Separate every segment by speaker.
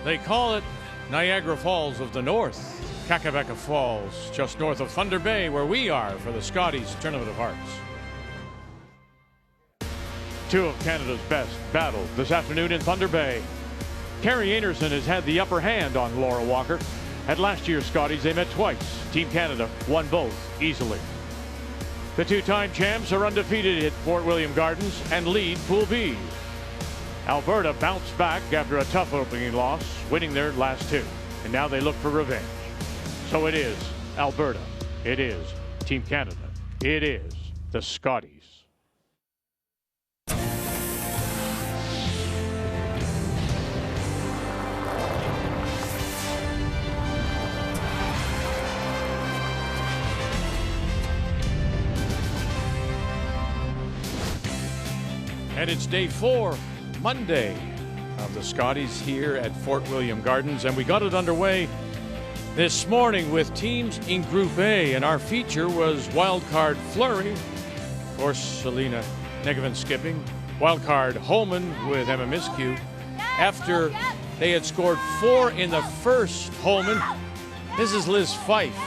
Speaker 1: They call it Niagara Falls of the North. Kakaveka Falls, just north of Thunder Bay, where we are for the Scotties Tournament of Hearts. Two of Canada's best battled this afternoon in Thunder Bay. Carrie Einarson has had the upper hand on Laura Walker. At last year's Scotties, they met twice. Team Canada won both easily. The two-time champs are undefeated at Fort William Gardens and lead Pool B. Alberta bounced back after a tough opening loss, winning their last two. And now they look for revenge. So it is Alberta. It is Team Canada. It is the Scotties. And it's day 4, Monday, of the Scotties here at Fort William Gardens. And we got it underway this morning with teams in Group A. And our feature was wildcard Fleury. Of course, Selena Negevin skipping. Wildcard Holman with Emma Miskew. After they had scored 4 in the first, Holman. This is Liz Fife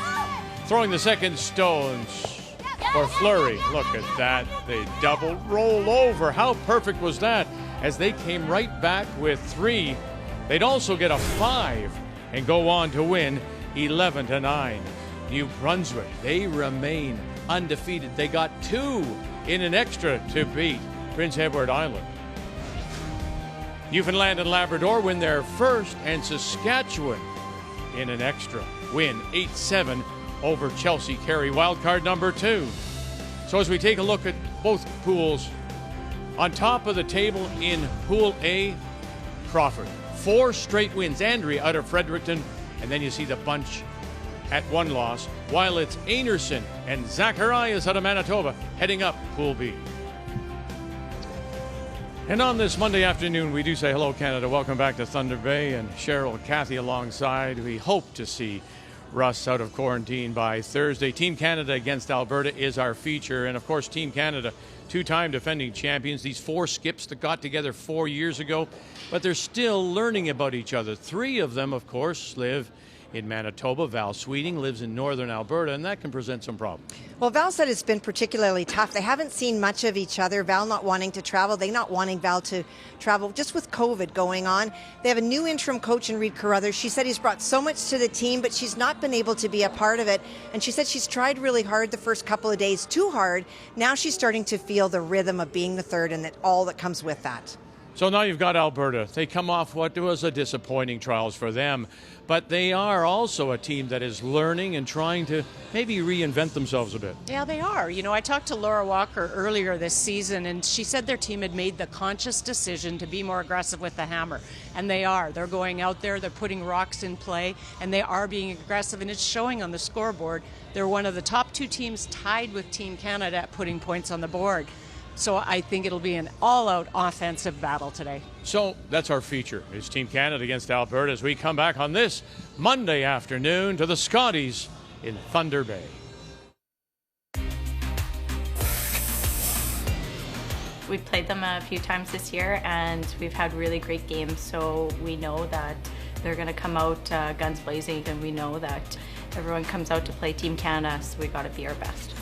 Speaker 1: throwing the second stones for Fleury. Look at that. They double roll over. How perfect was that? As they came right back with 3. They'd also get a 5 and go on to win 11-9. New Brunswick, they remain undefeated. They got 2 in an extra to beat Prince Edward Island. Newfoundland and Labrador win their first, and Saskatchewan in an extra win 8-7 over Chelsea Carey, wildcard number 2. So as we take a look at both pools, on top of the table in Pool A, Crawford. 4 straight wins. Andrea out of Fredericton, and then you see the bunch at 1 loss, while it's Einarson and Zacharias out of Manitoba heading up Pool B. And on this Monday afternoon, we do say hello, Canada. Welcome back to Thunder Bay, and Cheryl and Kathy alongside. We hope to see Russ out of quarantine by Thursday. Team Canada against Alberta is our feature. And of course, Team Canada, 2-time defending champions. These 4 skips that got together 4 years ago, but they're still learning about each other. 3 of them, of course, live in Manitoba. Val Sweeting lives in northern Alberta, and that can present some problems.
Speaker 2: Well, Val said it's been particularly tough. They haven't seen much of each other. Val not wanting to travel. They not wanting Val to travel, just with COVID going on. They have a new interim coach in Reed Carruthers. She said he's brought so much to the team, but she's not been able to be a part of it. And she said she's tried really hard the first couple of days, too hard. Now she's starting to feel the rhythm of being the third and all that comes with that.
Speaker 1: So now you've got Alberta. They come off what was a disappointing trials for them, but they are also a team that is learning and trying to maybe reinvent themselves a bit.
Speaker 3: Yeah, they are. You know, I talked to Laura Walker earlier this season, and she said their team had made the conscious decision to be more aggressive with the hammer, and they are. They're going out there, they're putting rocks in play, and they are being aggressive, and it's showing on the scoreboard. They're one of the top 2 teams tied with Team Canada at putting points on the board. So I think it'll be an all-out offensive battle today.
Speaker 1: So that's our feature. It's Team Canada against Alberta as we come back on this Monday afternoon to the Scotties in Thunder Bay.
Speaker 4: We've played them a few times this year, and we've had really great games, so we know that they're going to come out guns blazing, and we know that everyone comes out to play Team Canada, so we got to be our best.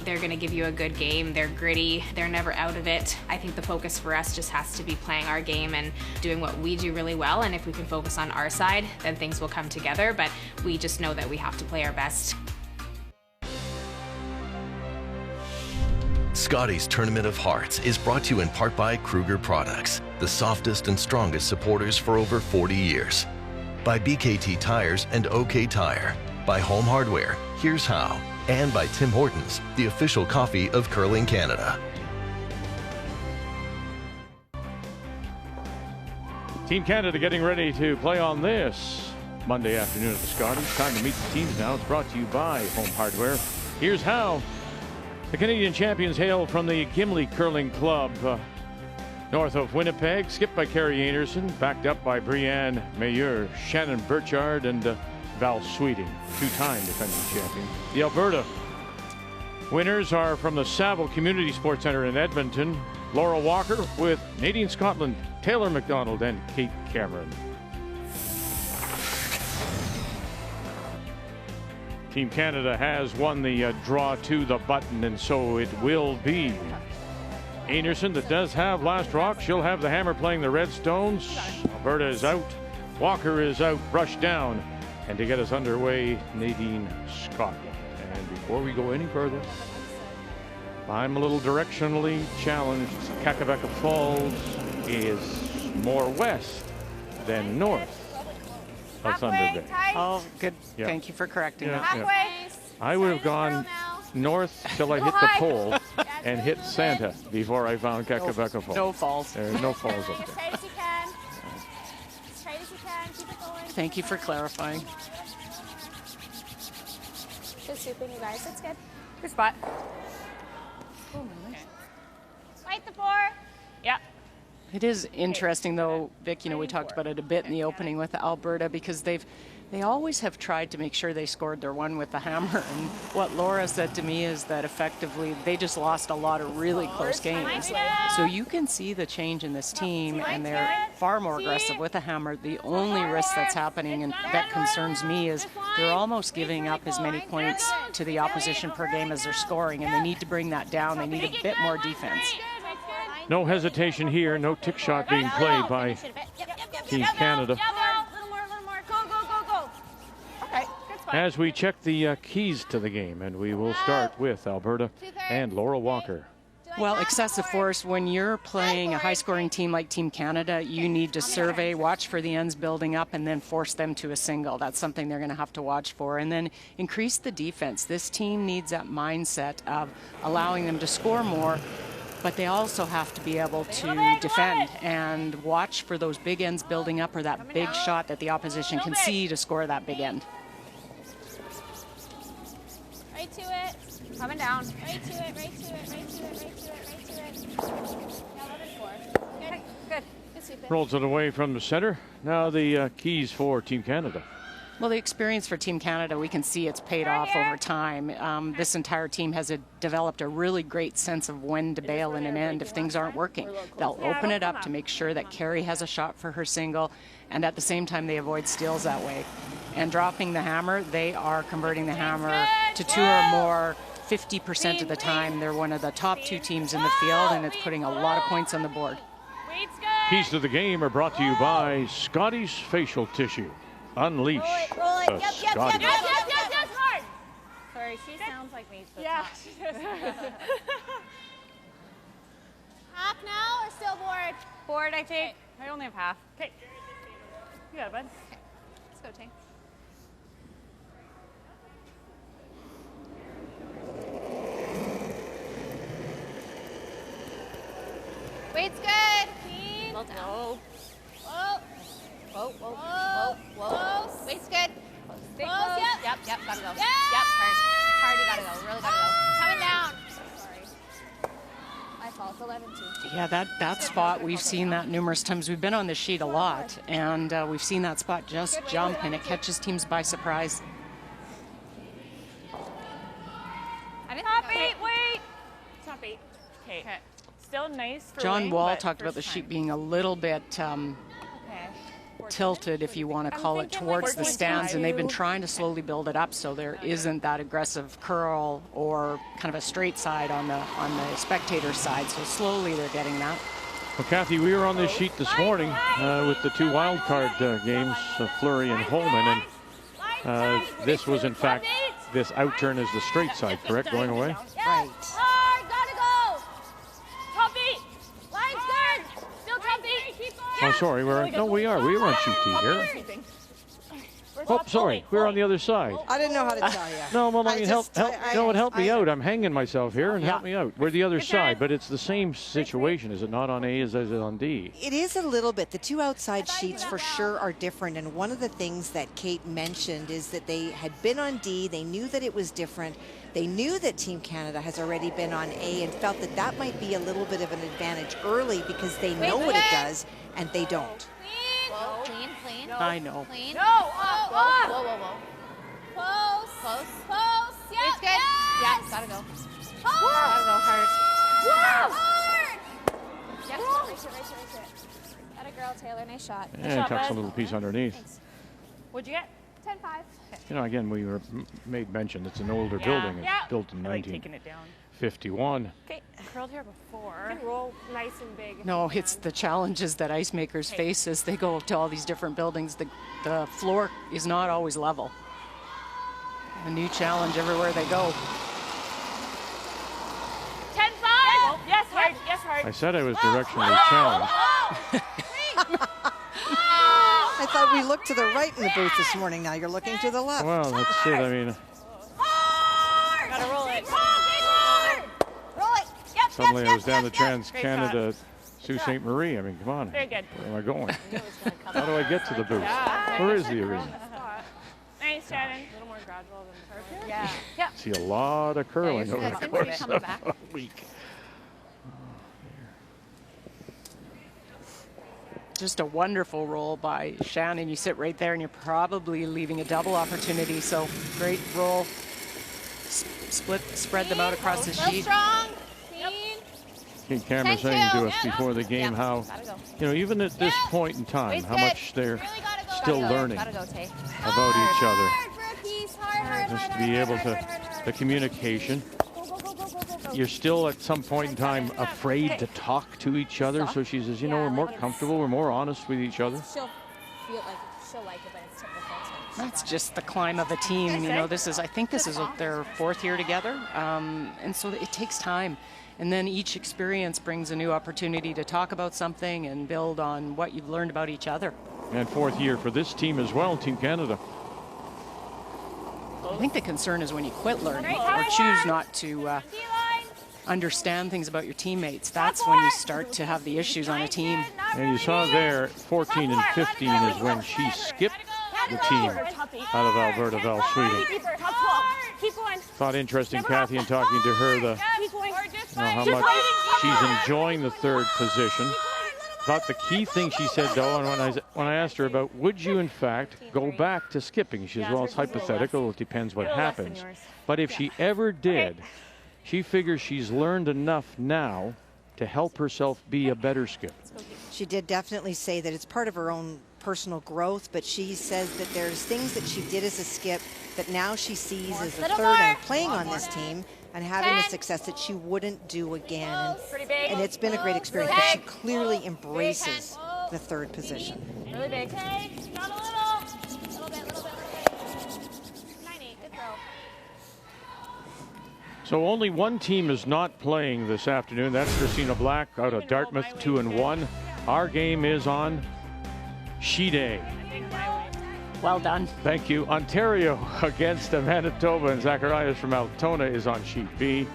Speaker 5: They're going to give you a good game. They're gritty. They're never out of it. I think the focus for us just has to be playing our game and doing what we do really well. And if we can focus on our side, then things will come together. But we just know that we have to play our best.
Speaker 6: Scotties Tournament of Hearts is brought to you in part by Kruger Products, the softest and strongest supporters for over 40 years. By BKT Tires and OK Tire. By Home Hardware, Here's How. And by Tim Hortons, the official coffee of Curling Canada.
Speaker 1: Team Canada getting ready to play on this Monday afternoon at the Scotties. Time to meet the teams now. It's brought to you by Home Hardware. Here's How. The Canadian champions hail from the Gimli Curling Club, north of Winnipeg, skipped by Carrie Einarson, backed up by Brianne Mayer, Shannon Burchard, and Val Sweeting, 2-time defending champion. The Alberta winners are from the Saville Community Sports Center in Edmonton, Laura Walker with Nadine Scotland, Taylor McDonald, and Kate Cameron. Team Canada has won the draw to the button, and so it will be Einarson that does have last rock. She'll have the hammer playing the Redstones. Alberta is out. Walker is out, brushed down. And to get us underway, Nadine Scotland. And before we go any further, I'm a little directionally challenged. Kakaveka Falls is more west than north of Thunder Bay.
Speaker 3: Oh, good.
Speaker 1: Yeah.
Speaker 3: Thank you for correcting that.
Speaker 1: Yeah. I would have gone north till I hit the pole and hit Santa before I found Kakaveka Falls.
Speaker 3: No falls.
Speaker 1: There are no falls up
Speaker 7: As
Speaker 1: there.
Speaker 7: tight as you can. As tight as you can. Keep it going.
Speaker 3: Thank you for clarifying.
Speaker 7: Good swooping, you guys. That's good.
Speaker 8: Good spot.
Speaker 7: Fight the 4.
Speaker 8: Yeah.
Speaker 3: It is interesting, though, Vic, you know, we talked about it a bit in the opening with Alberta, because they always have tried to make sure they scored their one with the hammer. And what Laura said to me is that effectively they just lost a lot of really close games. So you can see the change in this team, and they're far more aggressive with the hammer. The only risk that's happening and that concerns me is they're almost giving up as many points to the opposition per game as they're scoring, and they need to bring that down. They need a bit more defense.
Speaker 1: No hesitation here. No tick shot being played by Team Canada. As we check the keys to the game, and we will start with Alberta and Laura Walker.
Speaker 3: Well, excessive force, when you're playing a high-scoring team like Team Canada, you need to survey, watch for the ends building up, and then force them to a single. That's something they're going to have to watch for. And then increase the defense. This team needs that mindset of allowing them to score more, but they also have to be able to defend and watch for those big ends building up, or that big shot that the opposition can see to score that big end.
Speaker 7: Right to it.
Speaker 8: Coming down.
Speaker 7: Right to it, right to it, right to it, right to it, right to it. Now 11-4. Good.
Speaker 8: Good.
Speaker 7: Good sweeping.
Speaker 1: Rolls it away from the center. Now the keys for Team Canada.
Speaker 3: Well, the experience for Team Canada, we can see it's paid off over time. This entire team has developed a really great sense of when to bail in an end if things aren't working. They'll open it up to make sure that Carrie has a shot for her single, and at the same time they avoid steals that way. And dropping the hammer, they are converting the hammer to 2 or more 50% of the time. They're one of the top 2 teams in the field, and it's putting a lot of points on the board.
Speaker 1: Keys to the game are brought to you by Scotties Facial Tissue. Unleash the Scotties.
Speaker 7: Hard. Sorry, she sounds like me. So
Speaker 8: Yeah.
Speaker 7: Half now or still board?
Speaker 8: Board, I think. I only have half. Okay. You got it, bud.
Speaker 7: Let's go, Tank. Weight's good. Clean.
Speaker 8: Well down. Whoa.
Speaker 7: Whoa.
Speaker 8: Whoa, whoa,
Speaker 7: Whoa.
Speaker 8: whoa,
Speaker 7: Close. Weight's good.
Speaker 8: Stay
Speaker 7: Close,
Speaker 8: close.
Speaker 7: yep.
Speaker 8: Yep, gotta go.
Speaker 7: Yeah.
Speaker 8: Yep, hard. Hard, you gotta go. Really gotta go.
Speaker 7: Coming down. Sorry. My fault. 11-2.
Speaker 3: Yeah, that spot, we've seen that numerous times. We've been on this sheet a lot, and we've seen that spot just jump, and it catches teams by surprise.
Speaker 8: I didn't
Speaker 7: Top
Speaker 8: think
Speaker 7: 8, wait.
Speaker 8: Top 8. Okay. Still nice for
Speaker 3: John
Speaker 8: wing,
Speaker 3: Wall
Speaker 8: but
Speaker 3: talked about the
Speaker 8: first
Speaker 3: sheet
Speaker 8: time.
Speaker 3: being a little bit
Speaker 8: Okay.
Speaker 3: tilted, if you want to call it, towards the stands, and they've been trying to slowly build it up so there isn't that aggressive curl or kind of a straight side on the spectator side. So slowly they're getting that.
Speaker 1: Well, Kathy, we were on this sheet this morning with the 2 wild card games, Fleury and Holman, and this was in fact, this outturn is the straight side, correct, going away?
Speaker 3: Right.
Speaker 7: Hard. Gotta go. Top 8. Line's good. Still top 8. Keep going.
Speaker 1: Oh, sorry, we are on sheet T here. Oh, sorry, we're on the other side.
Speaker 2: I didn't know how to tell you.
Speaker 1: No, well, I mean, help me
Speaker 2: I-
Speaker 1: out. I'm hanging myself here, and help me out. We're the other side, but it's the same situation, is it not, on A as it is on D?
Speaker 2: It is a little bit. The 2 outside sheets for sure are different. And one of the things that Kate mentioned is that they had been on D. They knew that it was different. They knew that Team Canada has already been on A and felt that that might be a little bit of an advantage early because they know what it does and they don't.
Speaker 7: Whoa. Clean. Clean.
Speaker 3: I know.
Speaker 7: Clean.
Speaker 8: No. Whoa,
Speaker 7: Whoa, whoa, whoa. Close.
Speaker 8: Close.
Speaker 7: Close. Yeah.
Speaker 8: It's good.
Speaker 7: Yes.
Speaker 8: Yeah, gotta go.
Speaker 7: Hard.
Speaker 8: Gotta go hard.
Speaker 7: Hard. Yep, right to it. That a girl, Taylor. Nice shot.
Speaker 1: And tucks a little piece underneath.
Speaker 7: Thanks.
Speaker 8: What'd you get?
Speaker 7: 10-5.
Speaker 1: You know, again, we made mention it's an older building. It's built in
Speaker 8: I like taking it down.
Speaker 1: 1951.
Speaker 8: Okay, curled here before. You can roll nice and big.
Speaker 3: No, it's the challenges that ice makers face as they go to all these different buildings. The floor is not always level. A new challenge everywhere they go.
Speaker 7: 10-5.
Speaker 8: Yes, hard. Yes, hard.
Speaker 1: I said I was directionally challenged.
Speaker 2: I thought we looked to the right in the booth this morning. Now you're looking to the left.
Speaker 1: Well, that's it. I mean,
Speaker 8: Gotta roll it.
Speaker 7: Roll it. Yep.
Speaker 1: suddenly I was down to
Speaker 8: Great
Speaker 1: Trans-Canada Sault Ste. Marie. I mean, come on.
Speaker 8: Very good.
Speaker 1: Where am I going? How do I get to the booth? Where is the arena?
Speaker 8: Nice, Shannon. A little more gradual than the first. Yeah.
Speaker 1: See a lot of curling over the course of a week.
Speaker 3: Just a wonderful roll by Shannon. You sit right there and you're probably leaving a double opportunity. So great roll. Spread them out across the sheet.
Speaker 7: Strong.
Speaker 1: Kate Cameron saying to us before the game how, you know, even at this point in time, how much they're still learning about each other. Just to be able to, the communication. You're still at some point in time afraid to talk to each other. So she says, you know, we're more comfortable, we're more honest with each other.
Speaker 7: She'll like it, but it's typical.
Speaker 3: That's just the climb of a team. You know, I think this is their 4th year together. And so it takes time. And then each experience brings a new opportunity to talk about something and build on what you've learned about each other.
Speaker 1: And 4th year for this team as well, Team Canada.
Speaker 3: I think the concern is when you quit learning or choose not to understand things about your teammates. That's when you start to have the issues on a team.
Speaker 1: And you saw there, 14 and 15 is when she skipped the team out of Alberta, Val Sweeting. Thought interesting, Kathy, in talking to her, how much she's enjoying the 3rd position. Thought the key thing she said, though, and when I asked her about, would you in fact go back to skipping? She says, well, it's hypothetical. It depends what happens. But if she ever did, she figures she's learned enough now to help herself be a better skipper.
Speaker 2: She did definitely say that it's part of her own personal growth, but she says that there's things that she did as a skip that now she sees as a 3rd and playing on this team and having the success that she wouldn't do again. And it's been a great experience, but she clearly embraces the 3rd position.
Speaker 7: Really big. Not a little. Little bit. 9-8. Good throw.
Speaker 1: So only one team is not playing this afternoon. That's Christina Black out of Dartmouth, 2-1. Our game is on sheet A.
Speaker 3: Well done.
Speaker 1: Thank you. Ontario against Manitoba, and Zacharias from Altona is on sheet B.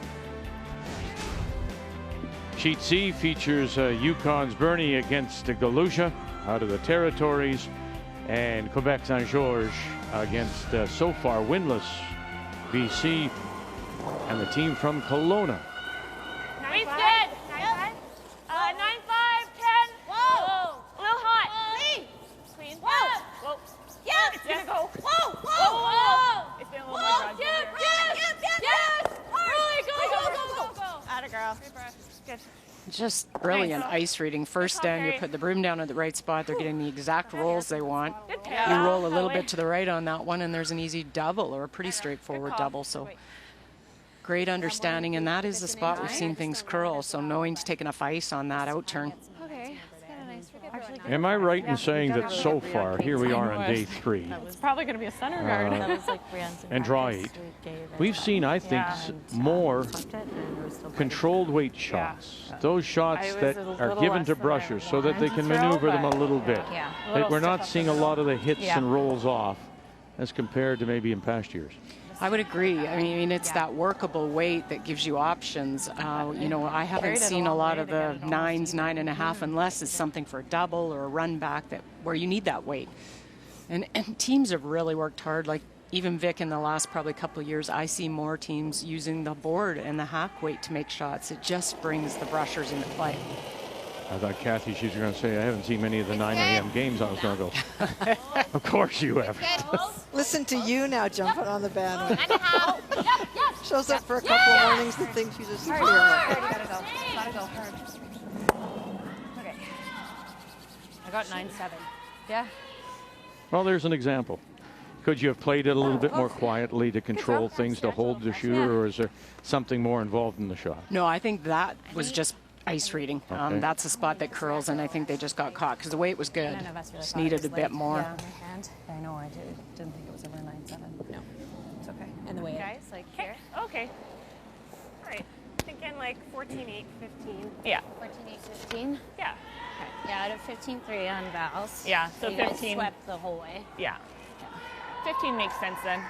Speaker 1: Sheet C features Yukon's Bernie against Galusha out of the Territories, and Quebec Saint Georges against so far winless BC and the team from Kelowna.
Speaker 7: Nice, good. 9-5, 10. Whoa. A little hot. Clean. Whoa. Yeah. It's gonna go. Whoa. It's been a little more gradual. Yes. Really go. Atta girl. Good.
Speaker 3: Just brilliant ice reading. First down, you put the broom down at the right spot. They're getting the exact rolls they want. You roll a little bit to the right on that one, and there's an easy double or a pretty straightforward double. So great understanding, and that is the spot we've seen things curl. So knowing to take enough ice on that out turn.
Speaker 7: Okay.
Speaker 1: Am I right in saying that so far, here we are on day 3,
Speaker 8: It's probably going to be a center guard.
Speaker 1: and draw 8, we've seen, I think, more controlled weight shots. Those shots that are given to brushers so that they can maneuver them a little bit. That we're not seeing a lot of the hits and rolls off as compared to maybe in past years.
Speaker 3: I would agree. I mean, it's that workable weight that gives you options. You know, I haven't seen a lot of the 9s, 9.5, unless it's something for a double or a run back where you need that weight. And teams have really worked hard. Like even Vic in the last probably couple of years, I see more teams using the board and the hack weight to make shots. It just brings the brushers into play.
Speaker 1: I thought Kathy, she was going to say, I haven't seen many of the 9 a.m. games. I was going to go, of course you haven't.
Speaker 2: Listen to you now jumping on the bandwagon. Shows up for a couple of mornings and thinks she's a superhero.
Speaker 7: Gotta go hard.
Speaker 8: got 9-7. Yeah.
Speaker 1: Well, there's an example. Could you have played it a little bit more quietly to control things, to hold the shooter, or is there something more involved in the shot?
Speaker 3: No, I think that was just ice reading.
Speaker 1: Okay.
Speaker 3: That's a spot that curls, and I think they just got caught because the way it was good,
Speaker 8: None of us really
Speaker 3: just
Speaker 8: thought it
Speaker 3: needed
Speaker 8: was
Speaker 3: a bit
Speaker 8: late.
Speaker 3: more.
Speaker 8: Yeah, my hand. I know, I didn't think it was ever 9-7. No, it's okay. And the way
Speaker 7: Guys, like here. Okay. All right. Thinking like 14-8, 15. Yeah.
Speaker 9: 14-8-15?
Speaker 7: Yeah.
Speaker 9: Okay. Yeah, out of 15-3 on Val's.
Speaker 7: Yeah, so
Speaker 9: you guys
Speaker 7: 15.
Speaker 9: swept the whole way.
Speaker 7: Yeah. 15 makes sense then.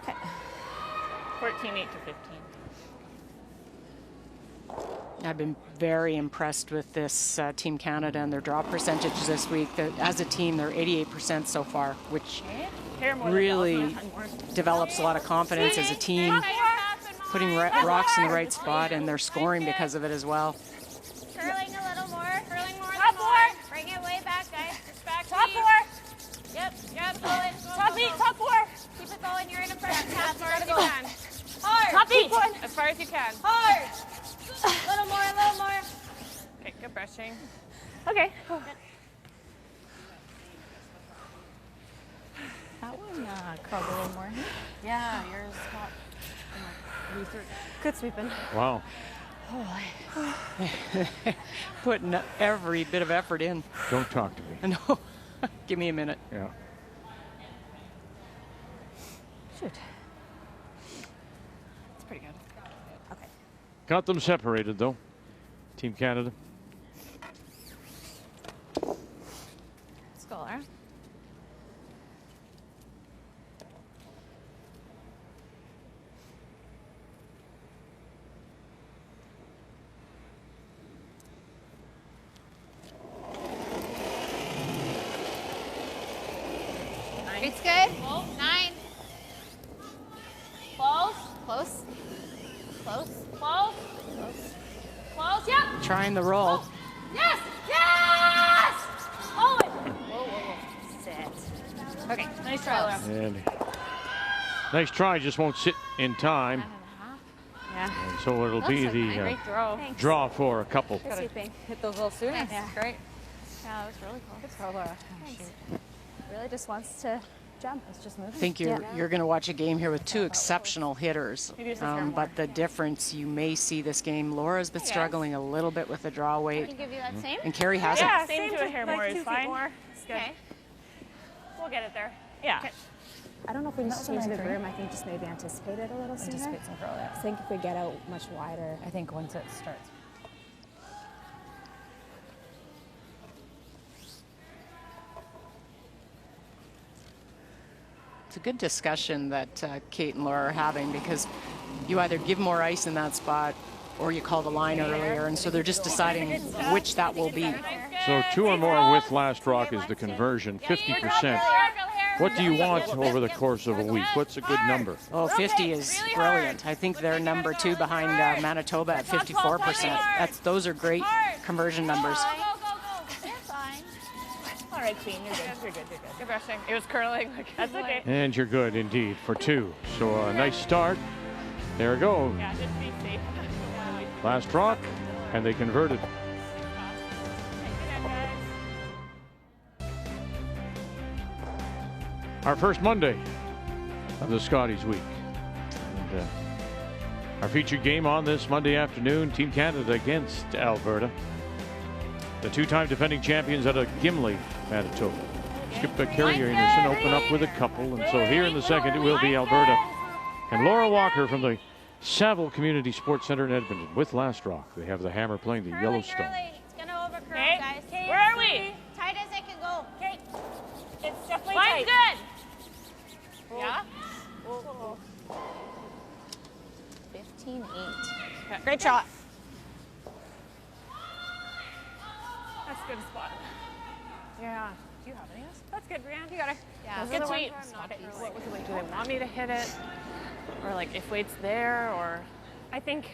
Speaker 9: Okay.
Speaker 7: 14-8 to 15.
Speaker 3: I've been very impressed with this Team Canada and their draw percentage this week. As a team, they're 88% so far, which really develops a lot of confidence as a team, putting rocks in the right spot, and they're scoring because of it as well.
Speaker 9: Curling a little more. Curling more.
Speaker 7: Top four.
Speaker 9: Bring it way back, guys. Just back.
Speaker 7: Top four.
Speaker 9: Yep. Going.
Speaker 7: Top eight, top four.
Speaker 9: Keep it going. You're in a first.
Speaker 7: As far as you can.
Speaker 9: Hard.
Speaker 7: Top eight. As far as you can.
Speaker 9: Hard. A little more. A little more.
Speaker 7: Okay, good brushing. Okay.
Speaker 9: That one curled a little more.
Speaker 8: Yeah, yours got good sweeping.
Speaker 1: Wow.
Speaker 3: Putting every bit of effort in.
Speaker 1: Don't talk to me.
Speaker 3: No, give me a minute.
Speaker 1: Yeah.
Speaker 8: Shoot. It's pretty good. Okay.
Speaker 1: Got them separated, though. Team Canada.
Speaker 8: Scholar.
Speaker 9: It's good. 9.
Speaker 7: Close.
Speaker 9: Close. Close.
Speaker 7: Close. Close. Yep.
Speaker 3: Trying the roll.
Speaker 7: Yes. Yes. Hold it. Whoa.
Speaker 8: Sit. Okay, nice try, Laura.
Speaker 1: And nice try, just won't sit in time.
Speaker 8: Yeah.
Speaker 1: And so it'll be the
Speaker 8: Great throw.
Speaker 1: draw for a couple.
Speaker 8: Good sweeping. Hit those little students.
Speaker 9: Nice.
Speaker 8: Great.
Speaker 9: Yeah, that was really cool.
Speaker 8: Good throw, Laura.
Speaker 9: Really just wants to jump. It's just moving.
Speaker 3: I think you're going to watch a game here with two exceptional hitters, but the difference you may see this game, Laura's been struggling a little bit with the draw
Speaker 9: I
Speaker 3: weight,
Speaker 9: can give you that same.
Speaker 3: and Carrie hasn't.
Speaker 7: Yeah, same to a hair more is fine. It's good.
Speaker 9: Okay.
Speaker 7: We'll get it there. Yeah.
Speaker 9: Okay.
Speaker 10: I don't know if we just changed the room. I think just maybe anticipate it a little sooner.
Speaker 8: Anticipate some throw, yeah.
Speaker 10: I think if we get out much wider.
Speaker 8: I think once it starts.
Speaker 3: It's a good discussion that Kate and Laura are having, because you either give more ice in that spot or you call the line earlier, and so they're just deciding which that will be.
Speaker 1: So 2 or more with last rock is the conversion, 50%. What do you want over the course of a week? What's a good number?
Speaker 3: Oh, 50 is brilliant. I think they're number 2 behind Manitoba at 54%. Those are great conversion numbers.
Speaker 7: Go. You're fine. All right, Queen, you're good. You're good. Good brushing. It was curling. That's okay.
Speaker 1: And you're good indeed for 2. So a nice start. There we go.
Speaker 7: Yeah, just be safe.
Speaker 1: Last rock, and they converted. Our first Monday of the Scotties week. And, our featured game on this Monday afternoon, Team Canada against Alberta. The 2-time defending champions out of Gimli, Manitoba. Skip Carey Einarson open up with a couple, and so here in the second it will be Alberta. And Laura Walker from the Saville Community Sports Center in Edmonton with Last Rock. They have the hammer playing the Yellowstone.
Speaker 9: It's going to overcurl,
Speaker 7: Okay.
Speaker 9: guys.
Speaker 7: Where are we?
Speaker 9: Tight as it can go.
Speaker 7: Okay. It's definitely Line's tight.
Speaker 9: Oh.
Speaker 7: Yeah?
Speaker 9: 15-8.
Speaker 8: Great shot.
Speaker 7: That's a good spot. Yeah. Do you have any of this? That's good, Brianne. You got it.
Speaker 9: Yeah.
Speaker 7: Good sweep. What was the weight? Do they want me to hit it? Or like if weight's there, or I think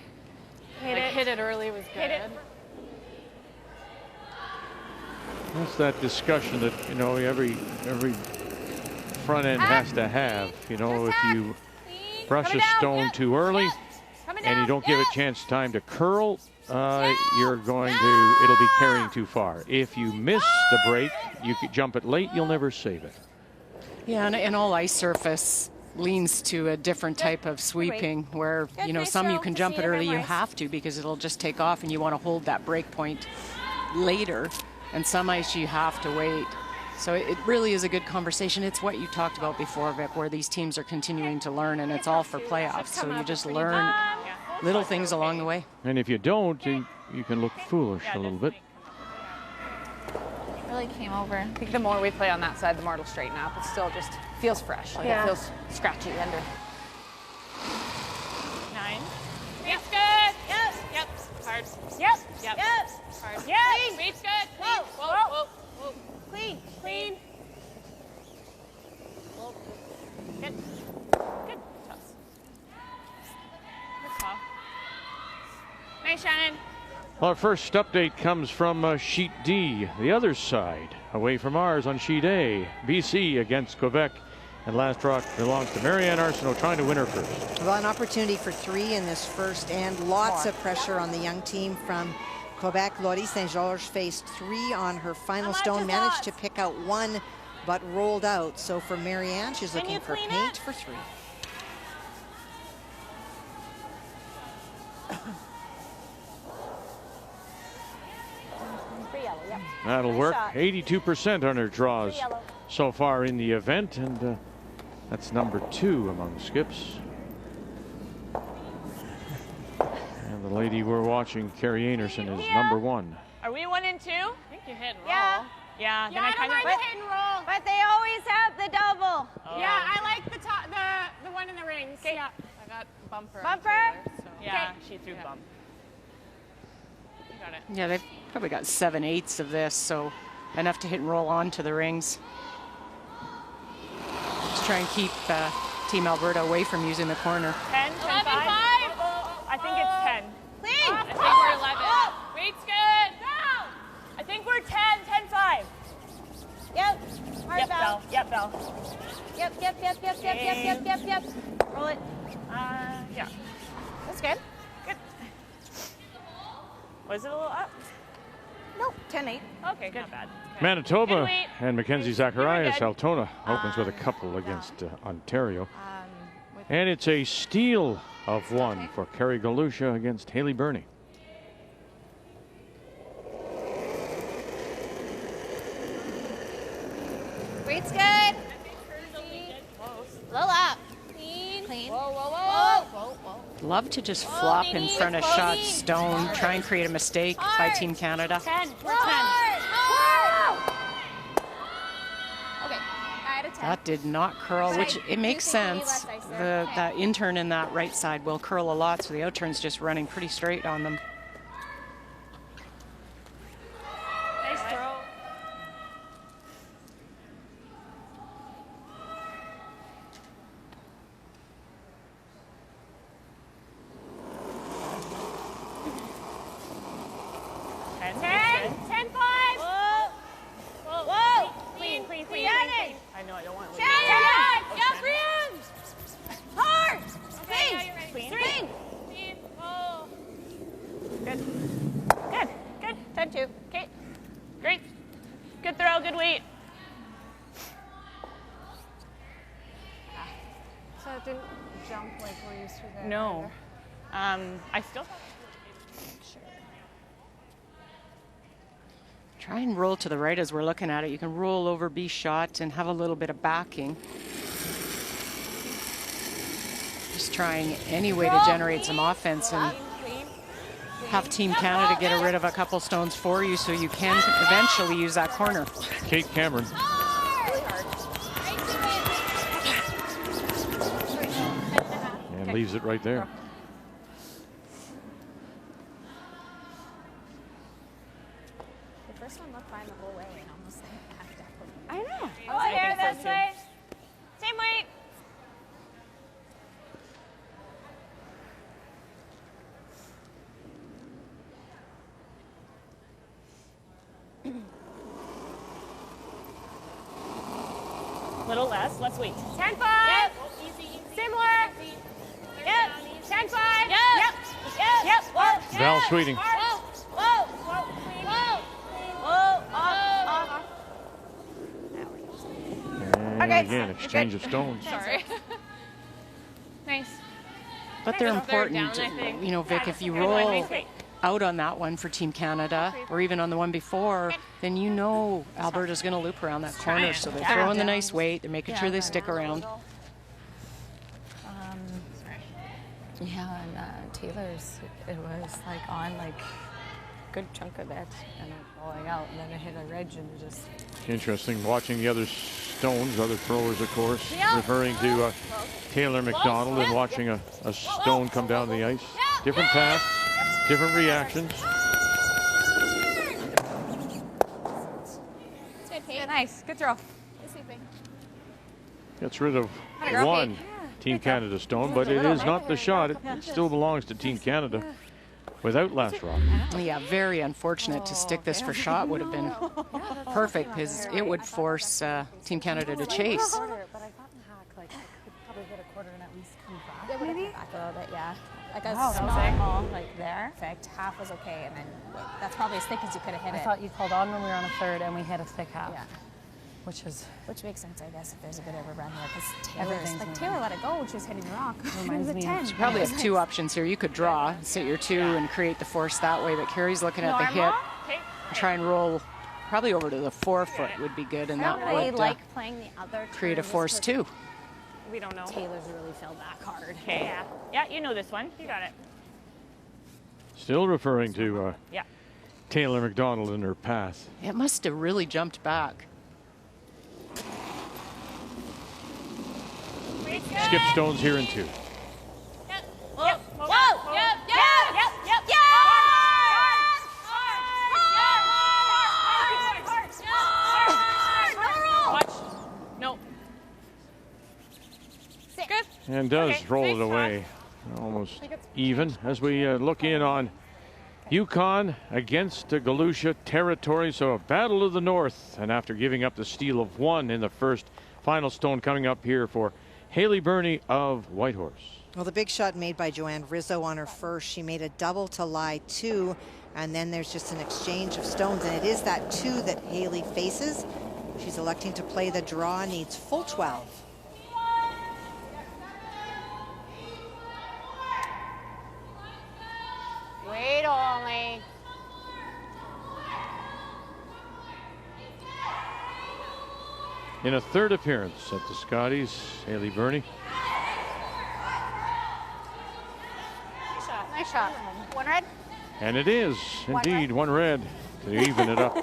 Speaker 7: hit it early was good. Hit it.
Speaker 1: That's that discussion that, you know, every front end has to have. You know, if you brush a stone too early, and you don't give it chance time to curl, it'll be carrying too far. If you miss the break, you could jump it late, you'll never save it.
Speaker 3: Yeah, and all ice surface leans to a different type of sweeping where, some you can jump it early, you have to because it'll just take off and you want to hold that break point later. And some ice you have to wait. So it really is a good conversation. It's what you talked about before, Vic, where these teams are continuing to learn, and it's all for playoffs. So you just learn little things along the way.
Speaker 1: And if you don't, you can look foolish a little bit.
Speaker 8: Really came over. I think the more we play on that side, the more it'll straighten up. It still just feels fresh. Like it feels scratchy under.
Speaker 7: 9. It's good. Yep. Yep. Hard. Yep. Yep. Yep. Hard. Yep. Weight's good. Whoa. Whoa. Whoa. Whoa. Clean. Clean. Whoa. Good. Good. Toss. Good call. Nice, Shannon.
Speaker 1: Well, our first update comes from Sheet D, the other side, away from ours on Sheet A. BC against Quebec. And last rock belongs to Marianne Arsenault, trying to win her first.
Speaker 2: Well, an opportunity for 3 in this first, and lots of pressure on the young team from Quebec. Laurie St. Georges faced 3 on her final stone, managed to pick out 1, but rolled out. So for Marianne, she's looking for paint for 3.
Speaker 1: That'll work. 82% on her draws so far in the event, and that's number 2 among skips. And the lady we're watching, Carrie Einarson, is number 1.
Speaker 7: Are we 1 and 2? I think you hit and roll.
Speaker 11: Yeah.
Speaker 7: Yeah.
Speaker 11: Then I don't mind the hit and roll. But they always have the double.
Speaker 7: Oh. Yeah, I like the one in the rings. Okay. Yeah.
Speaker 8: I got bumper.
Speaker 11: Bumper?
Speaker 8: Taylor, so.
Speaker 7: Yeah, she threw bump. You got it.
Speaker 3: Yeah, they've probably got 7/8 of this, so enough to hit and roll onto the rings. Just try and keep Team Alberta away from using the corner.
Speaker 7: 10, 10, 5. I think it's 10.
Speaker 11: Clean.
Speaker 7: I think we're 11. Weight's good. Down. I think we're 10, 10, 5.
Speaker 11: Yep. Hard
Speaker 7: Yep,
Speaker 11: bell.
Speaker 7: Bell. Yep, Bell.
Speaker 11: Yep. Roll it.
Speaker 7: Yeah.
Speaker 11: That's good.
Speaker 7: Good. Was it a little up?
Speaker 11: Nope. 10-8.
Speaker 7: Okay, good. Not bad. Okay.
Speaker 1: Manitoba
Speaker 7: Good weight.
Speaker 1: and Mackenzie Zacharias. Altona opens with a couple against Ontario. And it's a steal of 1 for Carrie Galusha against Haley Burney.
Speaker 11: Weight's good. Low up. Clean. Whoa.
Speaker 3: Love to just flop in front of shot stone, try and create a mistake by Team Canada.
Speaker 7: 10. We're 10.
Speaker 11: Okay. Out of 10.
Speaker 3: That did not curl, which it makes sense. The intern in that right side will curl a lot, so the outturn's just running pretty straight on them.
Speaker 7: Nice throw. Clean. I know, I don't want to leave.
Speaker 11: Hard.
Speaker 7: Okay, now you're ready. Clean. Oh. Good. 10-2. Okay. Great. Good throw, good weight.
Speaker 8: So it didn't jump like we're used to there.
Speaker 7: No. I still have
Speaker 3: Try and roll to the right as we're looking at it. You can roll over, be shot, and have a little bit of backing. Just trying any way to generate some offense and have Team Canada get rid of a couple stones for you so you can eventually use that corner.
Speaker 1: Kate Cameron. And leaves it right there.
Speaker 11: The first one looked fine the whole way and almost like
Speaker 7: I know.
Speaker 11: Oh, here, this way.
Speaker 7: Same weight. Little less weight. 10-5. Yep. Easy. Similar. Yep. 10-5. Yep.
Speaker 1: Val Sweeting.
Speaker 7: Whoa, whoa, whoa, whoa, off.
Speaker 1: And again, exchange of stones.
Speaker 8: Sorry. Nice.
Speaker 3: But they're
Speaker 8: They're down,
Speaker 3: important.
Speaker 8: I think.
Speaker 3: You know, Vic, if you roll out on that one for Team Canada, or even on the one before, then you know Alberta's going to loop around that corner. So they're throwing the nice weight. They're making sure they stick around.
Speaker 11: Yeah, and Taylor's, it was like on like good chunk of it and falling out, and then it hit a ridge and just.
Speaker 1: Interesting watching the other stones, other throwers, of course, referring to Taylor McDonald and watching a stone come down the ice. Different path, different reactions.
Speaker 8: Nice. Good throw.
Speaker 1: Gets rid of one Team Canada stone, but it is not the shot. It still belongs to Team Canada without last rock.
Speaker 3: Yeah, very unfortunate to stick this for shot would have been perfect because it would force Team Canada to chase.
Speaker 10: But I thought in hack, like, I could probably hit a quarter and at least come back.
Speaker 11: It would have come back a little bit, yeah. Like a
Speaker 10: Wow,
Speaker 11: small, like there. Perfect. Half was okay, and then that's probably as thick as you could have hit
Speaker 10: I
Speaker 11: it.
Speaker 10: thought you called on when we were on a third and we hit a thick half.
Speaker 11: Yeah.
Speaker 10: Which
Speaker 11: makes sense, I guess, if there's a bit of a run there, because
Speaker 10: Everything's moving.
Speaker 11: Taylor let it go when she was hitting the rock.
Speaker 10: Reminds me of-
Speaker 11: 10.
Speaker 3: You probably have two options here. You could draw, sit your two, and create the force that way. But Carrie's looking at the hit. Try and roll probably over to the 4 foot would be good, and
Speaker 11: I
Speaker 3: that
Speaker 11: don't really
Speaker 3: would
Speaker 11: like playing the other
Speaker 3: create a
Speaker 11: turn
Speaker 3: force
Speaker 11: just
Speaker 3: too.
Speaker 7: We don't know.
Speaker 11: Taylor's really fell back hard.
Speaker 7: Okay. Yeah, you know this one. You got it.
Speaker 1: Still referring to
Speaker 7: Yeah.
Speaker 1: Taylor McDonald in her path.
Speaker 3: It must have really jumped back.
Speaker 1: Skip stones here in 2.
Speaker 7: Yep. Whoa. Whoa. Yep. Yep. Watch. No. Good.
Speaker 1: And does
Speaker 7: Okay,
Speaker 1: roll
Speaker 7: nice
Speaker 1: it away. Almost even as we look in on Yukon against the Galusha territory. So a battle of the north. And after giving up the steal of 1 in the first, final stone coming up here for Haley Burney of Whitehorse.
Speaker 2: Well, the big shot made by Joanne Rizzo on her first. She made a double to lie 2, and then there's just an exchange of stones, and it is that 2 that Haley faces. She's electing to play the draw, needs full 12.
Speaker 8: Wait only.
Speaker 1: In a third appearance at the Scotties, Haley Burney.
Speaker 8: Nice shot. 1 red.
Speaker 1: And it is indeed 1 red to even it up.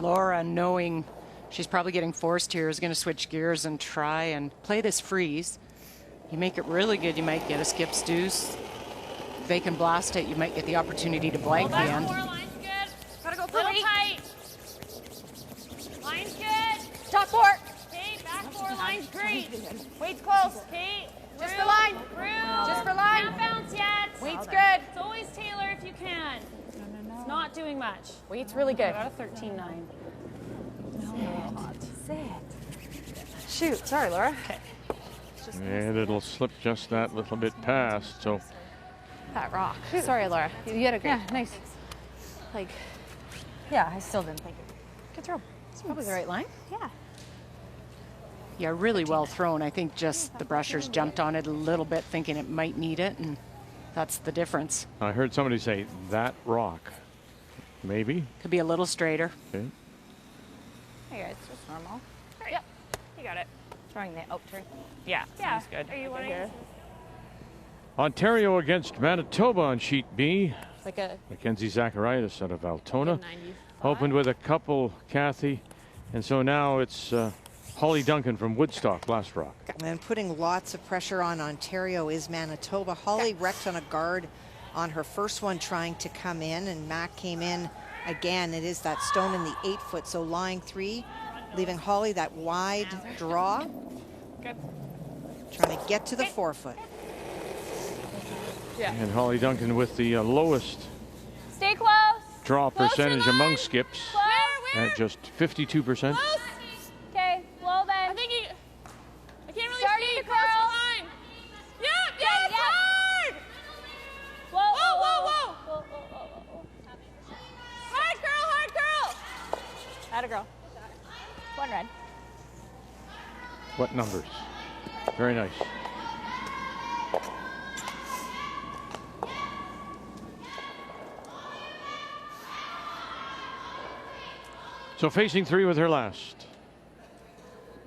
Speaker 3: Laura, knowing she's probably getting forced here, is going to switch gears and try and play this freeze. You make it really good, you might get a skip's deuce. If they can blast it, you might get the opportunity to blank the end.
Speaker 7: Line's good.
Speaker 8: Gotta go
Speaker 7: Little
Speaker 8: pretty.
Speaker 7: tight. Line's good.
Speaker 8: Top 4.
Speaker 7: Okay, back 4 line's great. Weight's close. Okay.
Speaker 8: Just for line.
Speaker 7: Through.
Speaker 8: Just for line.
Speaker 7: Can't bounce yet.
Speaker 8: Weight's good.
Speaker 7: It's always Taylor if you can. It's not doing much.
Speaker 8: Weight's really good.
Speaker 7: Got a 13-9.
Speaker 8: Shoot. Sorry, Laura.
Speaker 7: Okay.
Speaker 1: And it'll slip just that little bit past. So
Speaker 11: That rock. Sorry, Laura. You had a great.
Speaker 8: Yeah, nice.
Speaker 11: Like, yeah, I still didn't think it.
Speaker 8: Good throw.
Speaker 11: It's probably the right line. Yeah.
Speaker 3: Yeah, really well thrown. I think just the brushers jumped on it a little bit, thinking it might need it, and that's the difference.
Speaker 1: I heard somebody say that rock. Maybe.
Speaker 3: Could be a little straighter.
Speaker 1: Okay.
Speaker 11: Hey, it's just normal.
Speaker 7: Yep. You got it.
Speaker 11: Throwing the out turn.
Speaker 7: Yeah. Sounds good. Are you wanting?
Speaker 1: Ontario against Manitoba on sheet B.
Speaker 11: Like a
Speaker 1: Mackenzie Zacharias out of Altona. Opened with a couple, Kathy. And so now it's Holly Duncan from Woodstock, Last Rock.
Speaker 2: And putting lots of pressure on Ontario is Manitoba. Holly wrecked on a guard on her first one trying to come in, and Mac came in again. It is that stone in the 8 foot, so lying 3, leaving Holly that wide draw.
Speaker 7: Good.
Speaker 2: Trying to get to the 4 foot.
Speaker 7: Yeah.
Speaker 1: And Holly Duncan with the lowest
Speaker 7: Stay close.
Speaker 1: draw
Speaker 7: Close to
Speaker 1: percentage
Speaker 7: line.
Speaker 1: among skips
Speaker 7: Where?
Speaker 1: at just 52%.
Speaker 7: Okay, well then. I can't really see. a girl. One red.
Speaker 1: What numbers? Very nice. So facing three with her last,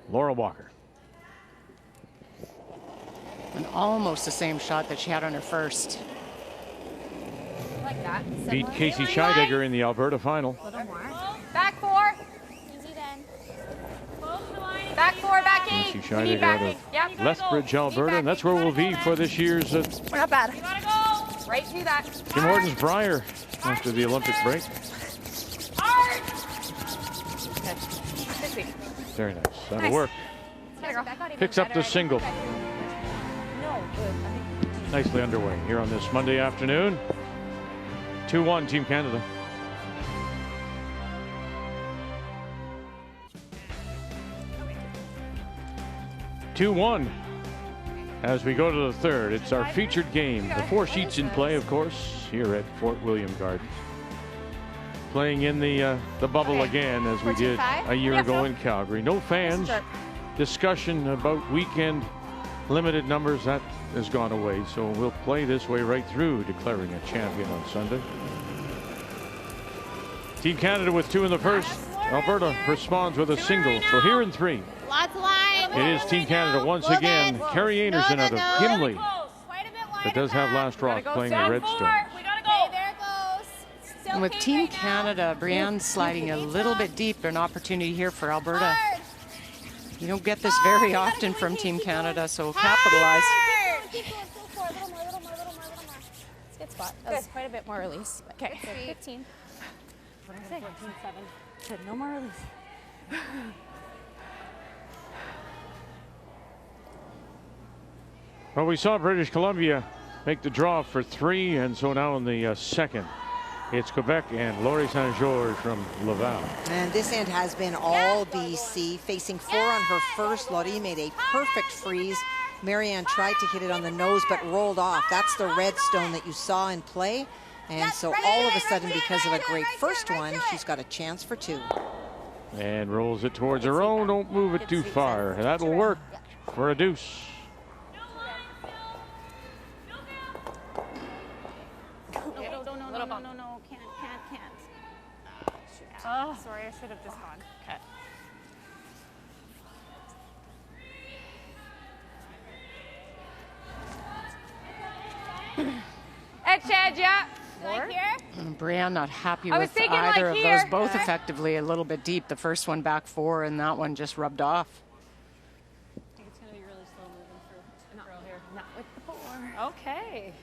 Speaker 1: Laura Walker.
Speaker 3: And almost the same shot that she had on her first.
Speaker 8: Like that.
Speaker 1: Beat Casey Scheidegger in the Alberta final.
Speaker 8: A little more. Back four.
Speaker 7: Easy then.
Speaker 8: Back four, back eight.
Speaker 1: Casey Scheidegger out of Lethbridge, Alberta, and that's where we'll be for this year's
Speaker 8: We're not bad. Right through that.
Speaker 1: Tim Hortons Briar after the Olympic break. Very nice. That'll work. Picks up the single. Nicely underway here on this Monday afternoon. 2-1 Team Canada. As we go to the third, it's our featured game. The four sheets in play, of course, here at Fort William Gardens. Playing in the bubble again, as we did a year ago in Calgary. No fans. Discussion about weekend limited numbers, that has gone away. So we'll play this way right through, declaring a champion on Sunday. Team Canada with two in the first. Alberta responds with a single. So here in three.
Speaker 7: Lots of line.
Speaker 1: It is Team Canada once again. Carrie Einarson out of Gimli. That does have Last Rock playing the Redstone.
Speaker 3: And with Team Canada, Brianne sliding a little bit deep, an opportunity here for Alberta. You don't get this very often from Team Canada, so capitalize.
Speaker 9: Keep going, go for it. A little more, little more, little more, little more. It's a good spot. That was quite a bit more release. Okay, 15. 14, 7. Good, no more release.
Speaker 1: Well, we saw British Columbia make the draw for three, and so now in the second, it's Quebec and Laurie St. George from Laval.
Speaker 2: And this end has been all BC. Facing four on her first, Laurie made a perfect freeze. Marianne tried to hit it on the nose, but rolled off. That's the Redstone that you saw in play. And so all of a sudden, because of a great first one, she's got a chance for two.
Speaker 1: And rolls it towards her own. Don't move it too far. That'll work for a deuce.
Speaker 9: No, can't. Oh, sorry, I should have just gone.
Speaker 8: Okay. Edge, yeah.
Speaker 7: Like here.
Speaker 3: And Brianne not happy
Speaker 8: I was
Speaker 3: with
Speaker 8: thinking
Speaker 3: either
Speaker 8: like
Speaker 3: of
Speaker 8: here.
Speaker 3: those, both effectively a little bit deep. The first one back four, and that one just rubbed off.
Speaker 9: I think it's going to be really slow moving for a girl here. Not with the four. Okay.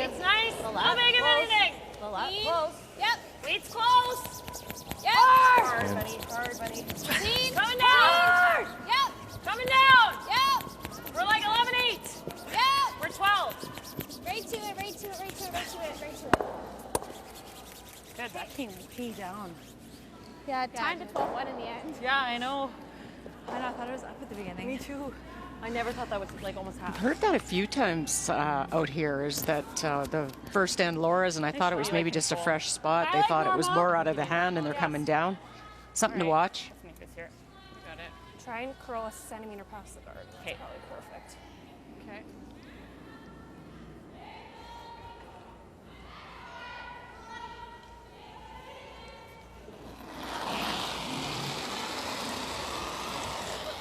Speaker 7: It's nice. No big of anything.
Speaker 9: Close.
Speaker 7: Yep. Weight's close. Yep.
Speaker 9: Hard, buddy.
Speaker 7: Coming down. Yep. Coming down. Yep. We're like 11-8. Yep. We're 12.
Speaker 9: Right to it.
Speaker 7: Good. That came way down.
Speaker 9: Yeah, time to 12-1 in the end.
Speaker 7: Yeah, I know.
Speaker 10: I know, I thought it was up at the beginning.
Speaker 7: Me too. I never thought that was like almost half.
Speaker 3: I've heard that a few times out here, is that the first end Laura's, and I thought it was maybe just a fresh spot. They thought it was more out of the hand, and they're coming down. Something to watch.
Speaker 7: Let's make this here. Got it.
Speaker 9: Try and curl a centimeter past the guard. That's probably perfect.
Speaker 7: Okay.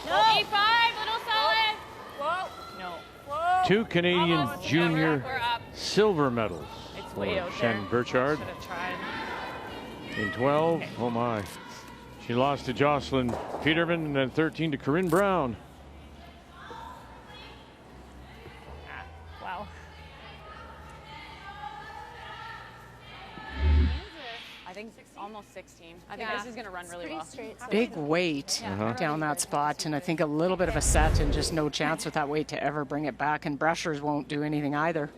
Speaker 7: No. 8-5, little solid. Whoa. No. Whoa.
Speaker 1: Two Canadian junior
Speaker 7: We're up.
Speaker 1: silver medals
Speaker 7: It's
Speaker 1: for
Speaker 7: way out
Speaker 1: Shen
Speaker 7: there.
Speaker 1: Burchard.
Speaker 7: Should have tried.
Speaker 1: In 12, oh my. She lost to Jocelyn Peterman, and then 13 to Corinne Brown.
Speaker 7: Wow.
Speaker 8: I think almost 16. I think this is going to run really well.
Speaker 3: Big weight down that spot, and I think a little bit of a set, and just no chance with that weight to ever bring it back. And brushers won't do anything either.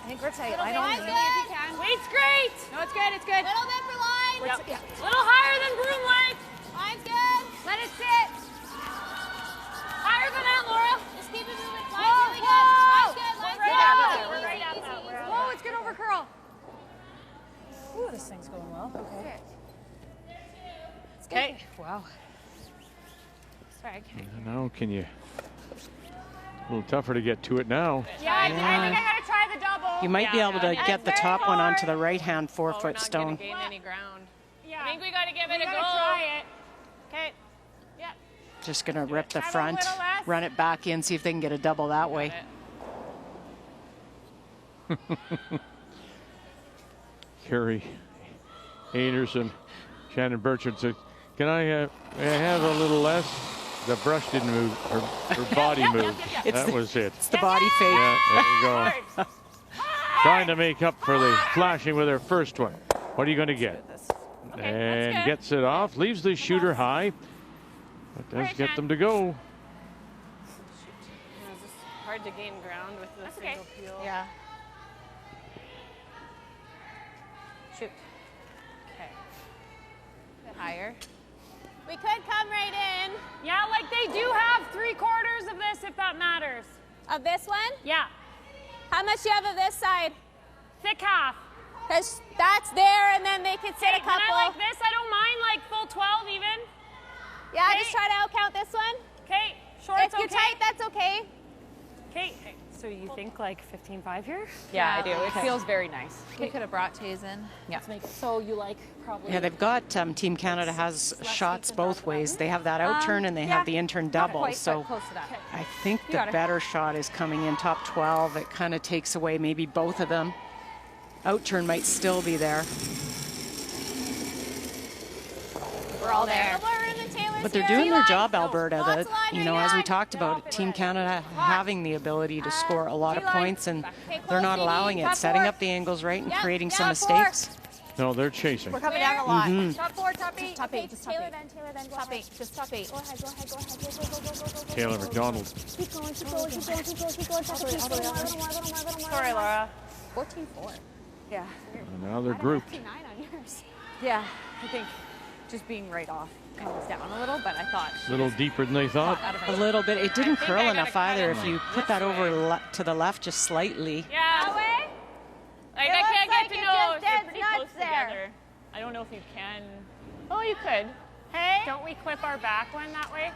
Speaker 9: I think Super tight.
Speaker 7: Little
Speaker 9: I
Speaker 7: bit.
Speaker 9: don't
Speaker 7: Line's
Speaker 9: know.
Speaker 7: good. Weight's great.
Speaker 9: No, it's good. It's good.
Speaker 7: Little bit for line.
Speaker 9: Yep. Yeah.
Speaker 7: Little higher than broom length. Line's good. Let it sit. Higher than that, Laura. Just keep it moving. Line's really good. Line's good. Line's good.
Speaker 9: We're right at that. Whoa, it's good over curl. Ooh, this thing's going well. Okay.
Speaker 3: Okay. Wow.
Speaker 7: Sorry.
Speaker 1: Now can you? A little tougher to get to it now.
Speaker 7: Yeah, I think I gotta try the double.
Speaker 3: You might be able to get the top one onto the right-hand 4-foot
Speaker 8: Not
Speaker 3: stone.
Speaker 8: gonna gain any ground.
Speaker 7: Yeah. I think we gotta give it a go. Try it. Okay. Yeah.
Speaker 3: Just gonna rip the
Speaker 7: Have a
Speaker 3: front,
Speaker 7: little less.
Speaker 3: run it back in, see if they can get a double that way.
Speaker 1: Carrie Einarson, Shannon Burchard said, "Can I have a little less?" The brush didn't move. Her body moved. That was it.
Speaker 3: It's the body fake.
Speaker 1: Yeah, there you go. Trying to make up for the flashing with her first one. What are you going to get? And gets it off. Leaves the shooter high. But does get them to go.
Speaker 8: It's just hard to gain ground with the single peel.
Speaker 9: Yeah. Shoot.
Speaker 8: Okay.
Speaker 9: Bit higher.
Speaker 7: We could come right in. Yeah, like they do have 3/4 of this if that matters.
Speaker 10: Of this one?
Speaker 7: Yeah.
Speaker 10: How much do you have of this side?
Speaker 7: Thick half.
Speaker 10: Because that's there, and then they could sit a
Speaker 7: When
Speaker 10: couple.
Speaker 7: I like this, I don't mind like full 12 even.
Speaker 10: Yeah,
Speaker 7: Okay.
Speaker 10: just try to outcount this one.
Speaker 7: Okay, shorts
Speaker 10: If you're
Speaker 7: okay.
Speaker 10: tight, that's okay.
Speaker 7: Okay.
Speaker 8: So you think like 15.5 here?
Speaker 9: Yeah, I do. It feels very nice.
Speaker 12: We could have brought Tays in.
Speaker 9: Yeah.
Speaker 12: So you like probably.
Speaker 3: Yeah, they've got Team Canada has shots both ways. They have that out turn and they have the in turn double.
Speaker 9: Quite,
Speaker 3: So
Speaker 9: but close to that.
Speaker 3: I think the better shot is coming in top 12. It kind of takes away maybe both of them. Out turn might still be there.
Speaker 10: We're all there.
Speaker 3: But they're doing their job, Alberta. That, you know, as we talked about, Team Canada having the ability to score a lot of points, and they're not allowing it, setting up the angles right and creating some mistakes.
Speaker 1: No, they're chasing.
Speaker 10: We're coming down a lot.
Speaker 9: Top 4, top 8.
Speaker 10: Top 8, just top 8.
Speaker 7: Taylor then.
Speaker 10: Top 8, just top 8.
Speaker 7: Go ahead. Go. Go.
Speaker 1: Taylor McDonald.
Speaker 7: Keep going.
Speaker 8: Sorry, Laura.
Speaker 9: 14-4. Yeah.
Speaker 1: And now they're grouped.
Speaker 10: 9 on yours.
Speaker 9: Yeah, I think just being right off kind of was down a little, but I thought
Speaker 1: A little deeper than they thought.
Speaker 3: A little bit. It didn't curl
Speaker 8: I
Speaker 3: enough
Speaker 8: gotta cut
Speaker 3: either.
Speaker 8: it
Speaker 3: If you put that over to the left just slightly.
Speaker 7: Yeah. That way. Like I can't get to nose. They're pretty close together. I don't know if you can. Oh, you could. Hey. Don't we clip our back one that way?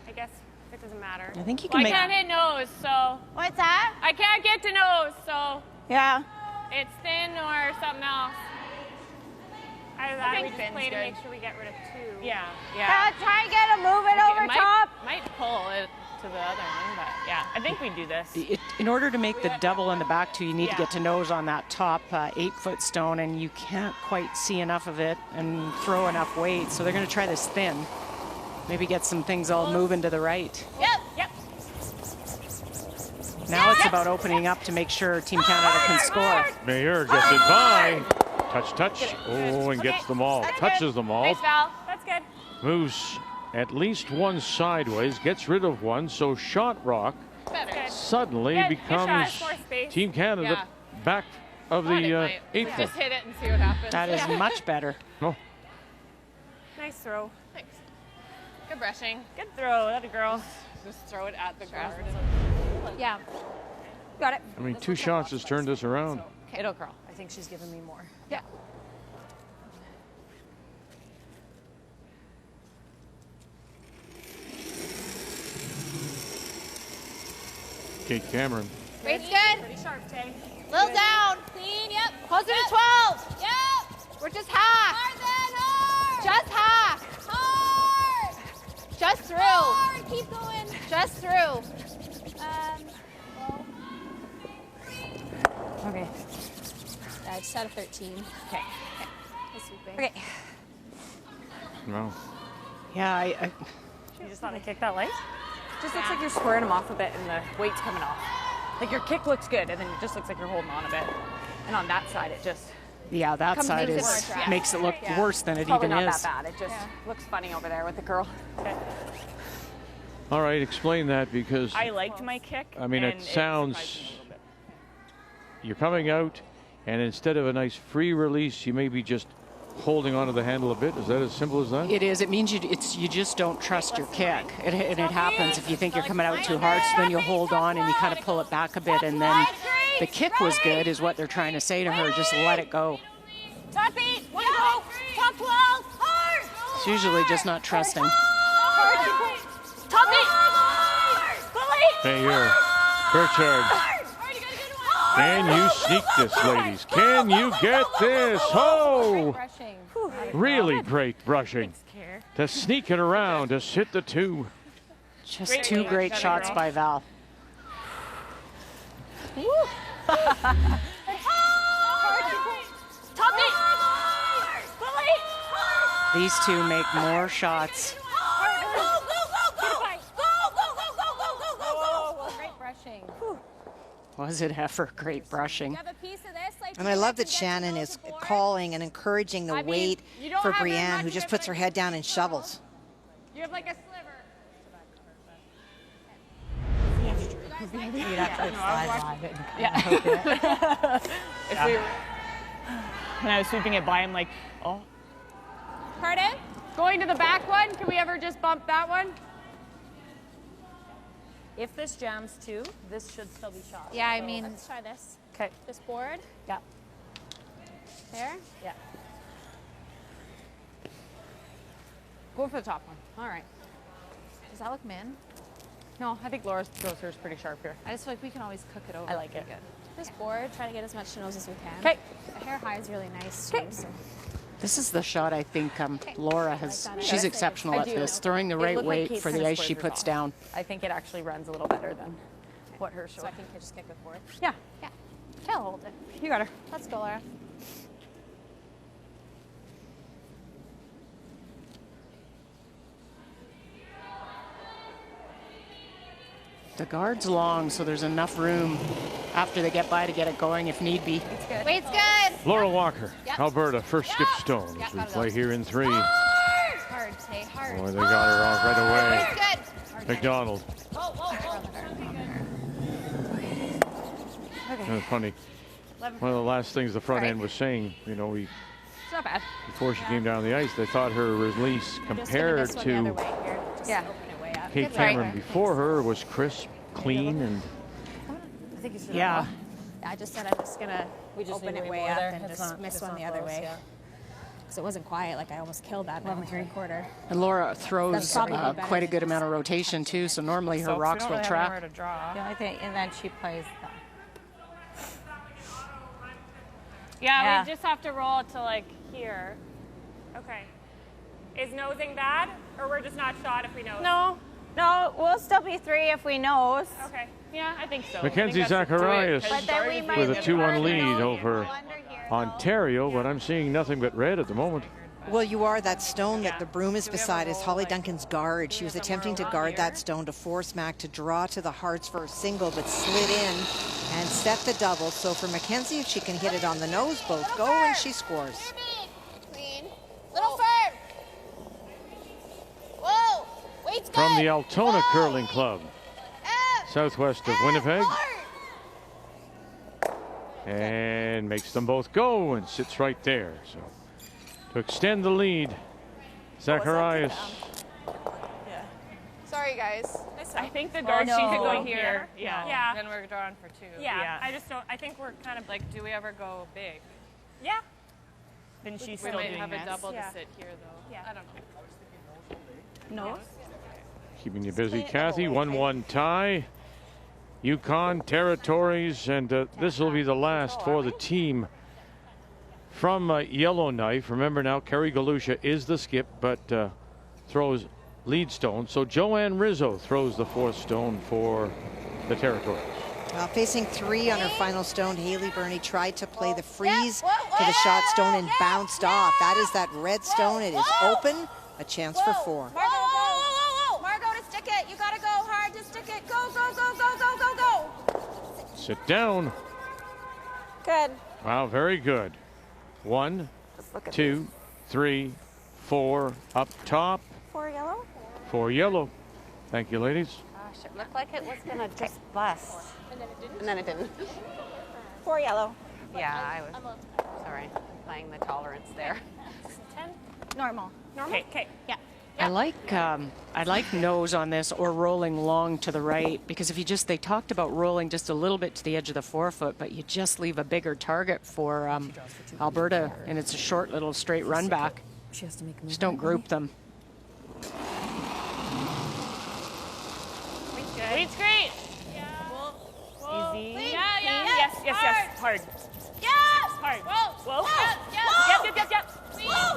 Speaker 7: I guess it doesn't matter.
Speaker 3: I think you can
Speaker 7: I
Speaker 3: make.
Speaker 7: can't hit nose, so.
Speaker 10: What's that?
Speaker 7: I can't get to nose, so
Speaker 10: Yeah.
Speaker 7: it's thin or something else. I would just play to make sure we get rid of 2. Yeah.
Speaker 10: Try and get a move it over top.
Speaker 7: Might pull it to the other one, but yeah, I think we do this.
Speaker 3: In order to make the double in the back two, you need to get to nose on that top 8-foot stone, and you can't quite see enough of it and throw enough weight. So they're going to try this thin. Maybe get some things all moving to the right.
Speaker 7: Yep.
Speaker 3: Now it's about opening up to make sure Team Canada can score.
Speaker 1: Mayer gets it by. Touch. Oh, and gets them all. Touches them all.
Speaker 7: Nice, Val. That's good.
Speaker 1: Moves at least one sideways. Gets rid of one. So shot rock suddenly
Speaker 7: Good
Speaker 1: becomes
Speaker 7: shot. More space.
Speaker 1: Team Canada back of the 8th
Speaker 8: Just hit it and see what happens.
Speaker 3: That is much better.
Speaker 1: Oh,
Speaker 7: Nice throw.
Speaker 8: Thanks. Good brushing.
Speaker 7: Good throw. That a girl.
Speaker 8: Just throw it at the guard.
Speaker 10: Yeah. Got it.
Speaker 1: I mean, 2 shots has turned us around.
Speaker 9: it'll curl. I think she's giving me more.
Speaker 10: Yeah.
Speaker 1: Kate Cameron.
Speaker 10: Weight's good.
Speaker 7: Pretty sharp, Tay.
Speaker 10: Little down. Clean, yep. Closer to 12. Yep. We're just half. Hard. Just half. Hard. Just through. Hard. Keep going. Just through.
Speaker 9: Okay.
Speaker 10: I just had a 13.
Speaker 9: Okay.
Speaker 10: Okay.
Speaker 1: No.
Speaker 3: Yeah,
Speaker 8: You just thought I kicked that light?
Speaker 9: Just looks like you're squaring them off a bit and the weight's coming off. Like your kick looks good and then it just looks like you're holding on a bit. And on that side it just
Speaker 3: yeah, that
Speaker 10: Comes
Speaker 3: side
Speaker 10: makes it
Speaker 3: is
Speaker 10: more attractive.
Speaker 3: makes it look worse than it
Speaker 9: probably
Speaker 3: even
Speaker 9: not
Speaker 3: is.
Speaker 9: that bad. It just looks funny over there with the curl. Okay.
Speaker 1: All right, explain that because
Speaker 8: I liked my kick.
Speaker 1: I mean,
Speaker 8: and
Speaker 1: it
Speaker 8: surprised
Speaker 1: sounds
Speaker 8: me a little bit.
Speaker 1: you're coming out, and instead of a nice free release, you may be just holding onto the handle a bit. Is that as simple as that?
Speaker 3: It is. It means you just don't trust your kick. And it happens if you think you're coming out too hard, so then you hold on and you kind of pull it back a bit, and then the kick was good is what they're trying to say to her. Just let it go.
Speaker 7: Top 8, one to go. Top 12, hard.
Speaker 3: It's usually just not trusting.
Speaker 7: Top 8.
Speaker 1: Hey, here. Burchard. Can you sneak this, ladies? Can you get this? Oh! Really great brushing. To sneak it around, to hit the 2.
Speaker 3: Just 2 great shots by Val. These 2 make more shots.
Speaker 10: Great brushing.
Speaker 3: Was it ever great brushing?
Speaker 2: And I love that Shannon is calling and encouraging the weight for Brienne, who just puts her head down and shovels.
Speaker 7: You have like a sliver.
Speaker 11: You'd actually slide by it.
Speaker 8: Yeah. When I was sweeping it by, I'm like, oh.
Speaker 7: Pardon? Going to the back one, can we ever just bump that one?
Speaker 12: If this jams too, this should still be shot.
Speaker 10: Yeah, I mean, let's try this.
Speaker 8: Okay.
Speaker 10: This board.
Speaker 8: Yeah.
Speaker 10: There.
Speaker 8: Yeah. Go for the top one. All right.
Speaker 10: Does that look min?
Speaker 8: No, I think Laura's throws hers pretty sharp here.
Speaker 10: I just feel like we can always cook it over.
Speaker 8: I like it.
Speaker 10: Good. This board, try to get as much nose as we can.
Speaker 8: Okay.
Speaker 10: The hair high is really nice too. So.
Speaker 3: This is the shot I think Laura has. She's exceptional at this, throwing the
Speaker 8: It
Speaker 3: right
Speaker 8: looked like
Speaker 3: weight
Speaker 8: Kate
Speaker 3: for the
Speaker 8: kinda
Speaker 3: ice she
Speaker 8: squared hers
Speaker 3: puts
Speaker 8: off.
Speaker 3: down.
Speaker 8: I think it actually runs a little better than what her showed.
Speaker 10: So I can just kick with board.
Speaker 8: Yeah.
Speaker 10: Yeah. Okay, I'll hold it.
Speaker 8: You got her.
Speaker 10: Let's go, Laura.
Speaker 3: The guard's long, so there's enough room after they get by to get it going if need be.
Speaker 10: It's good. Weight's good.
Speaker 1: Laura Walker, Alberta, first skip stone as we play here in 3.
Speaker 10: Hard, say hard.
Speaker 1: Boy, they got her off right away.
Speaker 10: Weight's good.
Speaker 1: McDonald. Kind of funny. One of the last things the front end was saying, you know,
Speaker 8: It's not bad.
Speaker 1: before she came down the ice, they thought her release compared to
Speaker 8: Yeah.
Speaker 1: Kate Cameron before her was crisp, clean, and
Speaker 8: I think it's
Speaker 3: Yeah.
Speaker 10: I just said I'm just gonna open it way up and just miss one the other way. Because it wasn't quiet, like I almost killed that in the third quarter.
Speaker 3: And Laura throws
Speaker 10: That's probably better
Speaker 3: quite a
Speaker 10: than
Speaker 3: good amount of rotation too, so normally her rocks will track.
Speaker 11: Yeah, I think, and then she plays the.
Speaker 7: Yeah, we just have to roll it to like here. Okay. Is nosing bad, or we're just not shot if we nose?
Speaker 13: No, we'll still be 3 if we nose.
Speaker 7: Okay. Yeah, I think so.
Speaker 1: Mackenzie Zacharias
Speaker 13: But then we might
Speaker 1: with a
Speaker 13: be
Speaker 1: 2-1 lead
Speaker 13: under
Speaker 1: over Ontario, but I'm seeing nothing but red at the moment.
Speaker 2: Well, you are. That stone that the broom is beside is Holly Duncan's guard. She was attempting to guard that stone to force Mac to draw to the hearts for a single, but slid in and set the double. So for Mackenzie, if she can hit it on the nose, both go, and she scores.
Speaker 10: Clean. Little firm. Whoa. Weight's good.
Speaker 1: From the Altona Curling Club, southwest of Winnipeg. And makes them both go and sits right there. So to extend the lead, Zacharias.
Speaker 10: Sorry, guys.
Speaker 7: I think the guard sheet could go here.
Speaker 8: here.
Speaker 7: Yeah.
Speaker 8: No.
Speaker 7: Yeah.
Speaker 8: Then we're drawing for 2.
Speaker 7: Yeah. I just don't. I think we're kind of like.
Speaker 8: Do we ever go big?
Speaker 7: Yeah.
Speaker 8: Then she's
Speaker 7: We
Speaker 8: still
Speaker 7: might
Speaker 8: doing
Speaker 7: have a
Speaker 8: this.
Speaker 7: double
Speaker 8: Yeah.
Speaker 7: to sit here though. Yeah.
Speaker 8: I don't know.
Speaker 7: Nose.
Speaker 1: Keeping you busy, Kathy. 1-1 tie. Yukon territories, and this will be the last for the team from Yellowknife. Remember now, Kerry Galusha is the skip, but throws lead stone. So Joanne Rizzo throws the 4th stone for the territories.
Speaker 2: Well, facing 3 on her final stone, Haley Burney tried to play the freeze to the shot stone and bounced off. That is that red stone. It is open. A chance for 4.
Speaker 10: Margot, to stick it. You gotta go hard to stick it. Go, go, go, go, go, go, go.
Speaker 1: Sit down.
Speaker 13: Good.
Speaker 1: Wow, very good. 1, 2, 3, 4 up top.
Speaker 13: 4 yellow?
Speaker 1: 4 yellow. Thank you, ladies.
Speaker 11: Gosh, it looked like it was gonna just bust.
Speaker 10: And then it didn't.
Speaker 13: 4 yellow.
Speaker 8: Yeah, I was. Sorry, playing the tolerance there.
Speaker 9: 10.
Speaker 13: Normal.
Speaker 9: Normal? Okay.
Speaker 13: Yeah.
Speaker 3: I like nose on this or rolling long to the right, because if you just, they talked about rolling just a little bit to the edge of the forefoot, but you just leave a bigger target for Alberta, and it's a short little straight run back.
Speaker 11: She has to make a move.
Speaker 3: Just don't group them.
Speaker 7: Lead's great.
Speaker 9: Whoa. Easy.
Speaker 7: Clean. Yeah.
Speaker 9: Yes. Hard.
Speaker 7: Yes.
Speaker 9: Hard.
Speaker 7: Whoa.
Speaker 9: Whoa. Yep.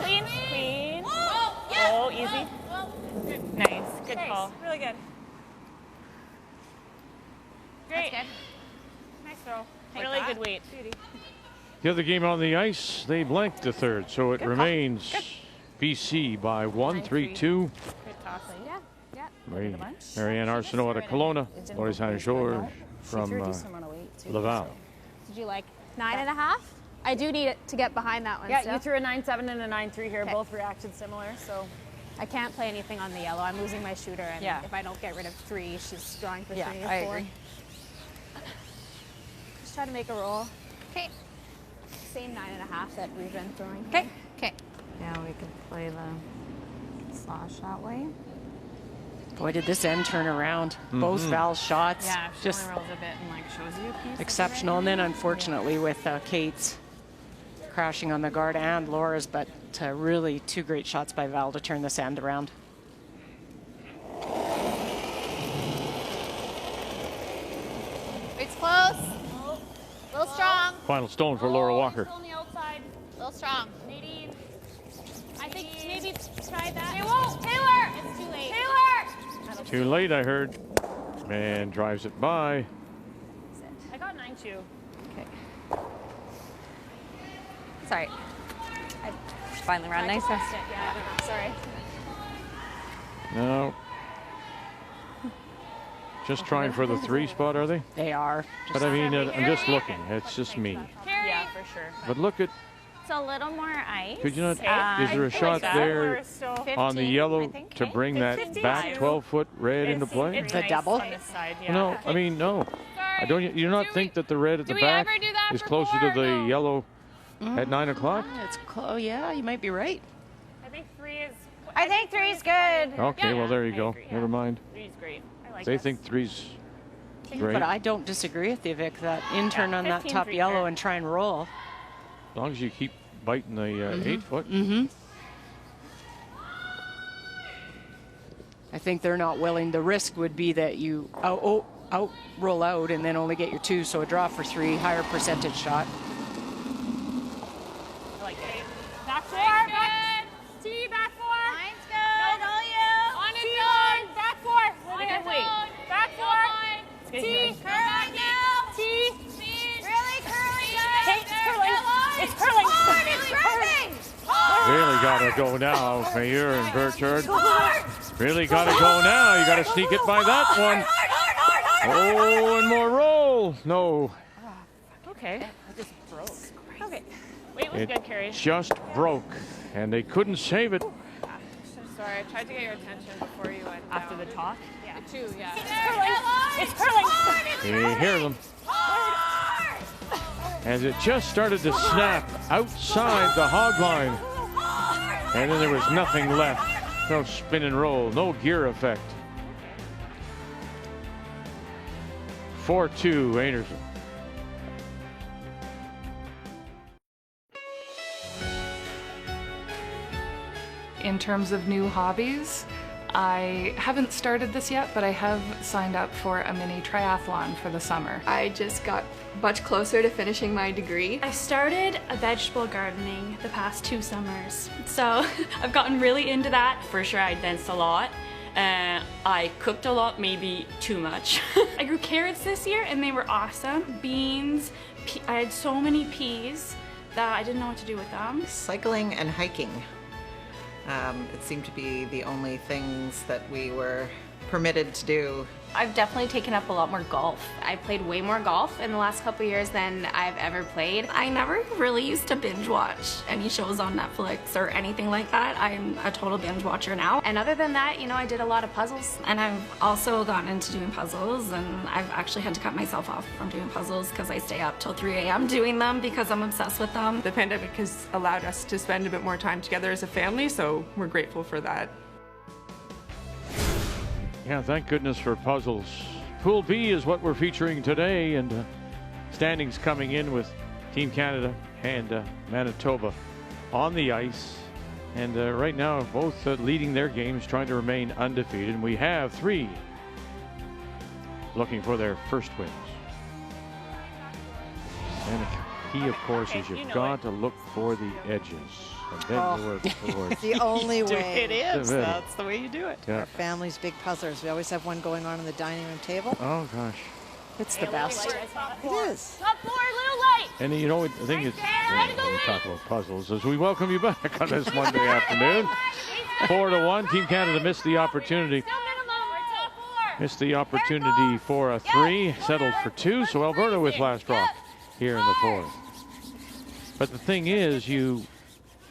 Speaker 7: Clean.
Speaker 9: Clean.
Speaker 7: Whoa. Yes.
Speaker 9: Oh, easy.
Speaker 7: Whoa.
Speaker 9: Nice. Good call.
Speaker 7: Really good. Great.
Speaker 9: That's good.
Speaker 7: Nice throw.
Speaker 9: Really good weight.
Speaker 1: The other game on the ice, they blanked the third, so it remains BC by 1, 3-2.
Speaker 9: Good toss. Yeah.
Speaker 1: Marianne Arsenault out of Kelowna, Lori Saint-Georges from Laval.
Speaker 10: Did you like 9.5? I do need it to get behind that one.
Speaker 9: Yeah,
Speaker 10: still.
Speaker 12: You threw a 9.7 and a 9.3 here. Both reacted similar, so.
Speaker 10: I can't play anything on the yellow. I'm losing my shooter, and if I don't get rid of 3, she's drawing for 3 or 4.
Speaker 11: I agree.
Speaker 10: Just try to make a roll.
Speaker 13: Okay.
Speaker 10: Same 9.5 that we've been throwing.
Speaker 13: Okay. Okay.
Speaker 11: Yeah, we could play the slash that way.
Speaker 3: Boy, did this end turn around. Both Val's shots.
Speaker 8: Yeah, she
Speaker 3: Just
Speaker 8: only rolls a bit and like shows you a piece.
Speaker 3: exceptional. And then unfortunately with Kate's crashing on the guard and Laura's, but really 2 great shots by Val to turn this end around.
Speaker 10: It's close. A little strong.
Speaker 1: Final stone for Laura Walker.
Speaker 7: On the outside.
Speaker 10: A little strong.
Speaker 7: Nadine.
Speaker 10: I think maybe try that.
Speaker 7: Taylor.
Speaker 10: It's too late.
Speaker 7: Taylor.
Speaker 1: Too late, I heard. And drives it by.
Speaker 9: I got 9.2.
Speaker 11: Okay. Sorry. I finally ran nice.
Speaker 10: Yeah, I don't know. Sorry.
Speaker 1: No. Just trying for the 3 spot, are they?
Speaker 3: They are.
Speaker 1: But I mean, I'm just looking. It's just me.
Speaker 9: Yeah, for sure.
Speaker 1: But look at,
Speaker 13: It's a little more ice.
Speaker 1: could you not, is there a shot there on the yellow to bring that back 12-foot red into play?
Speaker 9: It's
Speaker 3: The
Speaker 9: nice
Speaker 3: double?
Speaker 9: on this side, yeah.
Speaker 1: No, I mean, no. I don't. You not think that the red at the back is closer to the yellow at 9 o'clock?
Speaker 3: It's yeah, you might be right.
Speaker 9: I think 3 is.
Speaker 13: I think 3 is good.
Speaker 1: Okay, well, there you go.
Speaker 9: agree,
Speaker 1: Never mind.
Speaker 9: 3 is great. I like
Speaker 1: They
Speaker 9: this.
Speaker 1: think 3's great.
Speaker 3: But I don't disagree with you, Vic, that in-turn on that
Speaker 9: 15
Speaker 3: top
Speaker 9: for
Speaker 3: yellow
Speaker 9: sure.
Speaker 3: and try and roll.
Speaker 1: As long as you keep biting the 8-foot.
Speaker 3: I think they're not willing. The risk would be that you out roll out and then only get your 2, so a draw for 3, higher percentage shot.
Speaker 9: I like it.
Speaker 7: Back 4. Back. T. Back 4.
Speaker 13: Mine's good. All you.
Speaker 7: On its own. Back 4.
Speaker 9: On its own.
Speaker 7: Back 4. T.
Speaker 13: Curling now.
Speaker 7: T.
Speaker 13: Really curling.
Speaker 9: Hey, it's curling. It's curling.
Speaker 13: Hard. It's curling.
Speaker 1: Really got to go now, Mayer and Burchard. Really got to go now. You got to sneak it by that one. Oh, and more roll. No,
Speaker 9: Okay. I just broke. Okay. Wait, was
Speaker 1: it
Speaker 9: good, Carrie.
Speaker 1: just broke, and they couldn't save it.
Speaker 8: Sorry, I tried to get your attention before you went
Speaker 9: After the talk.
Speaker 8: Yeah. 2, yeah.
Speaker 9: It's curling.
Speaker 1: You hear them. As it just started to snap outside the hog line. And then there was nothing left. No spin and roll, no gear effect. 4-2 Einarson.
Speaker 14: In terms of new hobbies, I haven't started this yet, but I have signed up for a mini triathlon for the summer.
Speaker 15: I just got much closer to finishing my degree.
Speaker 16: I started a vegetable gardening the past 2 summers, so I've gotten really into that. For sure, I danced a lot. I cooked a lot, maybe too much. I grew carrots this year and they were awesome. Beans, I had so many peas that I didn't know what to do with them.
Speaker 17: Cycling and hiking. It seemed to be the only things that we were permitted to do
Speaker 4: I've definitely taken up a lot more golf.
Speaker 5: I played way more golf in the last couple years than I've ever played.
Speaker 17: I never really used to binge watch any shows on Netflix or anything like that. I'm a total binge watcher now.
Speaker 5: And other than that, you know, I did a lot of puzzles.
Speaker 17: And I've also gotten into doing puzzles, and I've actually had to cut myself off from doing puzzles because I stay up till 3 a.m. doing them because I'm obsessed with them.
Speaker 15: The pandemic has allowed us to spend a bit more time together as a family, so we're grateful for that.
Speaker 1: Yeah, thank goodness for puzzles. Pool B is what we're featuring today, and standings coming in with Team Canada and Manitoba on the ice. And right now, both leading their games, trying to remain undefeated. And we have 3 looking for their first wins. And the key, of course, is you've got to look for the edges. And then you work towards
Speaker 2: It's the only way.
Speaker 3: It is. That's the way you do it.
Speaker 1: Yeah.
Speaker 2: Our family's big puzzlers. We always have one going on the dining room table.
Speaker 1: Oh, gosh.
Speaker 3: It's the best.
Speaker 2: It is.
Speaker 7: Top 4, a little light.
Speaker 1: And you know, the thing is, when we talk about puzzles, is we welcome you back on this Monday afternoon. 4-1. Team Canada missed the opportunity. Missed the opportunity for a 3, settled for 2. So Alberta with last drop here in the 4th. But the thing is, you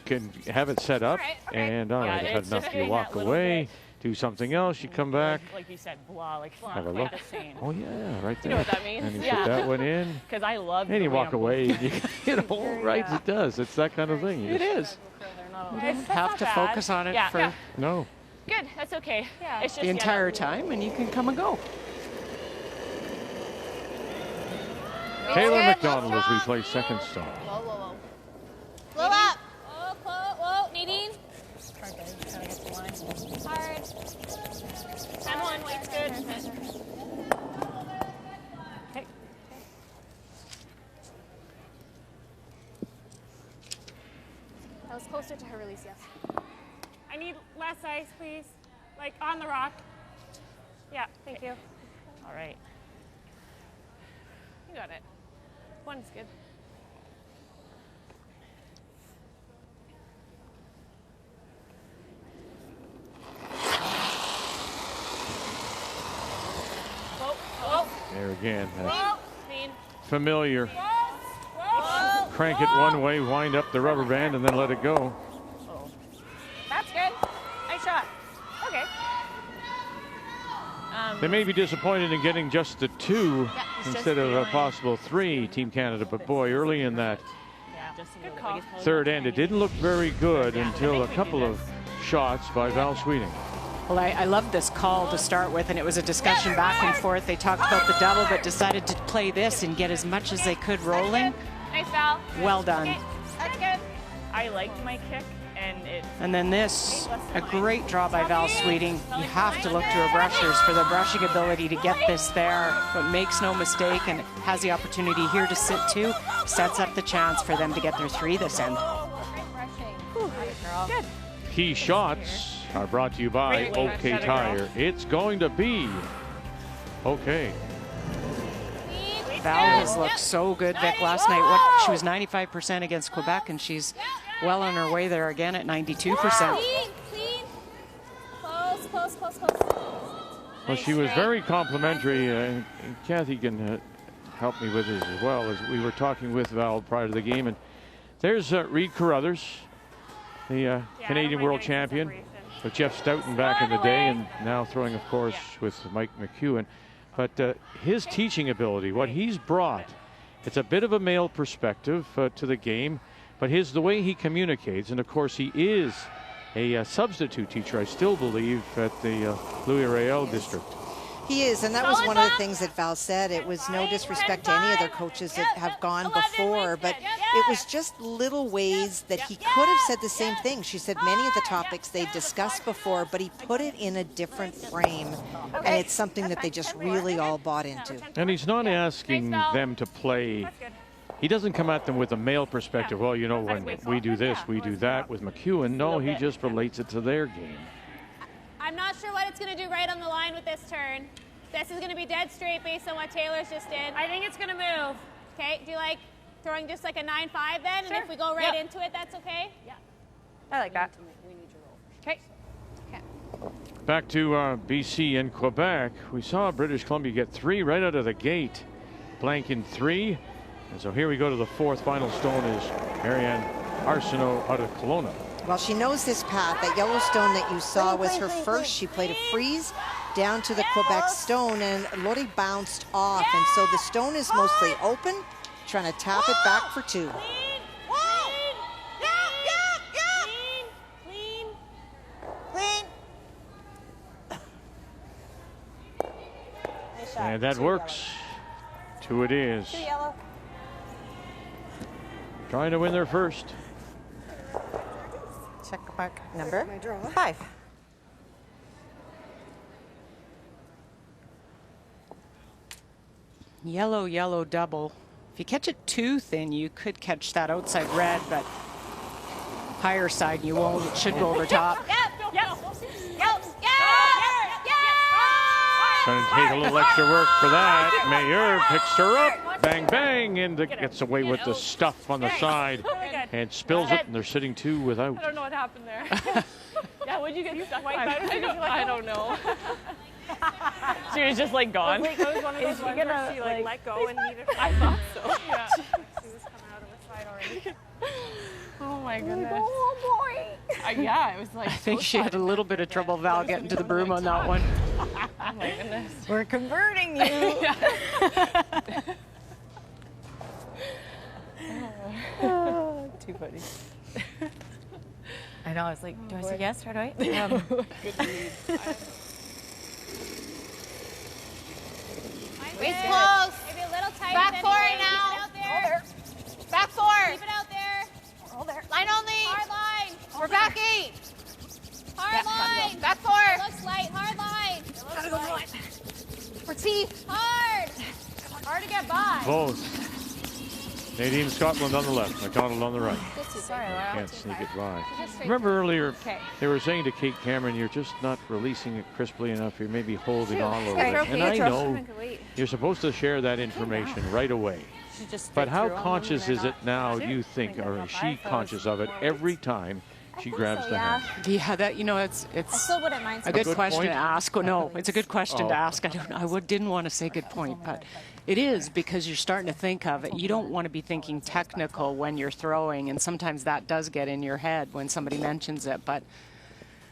Speaker 1: can have it set up, and all right, I've had enough. You walk away, do something else, you come back.
Speaker 12: Like you said, blah, like
Speaker 1: have a look. Oh yeah, right there.
Speaker 12: You know what that means?
Speaker 1: And you put that one in.
Speaker 12: Because I love.
Speaker 1: And you walk away. And you know, right? It does. It's that kind of thing.
Speaker 3: It is. You don't have to focus on it for
Speaker 1: no.
Speaker 12: Good. That's okay. Yeah. It's just
Speaker 3: the entire time, and you can come and go.
Speaker 1: Taylor McDonald as we play second stop.
Speaker 10: Whoa, whoa, whoa. Blow up. Whoa, Nadine. Hard.
Speaker 12: 10-1, weight's good. Okay.
Speaker 9: That was closer to her release, yes.
Speaker 12: I need less ice, please. Like on the rock. Yeah, thank you. All right. You got it. One's good.
Speaker 1: There again.
Speaker 12: Clean.
Speaker 1: Familiar.
Speaker 12: Whoa.
Speaker 1: Crank it one way, wind up the rubber band, and then let it go.
Speaker 12: That's good. Nice shot. Okay.
Speaker 1: They may be disappointed in getting just the 2 instead of a possible 3, Team Canada. But boy, early in that
Speaker 12: Good call.
Speaker 1: third end, it didn't look very good until a couple of shots by Val Sweeting.
Speaker 3: Well, I love this call to start with, and it was a discussion back and forth. They talked about the double, but decided to play this and get as much as they could rolling.
Speaker 12: Nice foul.
Speaker 3: Well done.
Speaker 12: Okay. That's good. I liked my kick, and it.
Speaker 3: And then this, a great draw by Val Sweeting. You have to look to her brushers for the brushing ability to get this there, but makes no mistake and has the opportunity here to sit 2, sets up the chance for them to get their 3 this end.
Speaker 12: Good.
Speaker 1: Key shots are brought to you by OK Tire. It's going to be okay.
Speaker 3: Val has looked so good, Vic, last night. She was 95% against Quebec, and she's well on her way there again at 92%.
Speaker 10: Clean. Close.
Speaker 1: Well, she was very complimentary, and Kathy can help me with this as well, as we were talking with Val prior to the game. And there's Reed Carruthers, the Canadian world champion, with Jeff Stoughton back in the day, and now throwing, of course, with Mike McEwen. But his teaching ability, what he's brought, it's a bit of a male perspective to the game, but the way he communicates, and of course he is a substitute teacher, I still believe, at the Louis Riel district.
Speaker 2: He is, and that was one of the things that Val said. It was no disrespect to any other coaches that have gone before, but it was just little ways that he could have said the same thing. She said many of the topics they discussed before, but he put it in a different frame, and it's something that they just really all bought into.
Speaker 1: And he's not asking them to play. He doesn't come at them with a male perspective. Well, you know, when we do this, we do that with McEwen. No, he just relates it to their game.
Speaker 10: I'm not sure what it's going to do right on the line with this turn. This is going to be dead straight based on what Taylor's just did.
Speaker 12: I think it's going to move.
Speaker 10: Okay, do you like throwing just like a 9-5 then?
Speaker 12: Sure.
Speaker 10: And if we go right into it, that's okay?
Speaker 12: Yeah. I like that.
Speaker 10: Okay.
Speaker 1: Back to BC and Quebec. We saw British Columbia get 3 right out of the gate. Blank in 3. And so here we go to the 4th. Final stone is Marianne Arsenault out of Kelowna.
Speaker 2: Well, she knows this path. That yellow stone that you saw was her first. She played a freeze down to the Quebec stone, and Lori bounced off. And so the stone is mostly open, trying to tap it back for 2.
Speaker 1: And that works. 2 it is.
Speaker 10: 2 yellow.
Speaker 1: Trying to win their first.
Speaker 2: Check mark number 5.
Speaker 3: Yellow, yellow double. If you catch it too thin, you could catch that outside red, but higher side you won't. It should go over top.
Speaker 1: Trying to take a little extra work for that. Mayer picks her up. Bang, bang, and gets away with the stuff on the side and spills it, and they're sitting 2 without.
Speaker 12: I don't know what happened there. Yeah, would you get stuck by? I don't know. She was just like gone. It was one of those ones where she like let go and neither. I thought so. Yeah. She was coming out of the side already. Oh my goodness.
Speaker 10: Oh boy.
Speaker 12: Yeah, it was like.
Speaker 3: I think she had a little bit of trouble, Val, getting to the broom on that one.
Speaker 12: Oh my goodness.
Speaker 3: We're converting you.
Speaker 11: Too funny. I know. I was like, do I say yes or do I?
Speaker 10: Good read. Waist close. Maybe a little tight. Back 4 now. Back 4. Keep it out there. Hold there. Line only. Hard line. We're back 8. Hard line. Back 4. It looks light. Hard line. Gotta go light. For T. Hard. Hard to get by.
Speaker 1: Both. Nadine Scotland on the left, McDonald on the right.
Speaker 10: Sorry,
Speaker 1: Can't sneak it by. Remember earlier, they were saying to Kate Cameron, you're just not releasing it crisply enough. You're maybe holding on a little bit. And I know you're supposed to share that information right away. But how conscious is it now, you think, or is she conscious of it every time she grabs the hand?
Speaker 3: Yeah, that, you know, it's
Speaker 10: I still wouldn't mind.
Speaker 3: a good question
Speaker 1: point?
Speaker 3: to ask. Oh, no, it's a good question to ask. Didn't want to say good point, but it is, because you're starting to think of it. You don't want to be thinking technical when you're throwing, and sometimes that does get in your head when somebody mentions it. But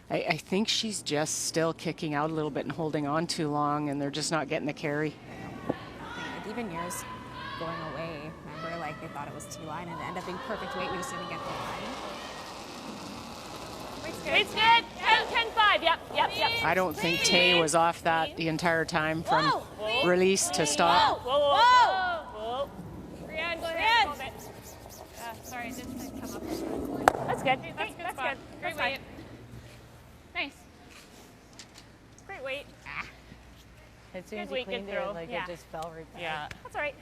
Speaker 3: I think she's just still kicking out a little bit and holding on too long, and they're just not getting the carry.
Speaker 9: Like even yours going away, remember, like they thought it was T-line and it ended up being perfect weight. We just didn't get the line.
Speaker 12: Weight's good. 10-5. Yep.
Speaker 3: I don't think Tay was off that the entire time from release to stop.
Speaker 12: Whoa. Brianne, go ahead. Sorry, it didn't come up. That's good. That's good. Great weight. Nice. Great weight.
Speaker 11: As soon as you cleaned it, like it just fell right back.
Speaker 12: Yeah. That's all right.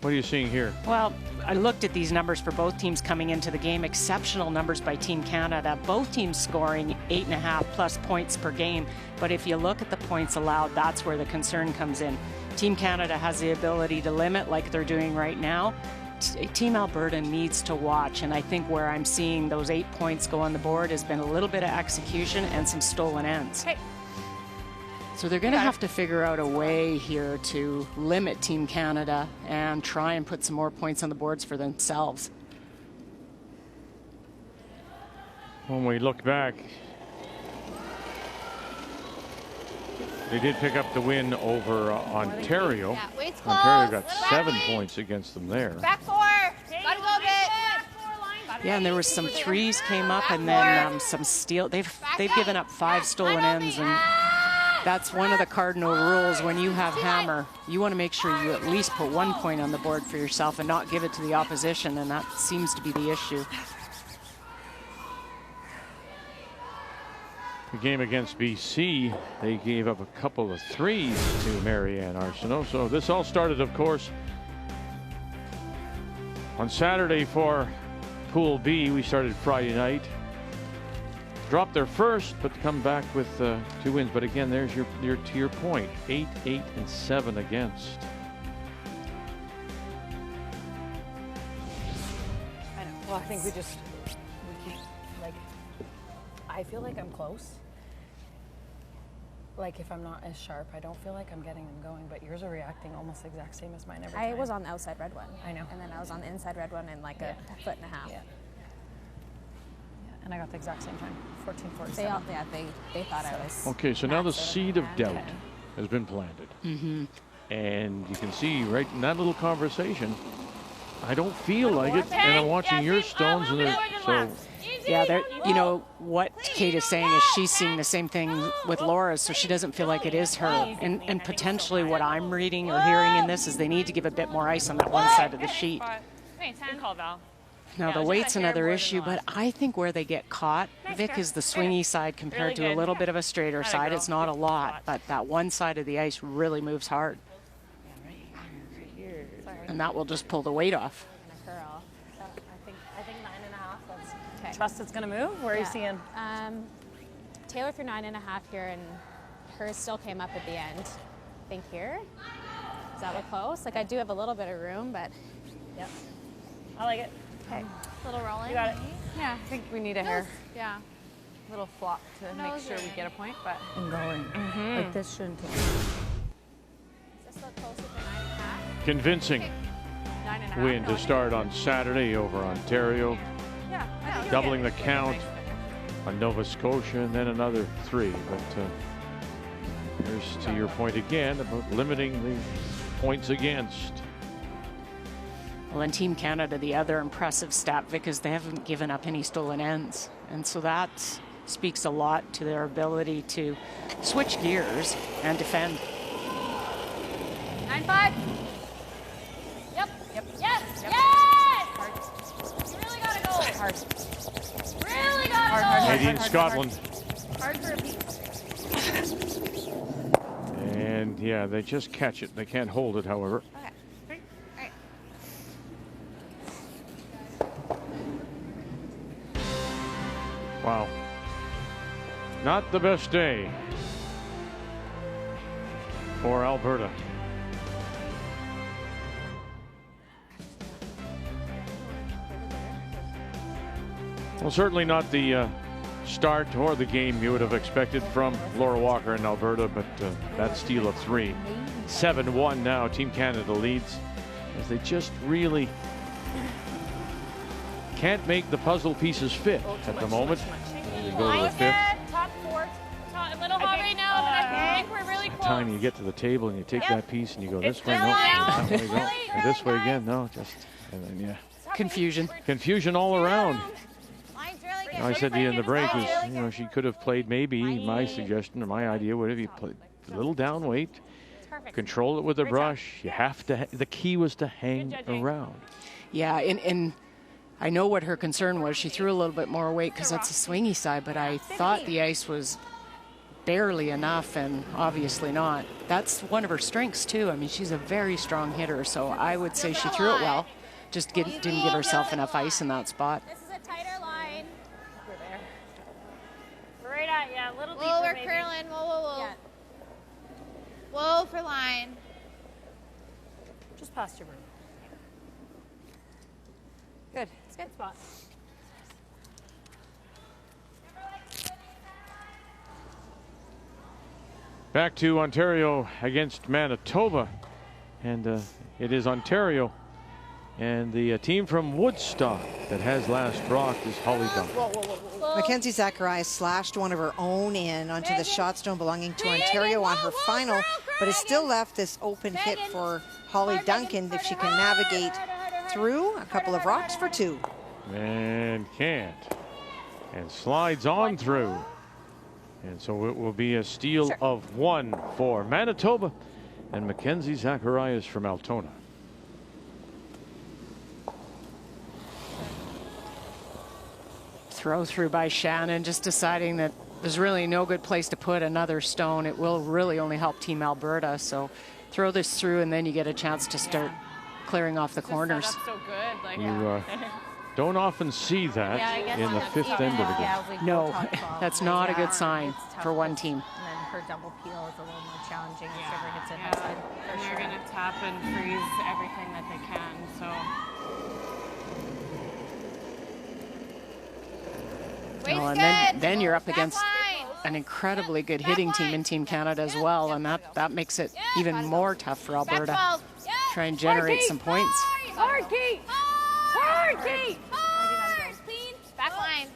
Speaker 1: What are you seeing here?
Speaker 3: Well, I looked at these numbers for both teams coming into the game. Exceptional numbers by Team Canada. Both teams scoring 8.5+ points per game. But if you look at the points allowed, that's where the concern comes in. Team Canada has the ability to limit like they're doing right now. Team Alberta needs to watch, and I think where I'm seeing those 8 points go on the board has been a little bit of execution and some stolen ends.
Speaker 12: Okay.
Speaker 3: So they're going to have to figure out a way here to limit Team Canada and try and put some more points on the boards for themselves.
Speaker 1: When we look back, they did pick up the win over Ontario.
Speaker 10: Yeah, weight's close.
Speaker 1: Ontario got 7 points against them there.
Speaker 10: Back 4. Gotta go bit.
Speaker 3: Yeah, and there was some threes came up, and then some steal. They've given up 5 stolen ends, and that's one of the cardinal rules. When you have hammer, you want to make sure you at least put 1 point on the board for yourself and not give it to the opposition, and that seems to be the issue.
Speaker 1: The game against BC, they gave up a couple of threes to Marianne Arsenault. So this all started, of course, on Saturday for Pool B. We started Friday night. Dropped their first, but come back with 2 wins. But again, there's your point. 8, 8, and 7 against.
Speaker 8: I know. Well, I think we can't, like, I feel like I'm close.
Speaker 11: like if I'm not as sharp, I don't feel like I'm getting them going, but yours are reacting almost the exact same as mine every time.
Speaker 9: I was on the outside red one.
Speaker 11: I know.
Speaker 9: And then I was on the inside red one in like a foot and a half.
Speaker 11: Yeah. And I got the exact same time, 14:47.
Speaker 9: They all, they thought I was.
Speaker 1: Okay, so now the seed of doubt has been planted.
Speaker 3: Mm-hmm.
Speaker 1: And you can see right in that little conversation, I don't feel like it, and I'm watching your stones, and they're so.
Speaker 3: Yeah, you know what Kate is saying is she's seeing the same thing with Laura, so she doesn't feel like it is her. And potentially what I'm reading or hearing in this is they need to give a bit more ice on that one side of the sheet.
Speaker 12: Good call, Val.
Speaker 3: Now, the weight's another issue, but I think where they get caught, Vic, is the swingy side compared to a little bit of a straighter side. It's not a lot, but that one side of the ice really moves hard. And that will just pull the weight off.
Speaker 9: I think 9.5. That's okay.
Speaker 8: Trust it's going to move? Where are you seeing?
Speaker 9: Taylor threw 9.5 here, and hers still came up at the end. I think here. Does that look close? Like I do have a little bit of room, but.
Speaker 8: Yep. I like it.
Speaker 9: Okay.
Speaker 10: Little rolling.
Speaker 8: You got it.
Speaker 11: Yeah, I think we need a hair.
Speaker 10: Yeah.
Speaker 11: Little flop to make sure we get a point, but.
Speaker 8: And going.
Speaker 11: Like this shouldn't take.
Speaker 9: Does this look closer to 9.5?
Speaker 1: Convincing
Speaker 9: 9.5.
Speaker 1: win to start on Saturday over Ontario.
Speaker 9: Yeah.
Speaker 1: Doubling the count on Nova Scotia, and then another 3. But here's to your point again about limiting the points against.
Speaker 3: Well, in Team Canada, the other impressive stat, Vic, is they haven't given up any stolen ends. And so that speaks a lot to their ability to switch gears and defend.
Speaker 10: 9.5. Yep. Yes. Yes. You really gotta go.
Speaker 11: Hard.
Speaker 10: Really gotta go.
Speaker 1: Canadian Scotland.
Speaker 10: Hard for a beat.
Speaker 1: And yeah, they just catch it. They can't hold it, however.
Speaker 10: Okay. All right.
Speaker 1: Wow. Not the best day for Alberta. Well, certainly not the start or the game you would have expected from Laura Walker in Alberta, but that steal of 3. 7-1 now. Team Canada leads as they just really can't make the puzzle pieces fit at the moment. As we go to the 5th.
Speaker 10: Top 4. A little hot right now, but I think we're really close.
Speaker 1: Time you get to the table and you take that piece and you go this way, no, that way, go. And this way again, no, just, and then yeah.
Speaker 3: Confusion.
Speaker 1: Confusion all around.
Speaker 10: Line's really good.
Speaker 1: I said to you in the break is, you know, she could have played maybe, my suggestion or my idea would have you played a little down weight, control it with a brush. You have to, the key was to hang around.
Speaker 3: Yeah, and I know what her concern was. She threw a little bit more weight because that's a swingy side, but I thought the ice was barely enough, and obviously not. That's one of her strengths too. I mean, she's a very strong hitter, so I would say she threw it well. Just didn't give herself enough ice in that spot.
Speaker 10: This is a tighter line.
Speaker 12: We're there. We're right at, yeah, a little deeper
Speaker 10: Whoa, we're
Speaker 12: maybe.
Speaker 10: curling. Whoa, whoa, whoa. Yeah. Whoa for line.
Speaker 8: Just past your room.
Speaker 9: Good. It's a good spot.
Speaker 1: Back to Ontario against Manitoba, and it is Ontario and the team from Woodstock that has last rocked is Holly Duncan.
Speaker 2: Mackenzie Zacharias slashed one of her own in onto the shot stone belonging to Ontario on her final, but has still left this open hit for Holly Duncan if she can navigate through a couple of rocks for 2.
Speaker 1: And can't. And slides on through. And so it will be a steal of 1 for Manitoba and Mackenzie Zacharias from Altona.
Speaker 3: Throw through by Shannon, just deciding that there's really no good place to put another stone. It will really only help Team Alberta. So throw this through and then you get a chance to start clearing off the corners.
Speaker 12: So good. Like,
Speaker 1: You don't often see that in the 5th end of a game.
Speaker 3: No, that's not a good sign for one team.
Speaker 9: And then her double peel is a little more challenging if she ever hits it outside.
Speaker 12: And they're going to tap and freeze everything that they can. So.
Speaker 3: Oh, and then you're up against an incredibly good hitting team in Team Canada as well, and that makes it even more tough for Alberta. Try and generate some points.
Speaker 10: Hard, Kate! Hard, Kate! Hard! Clean. Back line.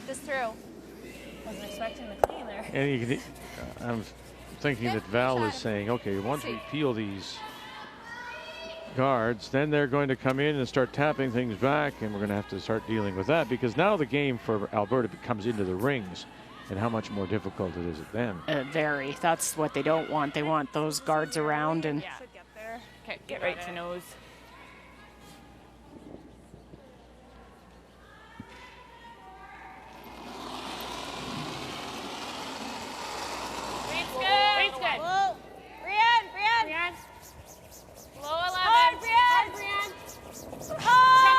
Speaker 10: This through.
Speaker 12: Wasn't expecting the clean there.
Speaker 1: And you can, I'm thinking that Val is saying, okay, once we peel these guards, then they're going to come in and start tapping things back, and we're going to have to start dealing with that, because now the game for Alberta comes into the rings, and how much more difficult it is at them.
Speaker 3: Very. That's what they don't want. They want those guards around and.
Speaker 12: Yeah. Get there. Okay, get right to nose.
Speaker 10: Green's good. Whoa. Brienne. Low 11. Hard, Brienne.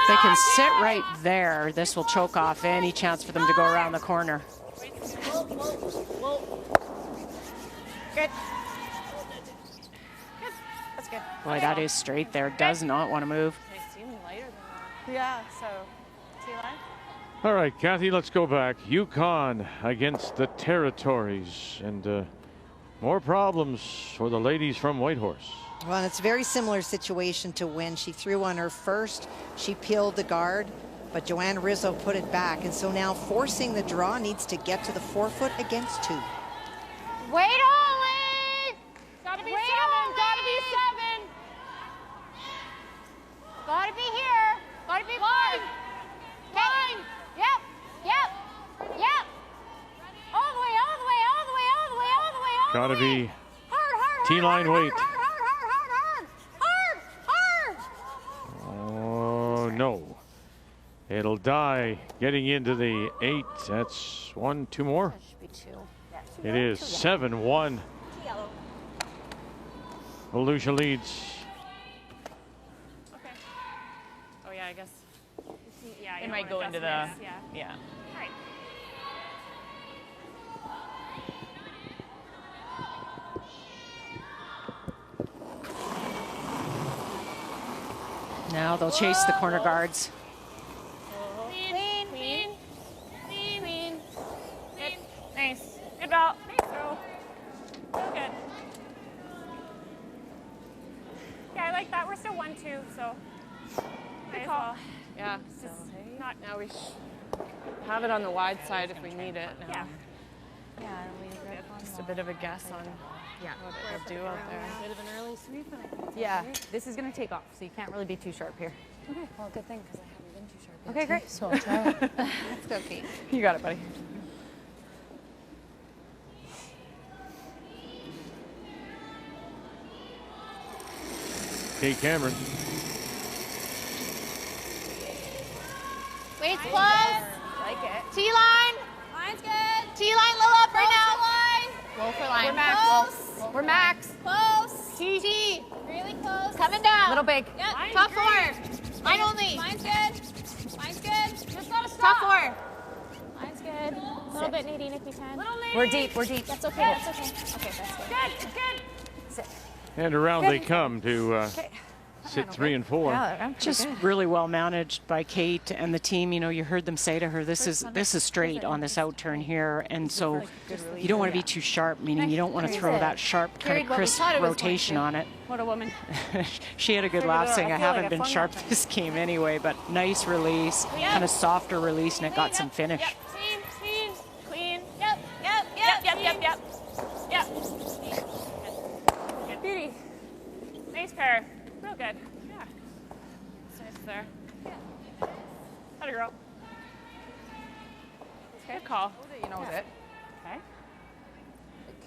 Speaker 3: They can sit right there. This will choke off any chance for them to go around the corner.
Speaker 10: Whoa. Good. That's good.
Speaker 3: Boy, that is straight there. Does not want to move.
Speaker 12: It's even lighter than that.
Speaker 10: Yeah, so T-line.
Speaker 1: All right, Kathy, let's go back. Yukon against the Territories, and more problems for the ladies from Whitehorse.
Speaker 2: Well, it's a very similar situation to when she threw on her first. She peeled the guard, but Joanne Rizzo put it back. And so now forcing the draw, needs to get to the 4-foot against 2.
Speaker 10: Wait, Ollie! Gotta be 7. Gotta be 7. Gotta be here. Gotta be line. Line. Yep. All the way.
Speaker 1: Gotta be T-line weight.
Speaker 10: Hard.
Speaker 1: Oh, no. It'll die getting into the 8. That's 1, 2 more.
Speaker 10: That should be 2.
Speaker 1: It is 7-1. Volusia leads.
Speaker 12: Okay. Oh yeah, I guess.
Speaker 8: Yeah,
Speaker 12: it might go into the. Yeah.
Speaker 10: Right.
Speaker 3: Now they'll chase the corner guards.
Speaker 10: Clean. Good. Nice. Good ball. Nice throw. Good. Yeah, I like that. We're still 1-2, so. Good call.
Speaker 12: Yeah. Not now. We have it on the wide side if we need it. Now.
Speaker 10: Yeah.
Speaker 12: Just a bit of a guess on what it will do out there.
Speaker 9: Bit of an early sweep.
Speaker 8: Yeah, this is going to take off, so you can't really be too sharp here.
Speaker 9: Okay, well, good thing, because I haven't been too sharp yet.
Speaker 8: Okay, great.
Speaker 9: So I'll try.
Speaker 8: Let's go, Kate. You got it, buddy.
Speaker 1: Kate Cameron.
Speaker 10: Wait's close.
Speaker 8: Like it.
Speaker 10: T-line. Line's good. T-line, little up right now.
Speaker 8: Low for line.
Speaker 10: We're max.
Speaker 8: Close. We're max.
Speaker 10: Close. T. Really close. Coming down.
Speaker 8: Little big.
Speaker 10: Yep. Top 4. Line only. Line's good. Just gotta stop. Top 4. Line's good. A little bit, Nadine, if you can.
Speaker 8: We're deep.
Speaker 10: That's okay. Okay, that's good. Good. It's good.
Speaker 8: Sit.
Speaker 1: And around they come to sit 3 and 4.
Speaker 8: Yeah,
Speaker 3: Just really well managed by Kate and the team. You know, you heard them say to her, this is straight on this out turn here, and so you don't want to be too sharp, meaning you don't want to throw that sharp kind of crisp rotation on it.
Speaker 10: What a woman.
Speaker 3: She had a good laugh saying, I haven't been sharp this game anyway, but nice release, kind of softer release, and it got some finish.
Speaker 10: Clean. Yep. Beauty. Nice pair. Real good. Yeah. Nice there. Yeah. Atta girl. Good call.
Speaker 8: You know it.
Speaker 10: Okay.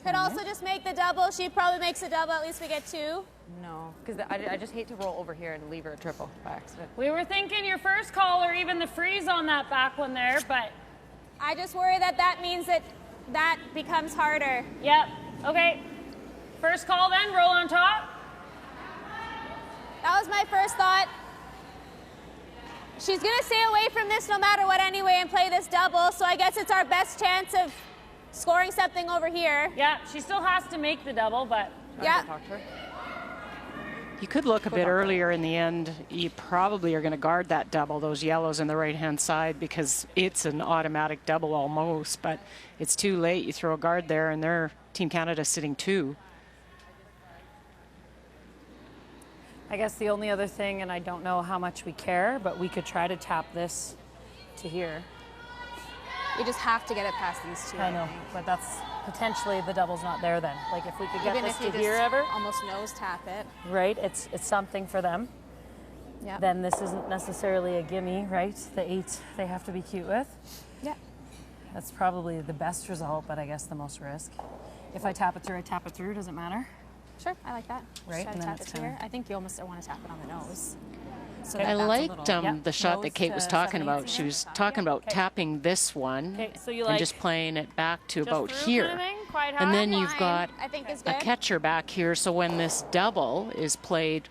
Speaker 7: Could also just make the double. She probably makes a double. At least we get 2.
Speaker 8: No, because I just hate to roll over here and leave her a triple by accident.
Speaker 12: We were thinking your first call or even the freeze on that back one there, but
Speaker 7: I just worry that means that becomes harder.
Speaker 12: yep. Okay. First call then, roll on top.
Speaker 7: That was my first thought. She's going to stay away from this no matter what anyway and play this double, so I guess it's our best chance of scoring something over here.
Speaker 12: Yeah, she still has to make the double, but
Speaker 7: yeah.
Speaker 3: You could look a bit earlier in the end. You probably are going to guard that double, those yellows on the right-hand side, because it's an automatic double almost, but it's too late. You throw a guard there, and they're Team Canada sitting 2.
Speaker 18: I guess the only other thing, and I don't know how much we care, but we could try to tap this to here.
Speaker 9: You just have to get it past these 2.
Speaker 18: I know, but that's potentially the double's not there then. Like if we could get
Speaker 9: Even
Speaker 18: this
Speaker 9: if you
Speaker 18: to here
Speaker 9: just
Speaker 18: ever,
Speaker 9: almost nose tap it.
Speaker 18: right? It's something for them.
Speaker 9: Yeah.
Speaker 18: Then this isn't necessarily a gimme, right? The 8 they have to be cute with.
Speaker 9: Yeah.
Speaker 18: That's probably the best result, but I guess the most risk. If I tap it through, I tap it through. Does it matter?
Speaker 9: Sure, I like that.
Speaker 18: Right,
Speaker 9: Just
Speaker 18: and
Speaker 9: try
Speaker 18: then
Speaker 9: to tap
Speaker 18: it's
Speaker 9: it here.
Speaker 18: kinda-
Speaker 9: I think you almost want to tap it on the nose. So
Speaker 3: I
Speaker 9: that's a
Speaker 3: liked
Speaker 9: little-
Speaker 3: the shot
Speaker 18: Nose
Speaker 3: that Kate was
Speaker 18: to
Speaker 3: talking
Speaker 18: 7/8
Speaker 3: about. She
Speaker 18: again?
Speaker 3: was talking about tapping this one
Speaker 18: Okay, so you
Speaker 3: and
Speaker 18: like
Speaker 3: just playing it back to
Speaker 18: just
Speaker 3: about
Speaker 18: through
Speaker 3: here.
Speaker 18: kind of thing? Quite
Speaker 3: And
Speaker 18: high?
Speaker 3: then you've got
Speaker 9: I think is
Speaker 3: a
Speaker 9: good.
Speaker 3: catcher back here, so when this double is played,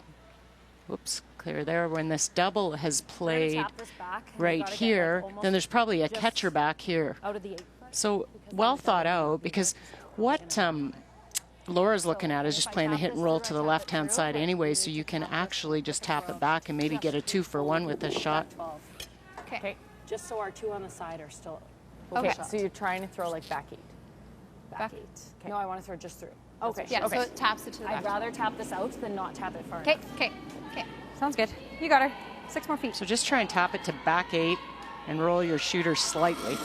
Speaker 3: whoops, clear there, when this double has played
Speaker 18: tap this back, and you
Speaker 3: right
Speaker 18: gotta get,
Speaker 3: here,
Speaker 18: like, almost
Speaker 3: then there's probably a
Speaker 18: just
Speaker 3: catcher back here.
Speaker 18: out of the 8.
Speaker 3: So well thought out, because what Laura's looking at is just playing the hit and roll to the left-hand side anyway, so you can actually just tap it back and maybe get a 2-for-1 with this shot.
Speaker 18: Okay. Just so our 2 on the side are still.
Speaker 8: Okay, so you're trying to throw like back 8.
Speaker 18: Back 8. Okay. No, I want to throw just through.
Speaker 8: Okay.
Speaker 9: Yeah,
Speaker 8: okay.
Speaker 9: so it taps it to the
Speaker 18: I'd
Speaker 9: back.
Speaker 18: rather tap this out than not tap it far
Speaker 9: Okay,
Speaker 18: enough.
Speaker 9: okay, okay.
Speaker 8: Sounds good. You got her. 6 more feet.
Speaker 3: So just try and tap it to back 8 and roll your shooter slightly.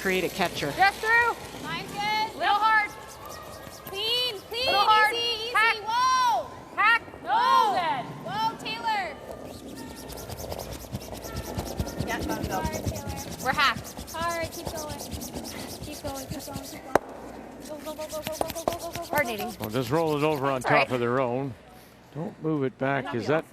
Speaker 3: Create a catcher.
Speaker 9: Just through. Mine's good. Little hard. Clean, clean. Little hard. Easy, easy.
Speaker 10: Hack.
Speaker 9: Whoa.
Speaker 10: Hack.
Speaker 9: No.
Speaker 10: Good.
Speaker 9: Whoa, Taylor.
Speaker 10: Yeah, gotta go.
Speaker 9: Hard, Taylor. We're hacked.
Speaker 10: Hard, keep going. Keep going, keep going, keep going. Go, go, go, go, go, go, go, go, go, go.
Speaker 9: Coordinating.
Speaker 1: Well, just roll it over on top of their own. Don't move it back. Is that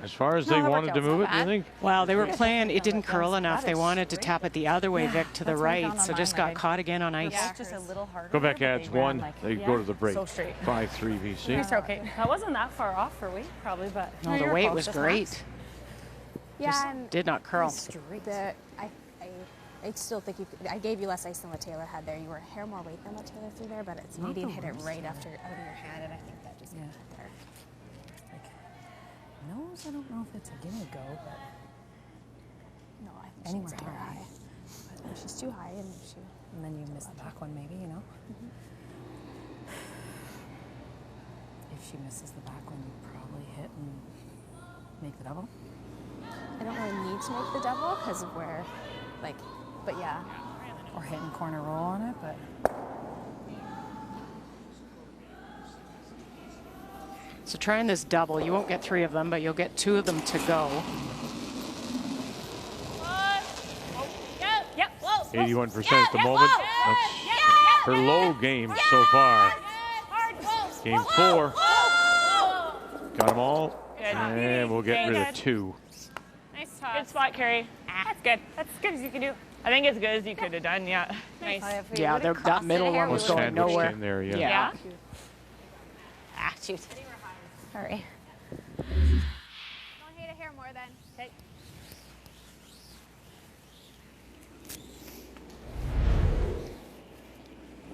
Speaker 1: as far as they wanted to move it, do you think?
Speaker 3: Well, they were playing, it didn't curl enough. They wanted to tap it the other way, Vic, to the right, so just got caught again on ice.
Speaker 18: Yeah, just a little harder.
Speaker 1: Go back,
Speaker 18: but they
Speaker 1: adds
Speaker 18: ran,
Speaker 1: 1.
Speaker 18: like,
Speaker 1: They go to the break.
Speaker 18: So straight.
Speaker 1: 5-3 VC.
Speaker 18: Nice throw, okay. That wasn't that far off for weight, probably, but.
Speaker 3: No, the
Speaker 18: you're
Speaker 3: weight
Speaker 18: close,
Speaker 3: was
Speaker 18: just
Speaker 3: great.
Speaker 18: max.
Speaker 9: Yeah,
Speaker 3: Just
Speaker 9: and
Speaker 3: did not curl.
Speaker 9: I still think I gave you less ice than what Taylor had there. You were a hair more weight than what Taylor threw there, but it's maybe hit it right after out of your hand, and I think that just got it there.
Speaker 18: Nose, I don't know if it's a gimme go, but.
Speaker 9: No, I think
Speaker 18: Anywhere
Speaker 9: she's too
Speaker 18: high.
Speaker 9: high. But she's too high, and she.
Speaker 18: And then you miss the back one, maybe, you know? If she misses the back one, you probably hit and make the double.
Speaker 9: I don't really need to make the double because of where, like, but yeah.
Speaker 18: Or hitting corner roll on it, but.
Speaker 3: So trying this double, you won't get 3 of them, but you'll get 2 of them to go.
Speaker 1: 81% at the moment. That's her low game so far. Game 4. Got them all. And we'll get rid of 2.
Speaker 12: Nice toss. Good spot, Carrie. That's good. That's as good as you can do. I think as good as you could have done, yeah. Nice.
Speaker 3: Yeah, that middle one was going
Speaker 1: Sandwiched
Speaker 3: nowhere.
Speaker 1: in there, yeah.
Speaker 12: Yeah.
Speaker 9: Ah, shoot. Sorry.
Speaker 10: Don't hate a hair more then. Okay.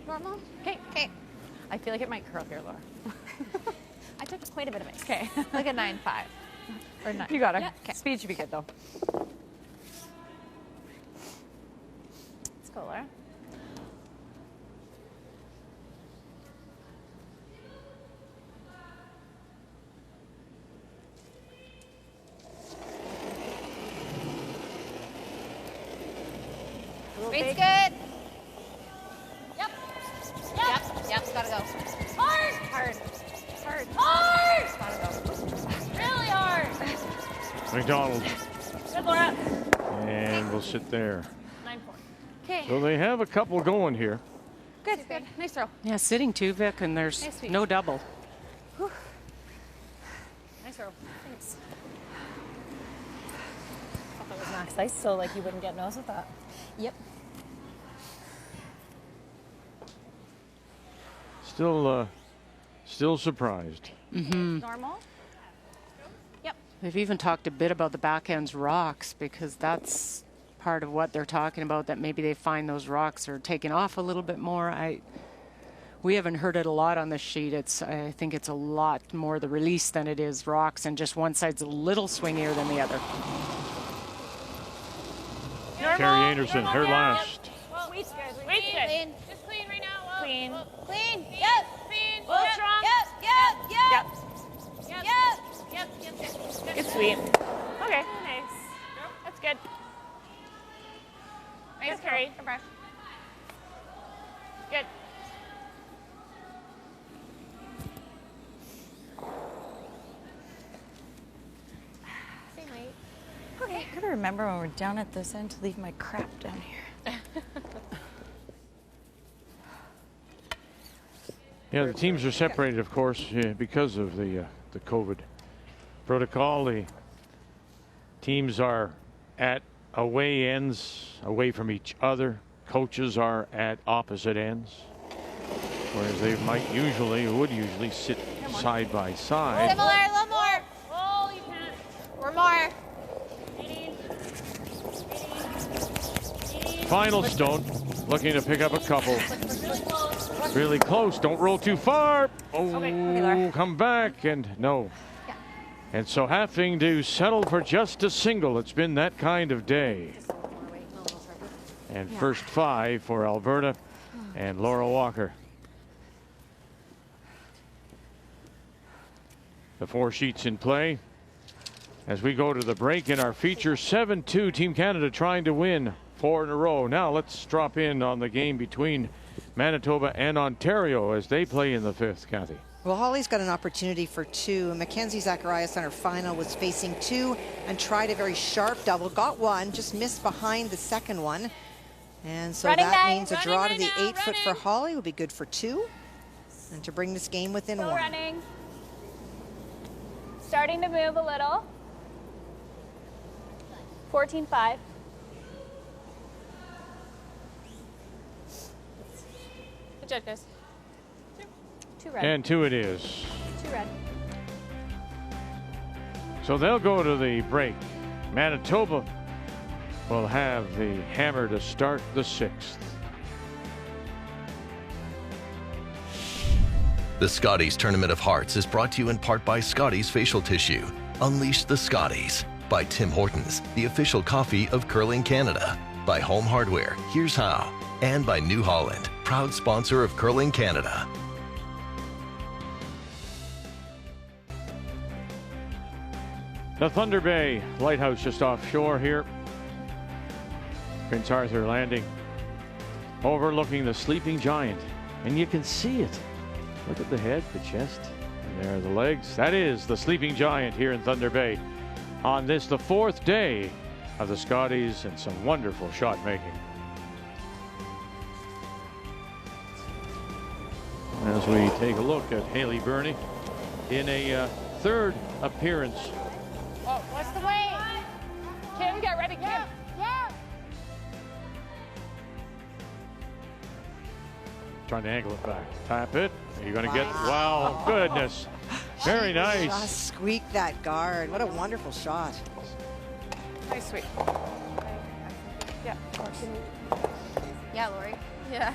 Speaker 9: Normal?
Speaker 8: Okay. Okay. I feel like it might curl here, Laura.
Speaker 9: I took quite a bit of ice.
Speaker 8: Okay.
Speaker 10: Like a 9-5.
Speaker 8: Or 9. You got her.
Speaker 9: Yeah.
Speaker 8: Okay. Speed should be good, though.
Speaker 9: Let's go, Laura.
Speaker 10: Weight's good.
Speaker 9: Yep.
Speaker 10: Yep. Yep. Gotta go.
Speaker 9: Hard.
Speaker 10: Hard.
Speaker 9: Hard.
Speaker 10: Hard.
Speaker 9: Gotta go.
Speaker 10: Really hard.
Speaker 1: McDonald.
Speaker 12: Good, Laura.
Speaker 1: And we'll sit there.
Speaker 12: 9-4.
Speaker 9: Okay.
Speaker 1: So they have a couple going here.
Speaker 9: Good. Good. Nice throw.
Speaker 3: Yeah, sitting 2, Vic, and there's
Speaker 9: Nice sweep.
Speaker 3: no double.
Speaker 9: Nice throw. Thanks.
Speaker 18: I thought it was max ice, so like you wouldn't get nose with that.
Speaker 9: Yep.
Speaker 1: Still surprised.
Speaker 9: Normal.
Speaker 3: They've even talked a bit about the backend's rocks, because that's part of what they're talking about, that maybe they find those rocks are taking off a little bit more. we haven't heard it a lot on the sheet. I think it's a lot more the release than it is rocks, and just one side's a little swingier than the other.
Speaker 1: Carrie Einarson, her last.
Speaker 7: Weight's good. Weight's good. Clean. Just clean right now. Whoa. Clean. Whoa. Clean. Yep. Clean. Whoa. Yep. Strong. Yep.
Speaker 12: It's sweet. Okay. Nice. That's good. Nice, Carrie. Good.
Speaker 11: Same weight. Okay. I gotta remember when we're down at this end to leave my crap down here.
Speaker 1: Yeah, the teams are separated, of course, because of the COVID protocol. The teams are at away ends, away from each other. Coaches are at opposite ends, whereas they would usually sit side by side.
Speaker 10: Similar, a little more.
Speaker 7: Oh, you can't.
Speaker 10: Or more.
Speaker 1: Final stone, looking to pick up a couple. Really close. Don't roll too far. Oh, come back and no. And so having to settle for just a single. It's been that kind of day. And first 5 for Alberta and Laura Walker. The 4 sheets in play as we go to the break in our feature. 7-2 Team Canada trying to win 4 in a row. Now let's drop in on the game between Manitoba and Ontario as they play in the 5th, Kathy.
Speaker 2: Well, Holly's got an opportunity for 2. Mackenzie Zacharias on her final was facing 2 and tried a very sharp double. Got 1, just missed behind the second one. And so that means a draw to the 8-foot for Holly will be good for 2. And to bring this game within 1.
Speaker 10: Running. Starting to move a little. 14-5.
Speaker 12: Good job, guys.
Speaker 10: 2 red.
Speaker 1: And 2 it is.
Speaker 10: 2 red.
Speaker 1: So they'll go to the break. Manitoba will have the hammer to start the 6th.
Speaker 6: The Scotties Tournament of Hearts is brought to you in part by Scotties Facial Tissue. Unleash the Scotties. By Tim Hortons, the official coffee of Curling Canada. By Home Hardware, here's how. And by New Holland, proud sponsor of Curling Canada.
Speaker 1: The Thunder Bay Lighthouse just offshore here. Prince Arthur Landing, overlooking the sleeping giant. And you can see it. Look at the head, the chest, and there are the legs. That is the sleeping giant here in Thunder Bay on this, the 4th day of the Scotties, and some wonderful shot making. As we take a look at Haley Burney in a 3rd appearance.
Speaker 12: Oh, what's the way? Kim, get ready, Kim.
Speaker 10: Yeah.
Speaker 1: Trying to angle it back. Tap it. Are you going to get? Wow, goodness. Very nice.
Speaker 2: Just squeaked that guard. What a wonderful shot.
Speaker 12: Nice, sweet. Yeah, of course.
Speaker 10: Yeah, Lori. Yeah.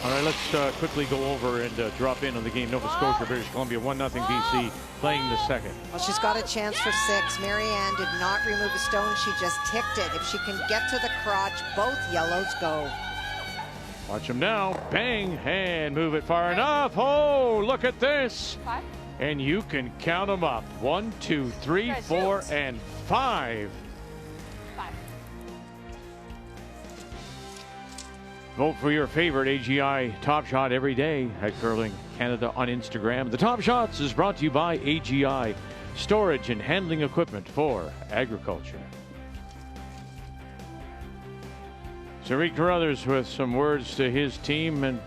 Speaker 1: All right, let's quickly go over and drop in on the game. Nova Scotia, British Columbia, 1-0 BC, playing the 2nd.
Speaker 2: Well, she's got a chance for 6. Marianne did not remove a stone. She just ticked it. If she can get to the crotch, both yellows go.
Speaker 1: Watch them now. Bang, and move it far enough. Oh, look at this.
Speaker 12: 5.
Speaker 1: And you can count them up. 1, 2, 3, 4, and 5. Vote for your favorite AGI Top Shot every day at Curling Canada on Instagram. The Top Shots is brought to you by AGI, storage and handling equipment for agriculture. Tariq Carruthers with some words to his team, and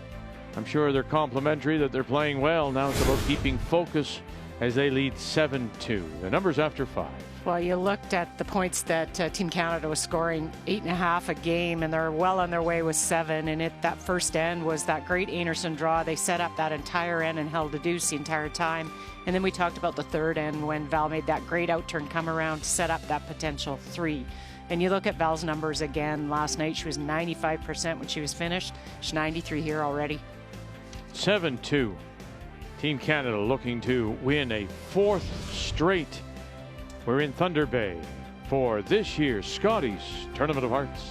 Speaker 1: I'm sure they're complimentary that they're playing well. Now it's about keeping focus as they lead 7-2. The numbers after 5.
Speaker 3: Well, you looked at the points that Team Canada was scoring, 8.5 a game, and they're well on their way with 7. And that first end was that great Einarson draw. They set up that entire end and held a deuce the entire time. And then we talked about the 3rd end when Val made that great outturn come around to set up that potential 3. And you look at Val's numbers again. Last night she was 95% when she was finished. She's 93 here already.
Speaker 1: 7-2. Team Canada looking to win a 4th straight. We're in Thunder Bay for this year's Scotties Tournament of Hearts.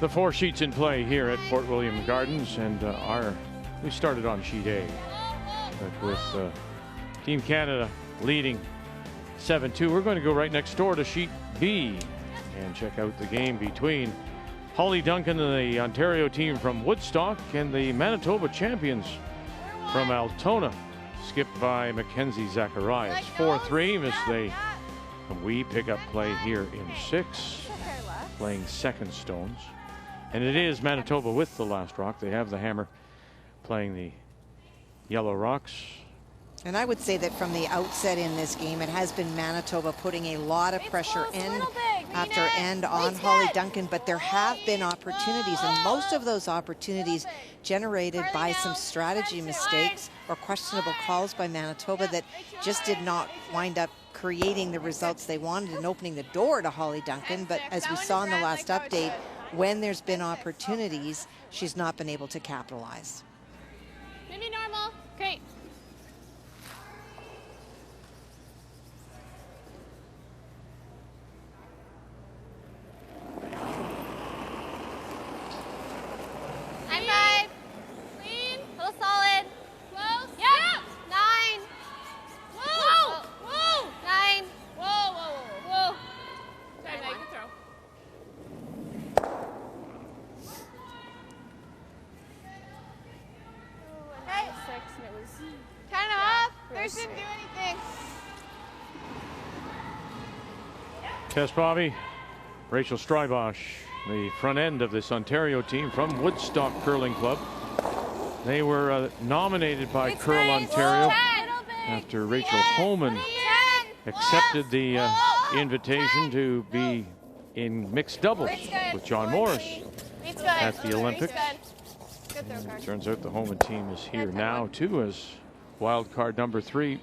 Speaker 1: The 4 sheets in play here at Fort William Gardens, and we started on sheet A, but with Team Canada leading 7-2. We're going to go right next door to sheet B and check out the game between Holly Duncan and the Ontario team from Woodstock and the Manitoba champions from Altona, skipped by Mackenzie Zacharias. 4-3 as we pick up play here in 6, playing second stones. And it is Manitoba with the last rock. They have the hammer playing the yellow rocks.
Speaker 2: And I would say that from the outset in this game, it has been Manitoba putting a lot of pressure end after end on Holly Duncan, but there have been opportunities, and most of those opportunities generated by some strategy mistakes or questionable calls by Manitoba that just did not wind up creating the results they wanted and opening the door to Holly Duncan. But as we saw in the last update, when there's been opportunities, she's not been able to capitalize.
Speaker 10: Maybe normal. Great. High five. Clean. A little solid. Close. Yep. 9. Whoa. Whoa. 9. Whoa, whoa, whoa. Whoa. Sorry, Meg, good throw. Okay. 6, and it was kind of off. Bruce didn't do anything.
Speaker 1: Tess Bobby, Rachel Strybosch, the front end of this Ontario team from Woodstock Curling Club. They were nominated by Curl Ontario after Rachel Holman accepted the invitation to be in mixed doubles with John Morris at the Olympics. It turns out the Holman team is here now too as wild card number 3.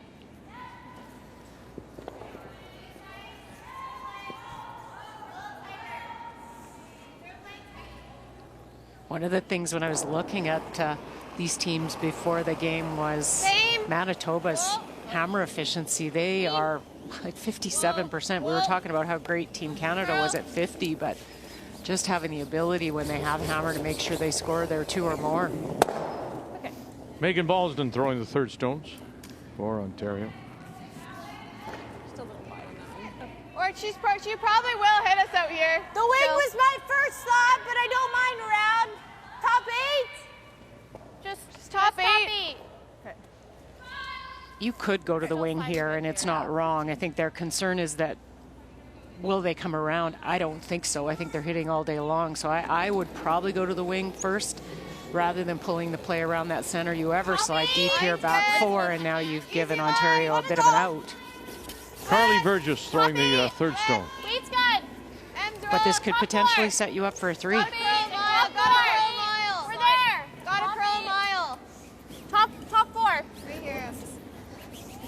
Speaker 3: One of the things when I was looking at these teams before the game was Manitoba's hammer efficiency. They are like 57%. We were talking about how great Team Canada was at 50, but just having the ability when they have hammer to make sure they score their 2 or more.
Speaker 1: Okay. Megan Ballston throwing the third stones for Ontario.
Speaker 10: Or she probably will hit us out here.
Speaker 13: The wing was my first thought, but I don't mind around. Top 8.
Speaker 10: Just top 8.
Speaker 13: Okay.
Speaker 3: You could go to the wing here, and it's not wrong. I think their concern is that will they come around? I don't think so. I think they're hitting all day long. So I would probably go to the wing first rather than pulling the play around that center. You ever slide deep here, back 4, and now you've given Ontario a bit of an out.
Speaker 1: Carly Burgess throwing the third stone.
Speaker 10: Weight's good.
Speaker 3: But this could potentially set you up for a 3.
Speaker 10: Got a curl mile. We're there. Got a curl mile. Top 4. Right here.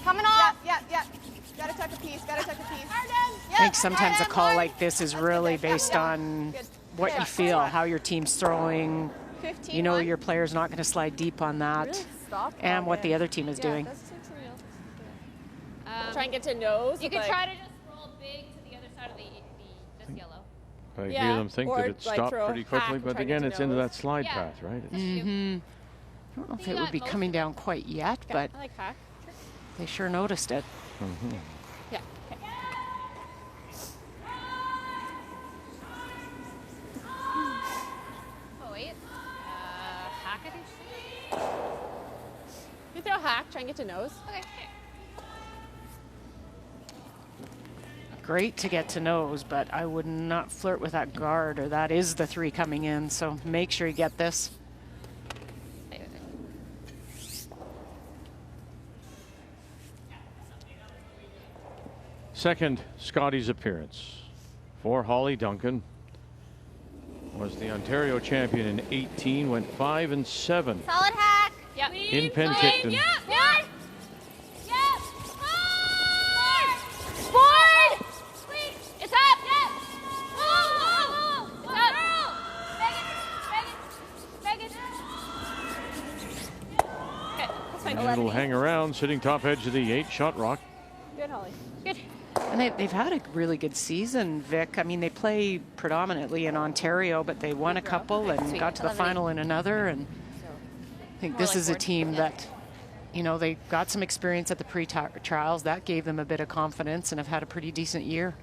Speaker 10: Coming off. Yep. Gotta tuck a piece.
Speaker 3: I think sometimes a call like this is really based on what you feel, how your team's throwing. You know your player's not going to slide deep on that, and what the other team is doing.
Speaker 12: Try and get to nose.
Speaker 9: You could try to just roll big to the other side of this yellow.
Speaker 1: I hear them think that it stopped pretty quickly, but again, it's into that slide path, right?
Speaker 3: I don't know if it would be coming down quite yet, but they sure noticed it.
Speaker 12: Yeah.
Speaker 9: Oh, wait. Hack, I think.
Speaker 12: You throw hack, try and get to nose.
Speaker 9: Okay.
Speaker 3: Great to get to nose, but I would not flirt with that guard, or that is the 3 coming in. So make sure you get this.
Speaker 1: Second Scotties appearance for Holly Duncan. Was the Ontario champion in 18, went 5-7.
Speaker 10: Solid hack.
Speaker 9: Yep.
Speaker 1: In Penticton.
Speaker 10: Yep.
Speaker 1: And it'll hang around, sitting top edge of the 8-shot rock.
Speaker 12: Good, Holly. Good.
Speaker 3: And they've had a really good season, Vic. I mean, they play predominantly in Ontario, but they won a couple and got to the final in another. And I think this is a team that, you know, they got some experience at the pre-trials. That gave them a bit of confidence and have had a pretty decent year.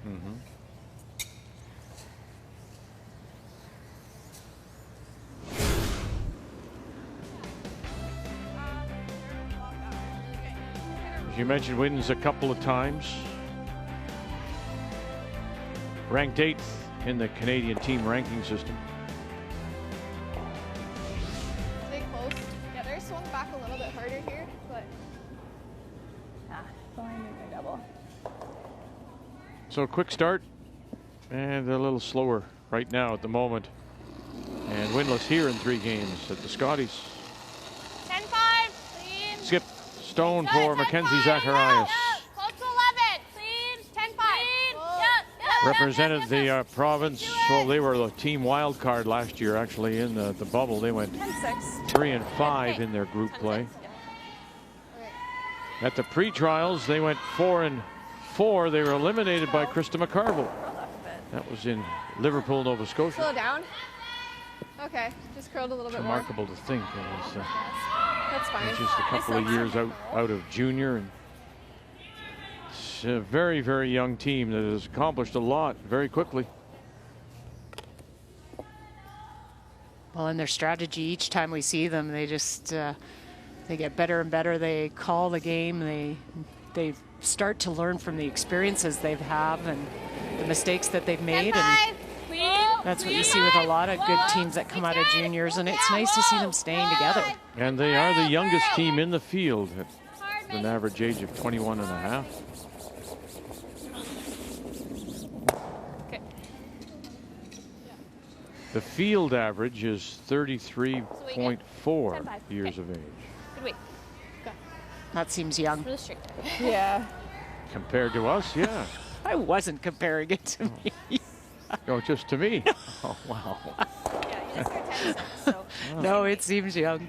Speaker 1: As you mentioned, wins a couple of times. Ranked 8th in the Canadian team ranking system.
Speaker 10: Stay close. Yeah, they're swung back a little bit harder here, but
Speaker 12: Fine, a double.
Speaker 1: So a quick start and a little slower right now at the moment. And winless here in 3 games at the Scotties.
Speaker 7: 10-5, clean.
Speaker 1: Skip stone for Mackenzie Zacharias.
Speaker 7: Close to 11, clean. 10-5.
Speaker 1: Represented the province. Well, they were the team wild card last year, actually, in the bubble. They went 3 and 5 in their group play. At the pre-trials, they went 4 and 4. They were eliminated by Krista McCarville. That was in Liverpool, Nova Scotia.
Speaker 10: slow down. Okay, just curled a little bit more.
Speaker 1: Remarkable to think. It was
Speaker 10: That's fine.
Speaker 1: just a couple of years out of junior. And it's a very, very young team that has accomplished a lot very quickly.
Speaker 3: Well, in their strategy, each time we see them, they just they get better and better. They call the game. They start to learn from the experiences they've had and the mistakes that they've made. And that's what you see with a lot of good teams that come out of juniors, and it's nice to see them staying together.
Speaker 1: And they are the youngest team in the field at an average age of 21 and a half.
Speaker 12: Okay.
Speaker 1: The field average is 33.4 years of age.
Speaker 12: Good weight. Go.
Speaker 3: That seems young.
Speaker 12: Really straight. Yeah.
Speaker 1: Compared to us, yeah.
Speaker 3: I wasn't comparing it to me.
Speaker 1: Oh, just to me? Oh, wow.
Speaker 3: No, it seems young.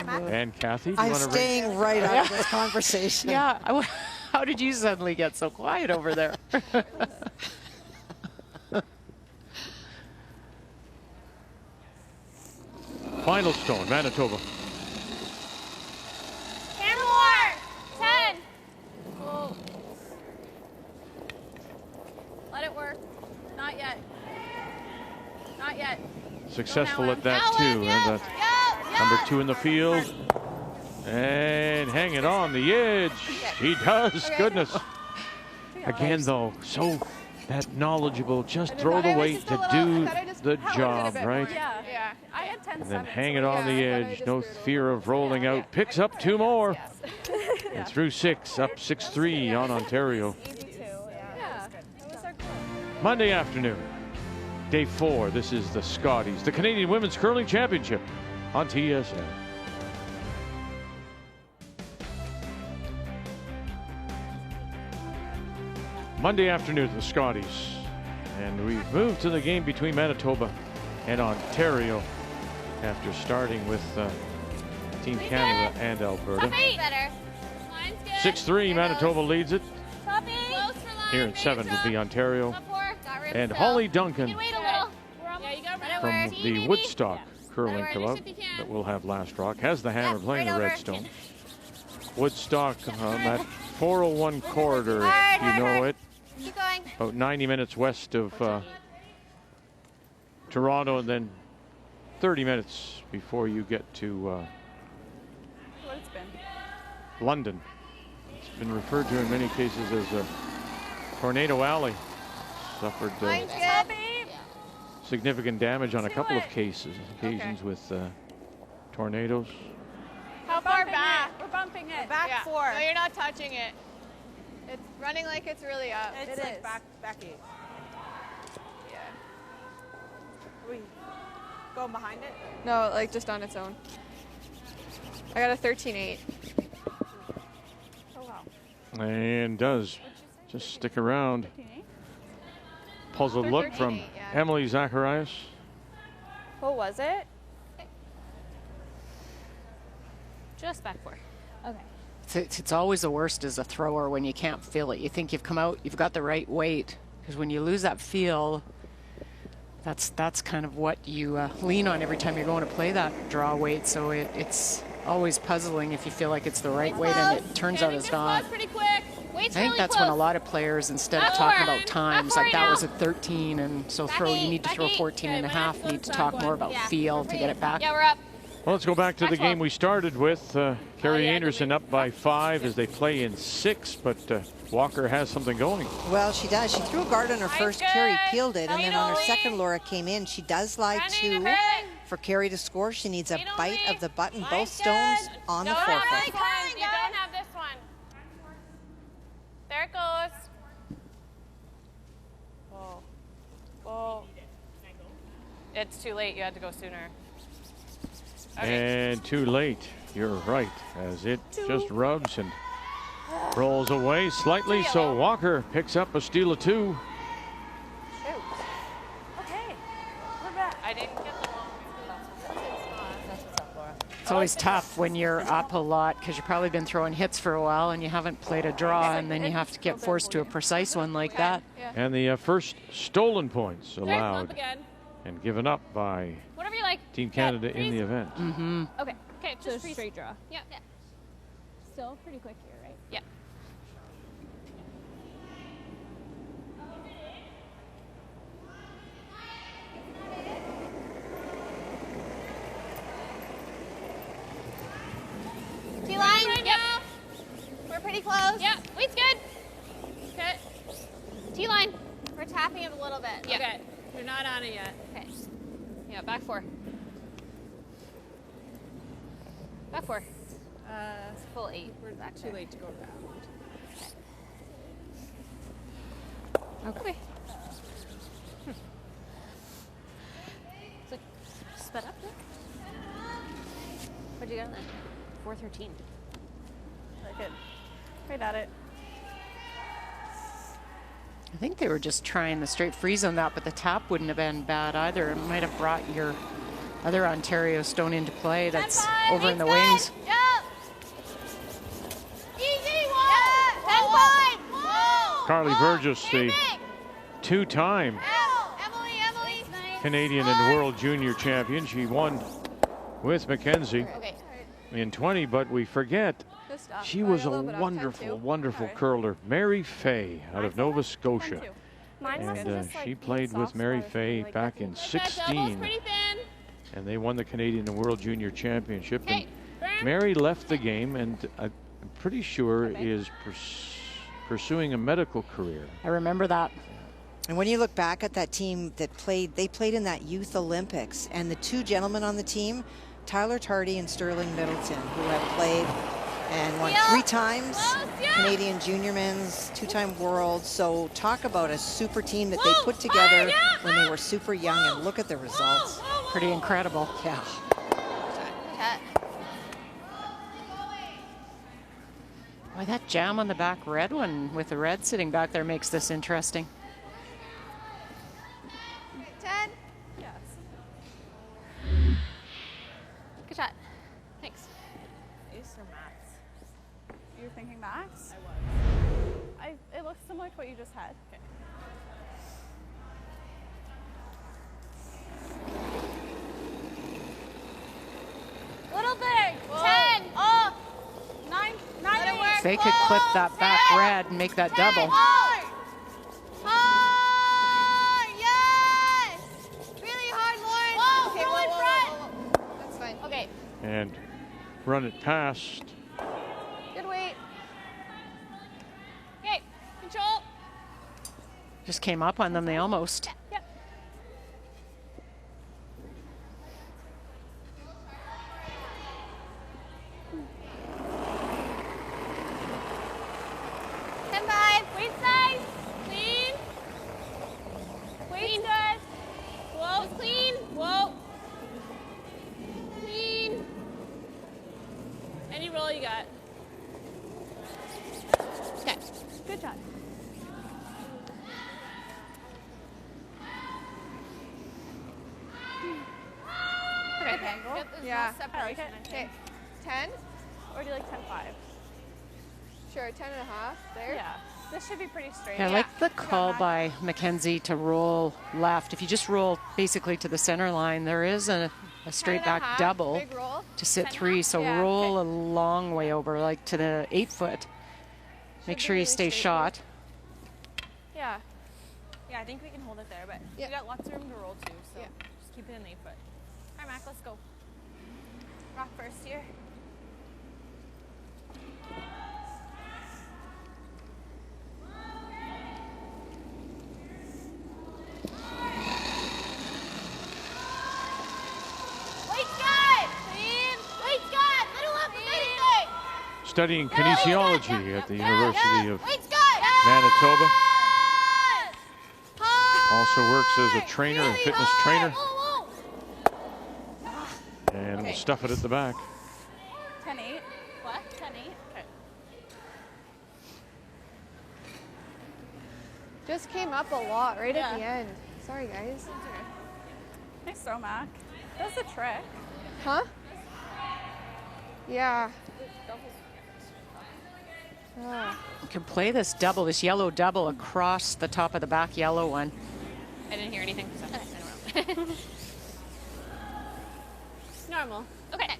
Speaker 1: And Kathy, do you
Speaker 2: I'm
Speaker 1: want to
Speaker 2: staying right out of this conversation.
Speaker 3: Yeah. How did you suddenly get so quiet over there?
Speaker 1: Final stone, Manitoba.
Speaker 7: Hammer more. 10.
Speaker 10: Whoa. Let it work. Not yet. Not yet.
Speaker 1: Successful at that too. And number 2 in the field. And hanging on the edge. He does. Goodness. Again, though, so that knowledgeable. Just throw the weight to do the job, right?
Speaker 10: Yeah. I had 10.
Speaker 1: And then hang it on the edge. No fear of rolling out. Picks up 2 more. And through 6, up 6-3 on Ontario. Monday afternoon, day 4. This is the Scotties, the Canadian Women's Curling Championship on TSN. Monday afternoon, the Scotties. And we've moved to the game between Manitoba and Ontario after starting with Team Canada and Alberta. 6-3, Manitoba leads it. Here at 7 will be Ontario. And Holly Duncan from the Woodstock Curling Club that will have last rock has the hammer playing the redstone. Woodstock on that 401 corridor, if you know it. About 90 minutes west of Toronto, and then 30 minutes before you get to London. It's been referred to in many cases as a Tornado Alley. Suffered significant damage on a couple of occasions with tornadoes.
Speaker 10: How far back? We're bumping it. Back 4. No, you're not touching it. It's running like it's really up.
Speaker 12: It is. Like back 8.
Speaker 10: Yeah.
Speaker 12: Are we going behind it?
Speaker 10: No, like just on its own. I got a 13-8.
Speaker 12: Oh, wow.
Speaker 1: And does just stick around. Puzzled look from Emily Zacharias.
Speaker 10: What was it?
Speaker 9: Just back 4. Okay.
Speaker 3: It's always the worst as a thrower when you can't feel it. You think you've come out, you've got the right weight, because when you lose that feel, that's kind of what you lean on every time you're going to play that draw weight. So it's always puzzling if you feel like it's the right weight and it turns out it's not.
Speaker 7: Pretty quick.
Speaker 3: I think that's when a lot of players, instead of talking about times, like that was a 13, and so you need to throw 14 and a half, need to talk more about feel to get it back.
Speaker 7: Yeah, we're up.
Speaker 1: Well, let's go back to the game we started with. Carrie Einarson up by 5 as they play in 6, but Walker has something going.
Speaker 2: Well, she does. She threw a guard on her first. Carrie peeled it, and then on her second, Laura came in. She does lie 2. For Carrie to score, she needs a bite of the button. Both stones on the forefoot.
Speaker 7: You don't have this one. There it goes.
Speaker 12: Whoa. Whoa. It's too late. You had to go sooner.
Speaker 1: And too late. You're right, as it just rubs and rolls away slightly. So Walker picks up a steal of 2.
Speaker 12: Shoot. Okay. We're back. I didn't get the long. That's what's up, Laura.
Speaker 3: It's always tough when you're up a lot because you've probably been throwing hits for a while and you haven't played a draw, and then you have to get forced to a precise one like that.
Speaker 1: And the first stolen points allowed and given up by
Speaker 7: Whatever you like.
Speaker 1: Team Canada in the event.
Speaker 7: Okay. Okay, just
Speaker 9: straight draw.
Speaker 7: Yeah.
Speaker 9: Still pretty quick here, right?
Speaker 7: Yeah.
Speaker 10: T-line, yep. We're pretty close.
Speaker 7: Yep, weight's good. Okay.
Speaker 10: T-line. We're tapping it a little bit.
Speaker 7: Yeah.
Speaker 12: Okay. You're not on it yet.
Speaker 10: Okay.
Speaker 7: Yeah, back 4. Back 4.
Speaker 10: It's full 8.
Speaker 12: We're too late to go around.
Speaker 7: Okay.
Speaker 9: So, sped up there?
Speaker 7: What'd you get on that?
Speaker 9: 413.
Speaker 12: Very good. Right at it.
Speaker 3: I think they were just trying the straight freeze on that, but the tap wouldn't have been bad either. It might have brought your other Ontario stone into play that's over in the wings.
Speaker 10: Yep. Easy one. Yeah. 10-5. Whoa.
Speaker 1: Carly Burgess, the 2-time
Speaker 10: Emily.
Speaker 1: Canadian and world junior champion. She won with Mackenzie in 20, but we forget she was a wonderful curler. Mary Fay out of Nova Scotia. And she played with Mary Fay back in 16. And they won the Canadian and World Junior Championship. And Mary left the game and I'm pretty sure is pursuing a medical career.
Speaker 3: I remember that.
Speaker 2: And when you look back at that team that played, they played in that Youth Olympics. And the 2 gentlemen on the team, Tyler Tardy and Sterling Middleton, who have played and won 3 times Canadian junior men's, 2-time world. So talk about a super team that they put together when they were super young, and look at the results.
Speaker 3: Pretty incredible. Yeah. Boy, that jam on the back red one with the red sitting back there makes this interesting.
Speaker 10: 10. Yes. Good shot. Thanks.
Speaker 12: Ace or max?
Speaker 19: You're thinking max?
Speaker 12: I was.
Speaker 19: It looks similar to what you just had. Okay.
Speaker 10: Little big. 10. Oh. 9.
Speaker 3: If they could clip that back red and make that double.
Speaker 10: Hard. Yes. Really hard, Lauren. Okay, in front. That's fine. Okay.
Speaker 1: And run it past.
Speaker 10: Good weight. Okay. Control.
Speaker 3: Just came up on them, they almost.
Speaker 10: Yep. Weight size. Clean. Weight good. Whoa. Clean. Whoa. Clean.
Speaker 12: Any roll you got.
Speaker 10: Okay.
Speaker 19: Good job.
Speaker 10: Okay.
Speaker 19: Yeah.
Speaker 10: Separation. Okay. 10.
Speaker 19: Or do you like 10-5?
Speaker 10: Sure, 10.5 there.
Speaker 19: Yeah. This should be pretty straight.
Speaker 3: I like the call by Mackenzie to roll left. If you just roll basically to the center line, there is a straight back double to sit 3. So roll a long way over, like to the 8 foot. Make sure you stay shot.
Speaker 19: Yeah. Yeah, I think we can hold it there, but we got lots of room to roll too, so just keep it in 8 foot. All right, Mac, let's go. Rock first here.
Speaker 1: Studying kinesiology at the University of Manitoba. Also works as a trainer and fitness trainer. And we'll stuff it at the back.
Speaker 19: 10-8. What? 10-8? Okay.
Speaker 10: Just came up a lot right at the end. Sorry, guys.
Speaker 19: Nice throw, Mac. That's a trick.
Speaker 10: Huh? Yeah.
Speaker 3: You can play this double, this yellow double across the top of the back yellow one.
Speaker 12: I didn't hear anything, so I don't know.
Speaker 19: Normal. Okay.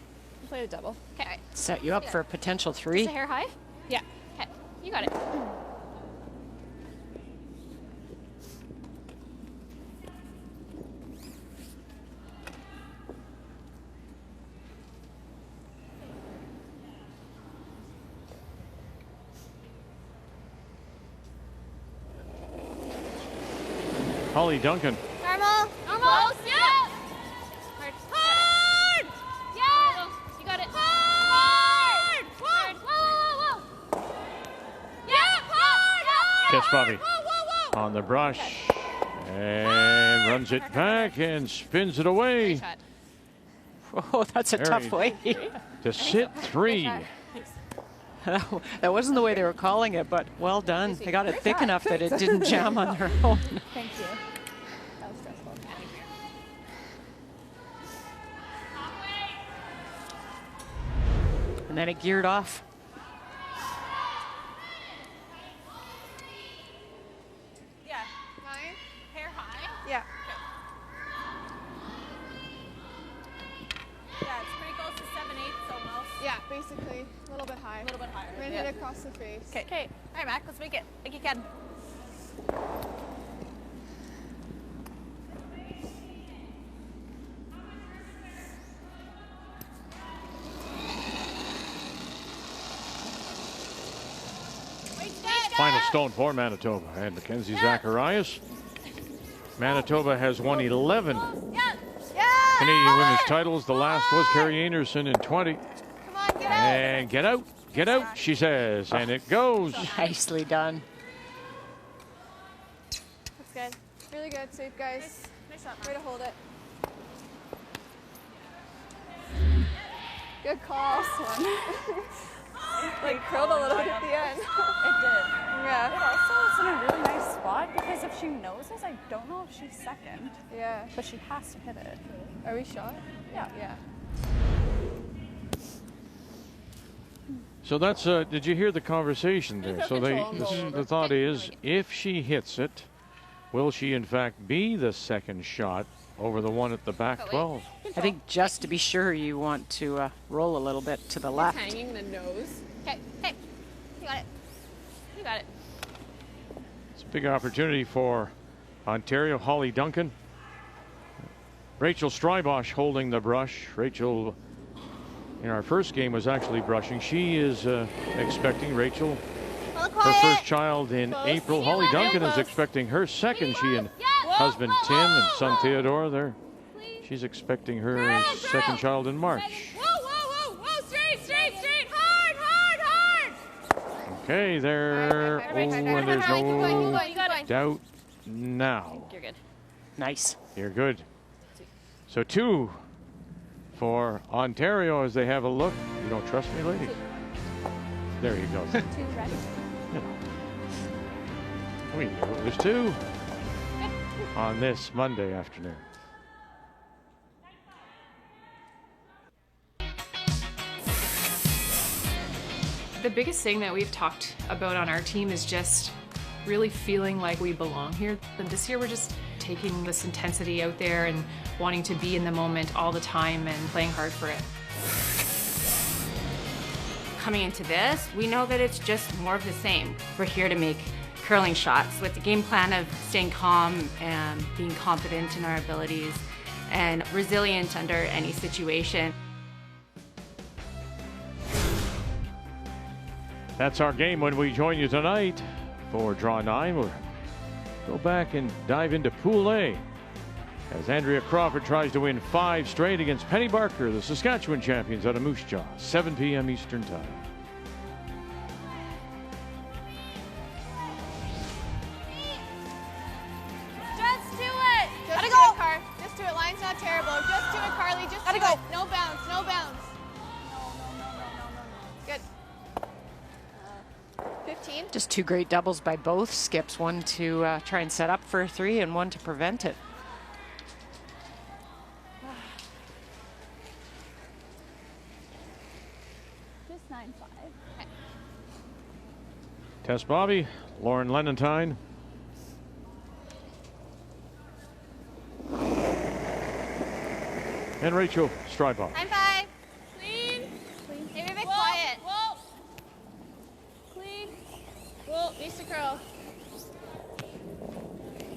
Speaker 19: Play the double.
Speaker 12: Okay.
Speaker 3: Set you up for a potential 3.
Speaker 12: Is the hair high?
Speaker 19: Yeah.
Speaker 12: Okay. You got it.
Speaker 1: Holly Duncan.
Speaker 7: Normal.
Speaker 12: Normal.
Speaker 7: Yeah.
Speaker 12: Hard.
Speaker 7: Hard. Yeah.
Speaker 12: You got it.
Speaker 7: Hard. Hard. Whoa, whoa, whoa. Yeah. Hard.
Speaker 1: Catch Bobby on the brush and runs it back and spins it away.
Speaker 3: Oh, that's a tough way.
Speaker 1: To sit 3.
Speaker 3: That wasn't the way they were calling it, but well done. They got it thick enough that it didn't jam on their own.
Speaker 19: Thank you. That was stressful.
Speaker 3: And then it geared off.
Speaker 19: Yeah. 9. Hair high?
Speaker 10: Yeah.
Speaker 19: Yeah, it's pretty close to 7/8 almost.
Speaker 10: Yeah, basically. A little bit high.
Speaker 19: A little bit higher.
Speaker 10: We're gonna hit it across the face.
Speaker 19: Okay. Okay. All right, Mac, let's make it like you can.
Speaker 1: Final stone for Manitoba and Mackenzie Zacharias. Manitoba has won 11 Canadian women's titles. The last was Carrie Einarson in 20. And get out, she says, and it goes.
Speaker 3: Nicely done.
Speaker 10: That's good. Really good. Safe, guys.
Speaker 19: Nice shot,
Speaker 10: Way to hold it. Good call. Like curled a little bit at the end.
Speaker 19: It did.
Speaker 10: Yeah.
Speaker 19: It also is in a really nice spot because if she noses, I don't know if she's second.
Speaker 10: Yeah.
Speaker 19: But she has to hit it.
Speaker 10: Are we shot?
Speaker 19: Yeah.
Speaker 10: Yeah.
Speaker 1: So that's, did you hear the conversation there? So the thought is, if she hits it, will she in fact be the second shot over the one at the back 12?
Speaker 3: I think just to be sure, you want to roll a little bit to the left.
Speaker 12: Hanging the nose. Okay. Hey. You got it. You got it.
Speaker 1: It's a big opportunity for Ontario. Holly Duncan. Rachel Strybosch holding the brush. Rachel, in our first game, was actually brushing. She is expecting Rachel, her first child in April. Holly Duncan is expecting her second. She and husband Tim and son Theodore there. She's expecting her second child in March.
Speaker 7: Whoa, straight, hard.
Speaker 1: Okay, there. And there's no doubt now.
Speaker 12: You're good.
Speaker 3: Nice.
Speaker 1: You're good. So 2 for Ontario as they have a look. You don't trust me, ladies? There you go.
Speaker 19: 2 ready.
Speaker 1: There's 2 on this Monday afternoon.
Speaker 14: The biggest thing that we've talked about on our team is just really feeling like we belong here. And this year we're just taking this intensity out there and wanting to be in the moment all the time and playing hard for it.
Speaker 20: Coming into this, we know that it's just more of the same. We're here to make curling shots with the game plan of staying calm and being confident in our abilities and resilient under any situation.
Speaker 1: That's our game when we join you tonight for Draw 9. We'll go back and dive into Pool A as Andrea Crawford tries to win 5 straight against Penny Barker, the Saskatchewan champions out of Moose Jaw, 7 p.m. Eastern Time.
Speaker 10: Just do it. Gotta go. Just do it. Line's not terrible. Just do it, Carly. Just do it. No bounce. No bounce. Good. 15.
Speaker 3: Just 2 great doubles by both skips. One to try and set up for a 3 and one to prevent it.
Speaker 10: Just 9-5. Okay.
Speaker 1: Tess Bobby, Lauren Lenentine. And Rachel Strybach.
Speaker 10: 9-5. Clean. Maybe a bit quiet. Whoa. Clean. Whoa, needs to curl.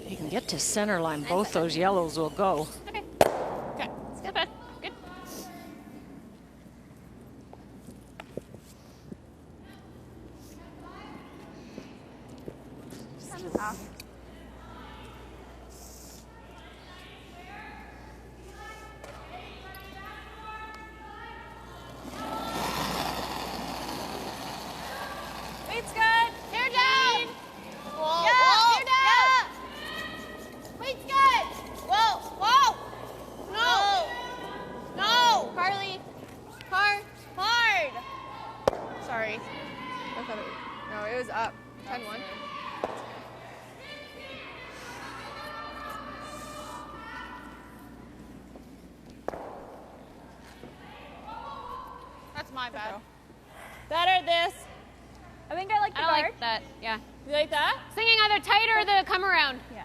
Speaker 3: You can get to center line. Both those yellows will go.
Speaker 10: Okay. Okay. Step back. Good. Off. Weight's good. Hair down. Whoa. Yeah. Hair down. Yeah. Weight's good. Whoa. Whoa. No. No. Carly. Hard. Sorry. I thought it was, no, it was up. 10-1. That's my bad. That or this? I think I like the guard.
Speaker 19: I like that, yeah.
Speaker 10: You like that?
Speaker 19: Singing either tight or the come around.
Speaker 10: Yeah.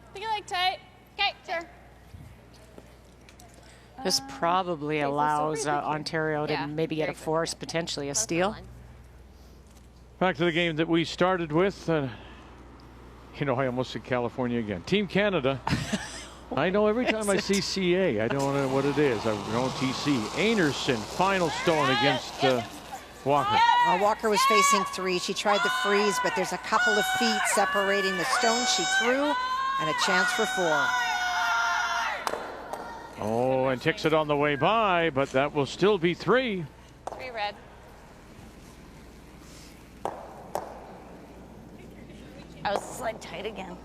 Speaker 10: I think I like tight. Okay, sure.
Speaker 3: This probably allows Ontario to maybe get a force, potentially a steal.
Speaker 1: Back to the game that we started with. You know, I almost said California again. Team Canada. I know every time I see CA, I don't know what it is. I know TC. Einarson, final stone against Walker.
Speaker 2: Walker was facing 3. She tried the freeze, but there's a couple of feet separating the stone she threw, and a chance for 4.
Speaker 1: Oh, and ticks it on the way by, but that will still be 3.
Speaker 10: 3 red.
Speaker 11: I was slide tight again.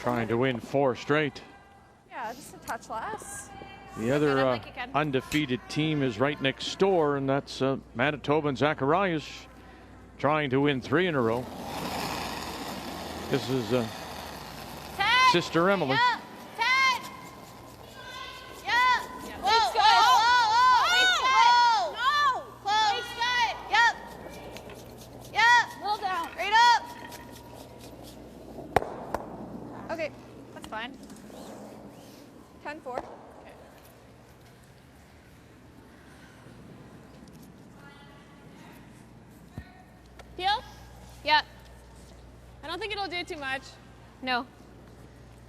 Speaker 1: Trying to win 4 straight.
Speaker 10: Yeah, just a touch less.
Speaker 1: The other undefeated team is right next door, and that's Manitoba and Zacharias trying to win 3 in a row. This is Sister Emily.
Speaker 10: Yeah. 10. Yeah. Whoa. Whoa. No. Close. Yep. Yep. Little down. Right up. Okay, that's fine. 10-4. Okay. Peel? Yeah. I don't think it'll do too much.
Speaker 19: No.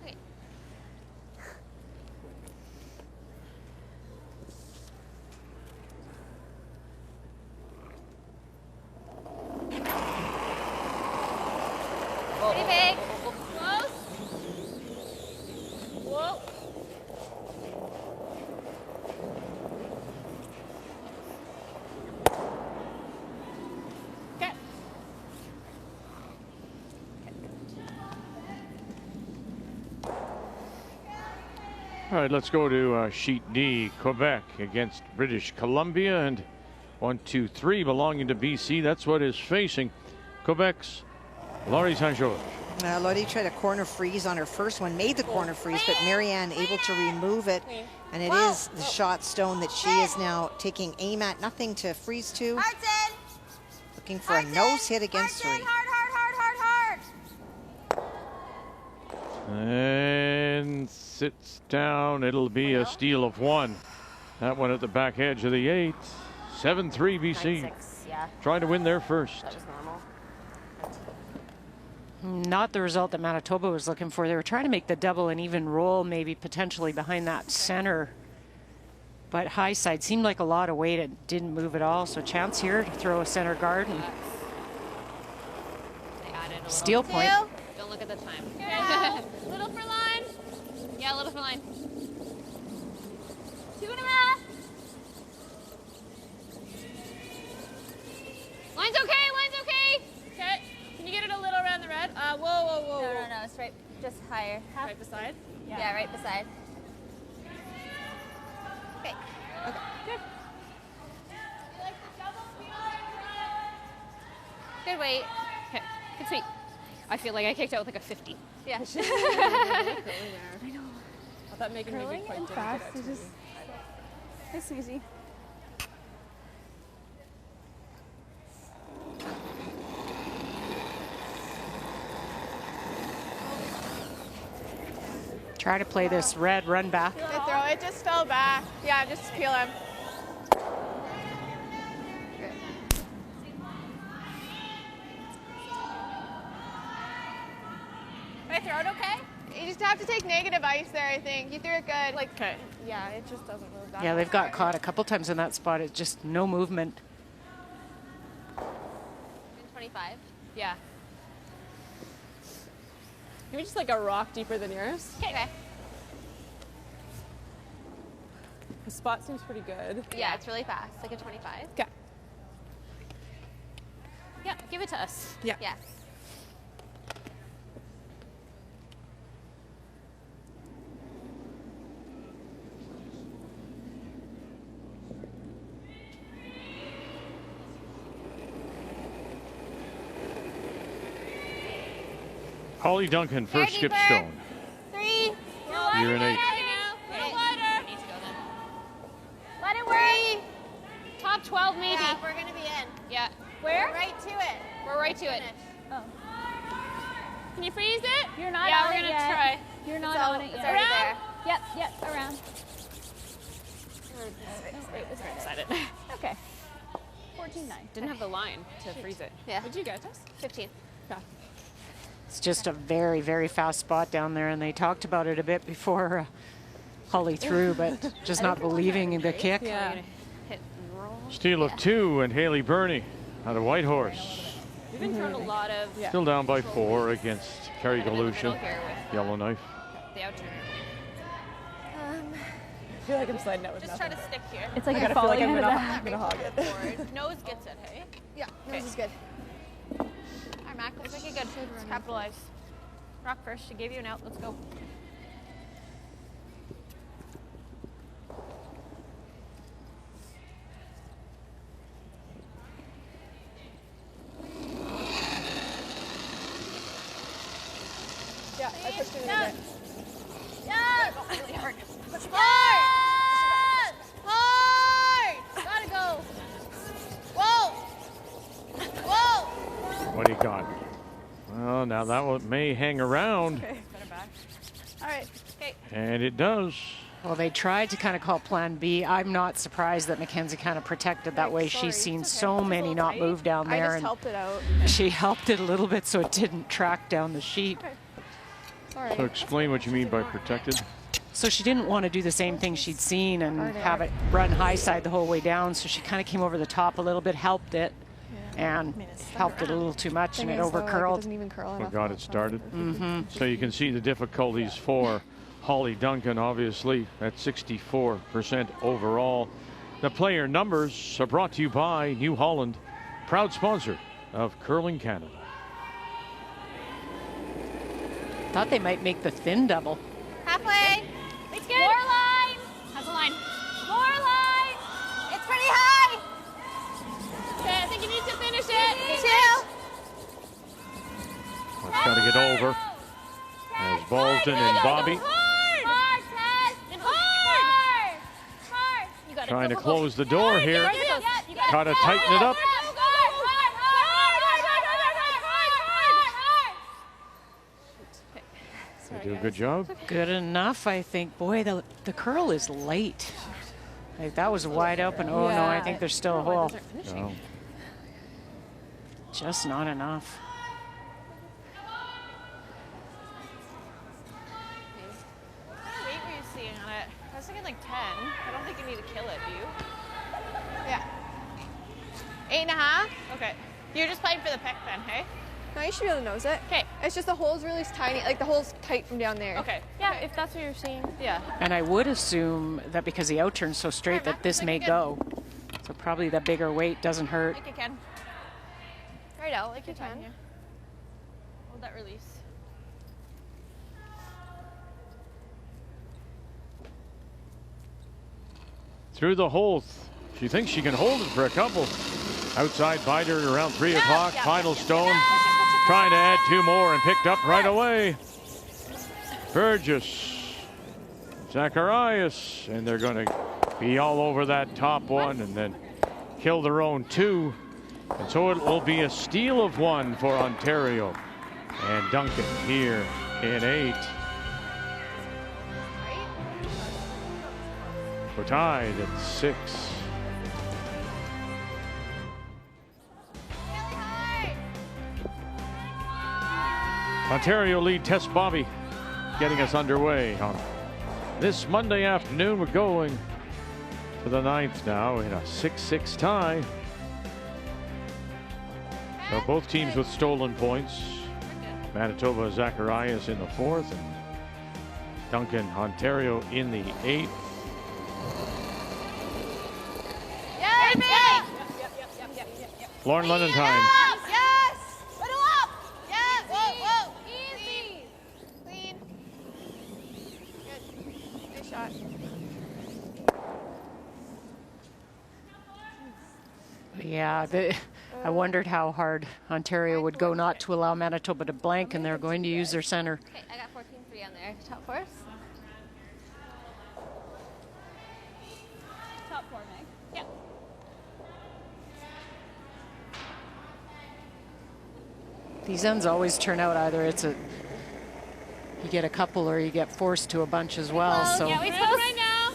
Speaker 10: Okay. Pretty big. Close. Whoa. Okay.
Speaker 1: All right, let's go to sheet D, Quebec against British Columbia, and 1, 2, 3 belonging to BC. That's what is facing Quebec's Laurie Saint-Georges.
Speaker 2: Lottie tried a corner freeze on her first one, made the corner freeze, but Marianne able to remove it. And it is the shot stone that she is now taking aim at. Nothing to freeze to. Looking for a nose hit against 3.
Speaker 1: And sits down. It'll be a steal of 1. That one at the back edge of the 8. 7-3 BC.
Speaker 9: 9-6, yeah.
Speaker 1: Trying to win their first.
Speaker 9: That was normal.
Speaker 3: Not the result that Manitoba was looking for. They were trying to make the double and even roll, maybe potentially behind that center. But high side seemed like a lot of weight. It didn't move at all. So chance here to throw a center guard and steal point.
Speaker 9: Don't look at the time.
Speaker 10: Little for line.
Speaker 9: Yeah, little for line.
Speaker 10: 2.5.
Speaker 9: Line's okay, line's okay.
Speaker 19: Okay. Can you get it a little around the red? Whoa.
Speaker 10: No, straight, just higher.
Speaker 19: Right beside?
Speaker 10: Yeah, right beside. Okay.
Speaker 19: Good.
Speaker 9: Good weight. Okay, good sweep. I feel like I kicked out with like a 50.
Speaker 10: Yeah.
Speaker 19: I know. I thought Megan maybe quite didn't
Speaker 10: fast
Speaker 19: get out
Speaker 10: is
Speaker 19: to
Speaker 10: just,
Speaker 19: me.
Speaker 10: it's easy.
Speaker 3: Try to play this red run back.
Speaker 19: Good throw. It just fell back. Yeah, just peel him.
Speaker 10: I throw it okay?
Speaker 19: You just have to take negative ice there, I think. You threw it good. Like, yeah, it just doesn't move that
Speaker 3: Yeah, they've got
Speaker 19: far.
Speaker 3: caught a couple times in that spot. It's just no movement.
Speaker 10: 25.
Speaker 19: Yeah. Maybe just like a rock deeper than yours.
Speaker 10: Okay.
Speaker 19: The spot seems pretty good.
Speaker 10: Yeah, it's really fast, like a 25.
Speaker 19: Okay.
Speaker 9: Yeah, give it to us.
Speaker 19: Yeah.
Speaker 10: Yeah.
Speaker 1: Holly Duncan, first skip stone.
Speaker 10: 3.
Speaker 1: You're an 8.
Speaker 10: Let it work.
Speaker 9: Top 12 maybe.
Speaker 10: Yeah, we're gonna be in.
Speaker 9: Yeah.
Speaker 10: Where? Right to it.
Speaker 9: We're right to it.
Speaker 10: Oh.
Speaker 19: Can you freeze it?
Speaker 10: You're not
Speaker 9: Yeah,
Speaker 10: on
Speaker 9: we're
Speaker 10: it
Speaker 9: gonna
Speaker 10: yet.
Speaker 9: try.
Speaker 10: You're not
Speaker 19: So,
Speaker 10: on it
Speaker 19: it's
Speaker 10: yet.
Speaker 19: already there.
Speaker 10: Yep, around.
Speaker 9: Wait, was right beside it.
Speaker 10: Okay. 14.9.
Speaker 9: Didn't have the line to freeze it.
Speaker 10: Yeah.
Speaker 19: What'd you get, Tess?
Speaker 10: 15.
Speaker 19: Yeah.
Speaker 3: It's just a very, very fast spot down there, and they talked about it a bit before Holly threw, but just not believing in the kick.
Speaker 19: Yeah.
Speaker 9: Hit and roll.
Speaker 1: Steal of 2 and Haley Burney out of Whitehorse.
Speaker 19: We've been throwing a lot of.
Speaker 1: Still down by 4 against Carrie Galusha. Yellow knife.
Speaker 9: The outer.
Speaker 19: I feel like I'm sliding out with
Speaker 10: Just
Speaker 19: nothing.
Speaker 10: try to stick here.
Speaker 8: It's like
Speaker 19: I
Speaker 8: you're
Speaker 19: gotta feel like
Speaker 8: falling
Speaker 19: I'm
Speaker 8: into
Speaker 19: gonna,
Speaker 8: the
Speaker 19: I'm gonna hog it.
Speaker 10: Forward. Nose gets it, hey?
Speaker 19: Yeah, nose is good.
Speaker 10: All right, Mac, let's make it good. Let's capitalize. Rock first. She gave you an out. Let's go.
Speaker 19: Yeah, I pushed it in
Speaker 10: Yeah.
Speaker 19: a bit.
Speaker 10: Yes! Really hard. Push hard! Hard! Gotta go. Whoa! Whoa!
Speaker 1: What do you got? Well, now that one may hang around,
Speaker 19: Okay, better back. All right. Okay.
Speaker 1: and it does.
Speaker 3: Well, they tried to kind of call plan B. I'm not surprised that Mackenzie kind of protected that way. She's seen so many not move down there.
Speaker 19: I just
Speaker 3: and
Speaker 19: helped it out.
Speaker 3: she helped it a little bit so it didn't track down the sheet.
Speaker 19: Okay. All right.
Speaker 1: So explain what you mean by protected.
Speaker 3: So she didn't want to do the same thing she'd seen and have it run high side the whole way down. So she kind of came over the top a little bit, helped it, and helped it a little too much, and it overcurled.
Speaker 19: It doesn't even curl enough.
Speaker 1: Forgot it started. So you can see the difficulties for Holly Duncan, obviously, at 64% overall. The player numbers are brought to you by New Holland, proud sponsor of Curling Canada.
Speaker 3: Thought they might make the thin double.
Speaker 10: Halfway.
Speaker 9: It's good.
Speaker 10: More line.
Speaker 9: How's the line?
Speaker 10: More line. It's pretty high.
Speaker 19: Okay, I think you need to finish it.
Speaker 10: Two.
Speaker 1: got to get over. As Baldwin and Bobby trying to close the door here. Got to tighten it up. They do a good job.
Speaker 3: Good enough, I think. Boy, the curl is late. Like, that was wide open. Oh, no, I think there's still a hole.
Speaker 1: No.
Speaker 3: Just not enough.
Speaker 19: What kind of weight were you seeing on it? I was thinking like 10. I don't think you need to kill it, do you? Yeah. 8.5? Okay. You're just playing for the pick then, hey?
Speaker 10: No, you should be able to nose it.
Speaker 19: Okay.
Speaker 10: It's just the hole's really tiny, like the hole's tight from down there.
Speaker 19: Okay. Yeah, if that's what you're seeing. Yeah.
Speaker 3: And I would assume that because the out turn's so straight that this may go. So probably the bigger weight doesn't hurt.
Speaker 19: Like you can.
Speaker 10: Right out, like you can.
Speaker 19: Hold that release.
Speaker 1: Through the hole. She thinks she can hold it for a couple. Outside biter around 3 o'clock. Final stone. Trying to add 2 more and picked up right away. Burgess. Zacharias. And they're going to be all over that top one and then kill their own 2. And so it will be a steal of 1 for Ontario. And Duncan here in 8. We're tied at 6. Ontario lead Tess Bobby getting us underway on this Monday afternoon. We're going to the 9th now in a 6-6 tie. So both teams with stolen points. Manitoba Zacharias in the 4th and Duncan Ontario in the 8th. Lauren Lennentine.
Speaker 10: Yes! Little up! Yes! Whoa, whoa! Easy! Clean. Good. Good shot.
Speaker 3: Yeah, I wondered how hard Ontario would go not to allow Manitoba to blank, and they're going to use their center.
Speaker 10: Okay, I got 14-3 on there. Top 4.
Speaker 19: Top 4, Meg. Yep.
Speaker 3: These ends always turn out either you get a couple or you get forced to a bunch as well. So
Speaker 19: Yeah, we close right now.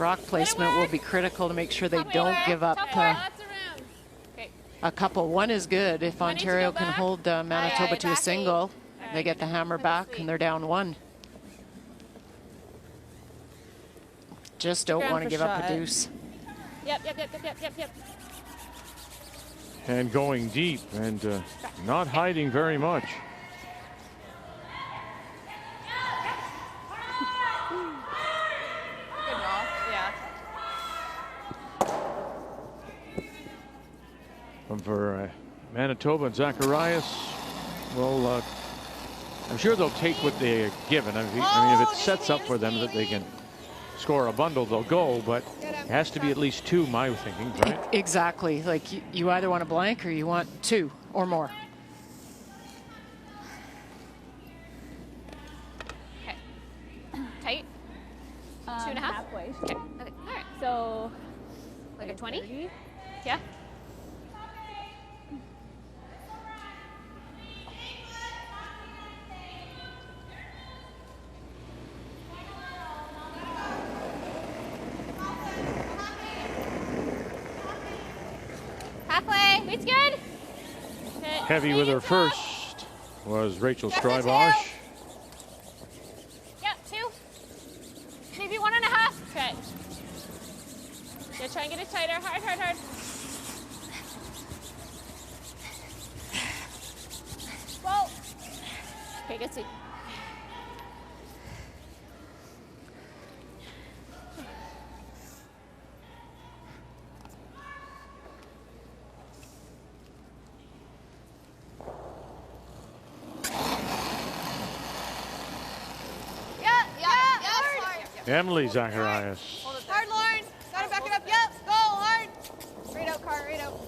Speaker 3: rock placement will be critical to make sure they don't give up a couple. One is good. If Ontario can hold Manitoba to a single, they get the hammer back and they're down 1. Just don't want to give up a deuce.
Speaker 19: Yep.
Speaker 1: And going deep and not hiding very much.
Speaker 19: Good ball. Yeah.
Speaker 1: And for Manitoba and Zacharias, well, I'm sure they'll take what they're given. I mean, if it sets up for them that they can score a bundle, they'll go, but it has to be at least 2, my thinking, right?
Speaker 3: Exactly. Like you either want a blank or you want 2 or more.
Speaker 19: Okay. Tight? 2.5?
Speaker 9: Halfway.
Speaker 19: Okay. All right. So, like a 20? Yeah.
Speaker 10: Halfway.
Speaker 19: Weight's good.
Speaker 1: Heavy with her first was Rachel Strybosch.
Speaker 19: Yep, 2. Maybe 1.5. Okay. Yeah, try and get it tighter. Hard. Whoa. Okay, good seat.
Speaker 1: Emily Zacharias.
Speaker 10: Hard, Lauren. Gotta back it up. Yep. Go hard. Right out, car. Right out.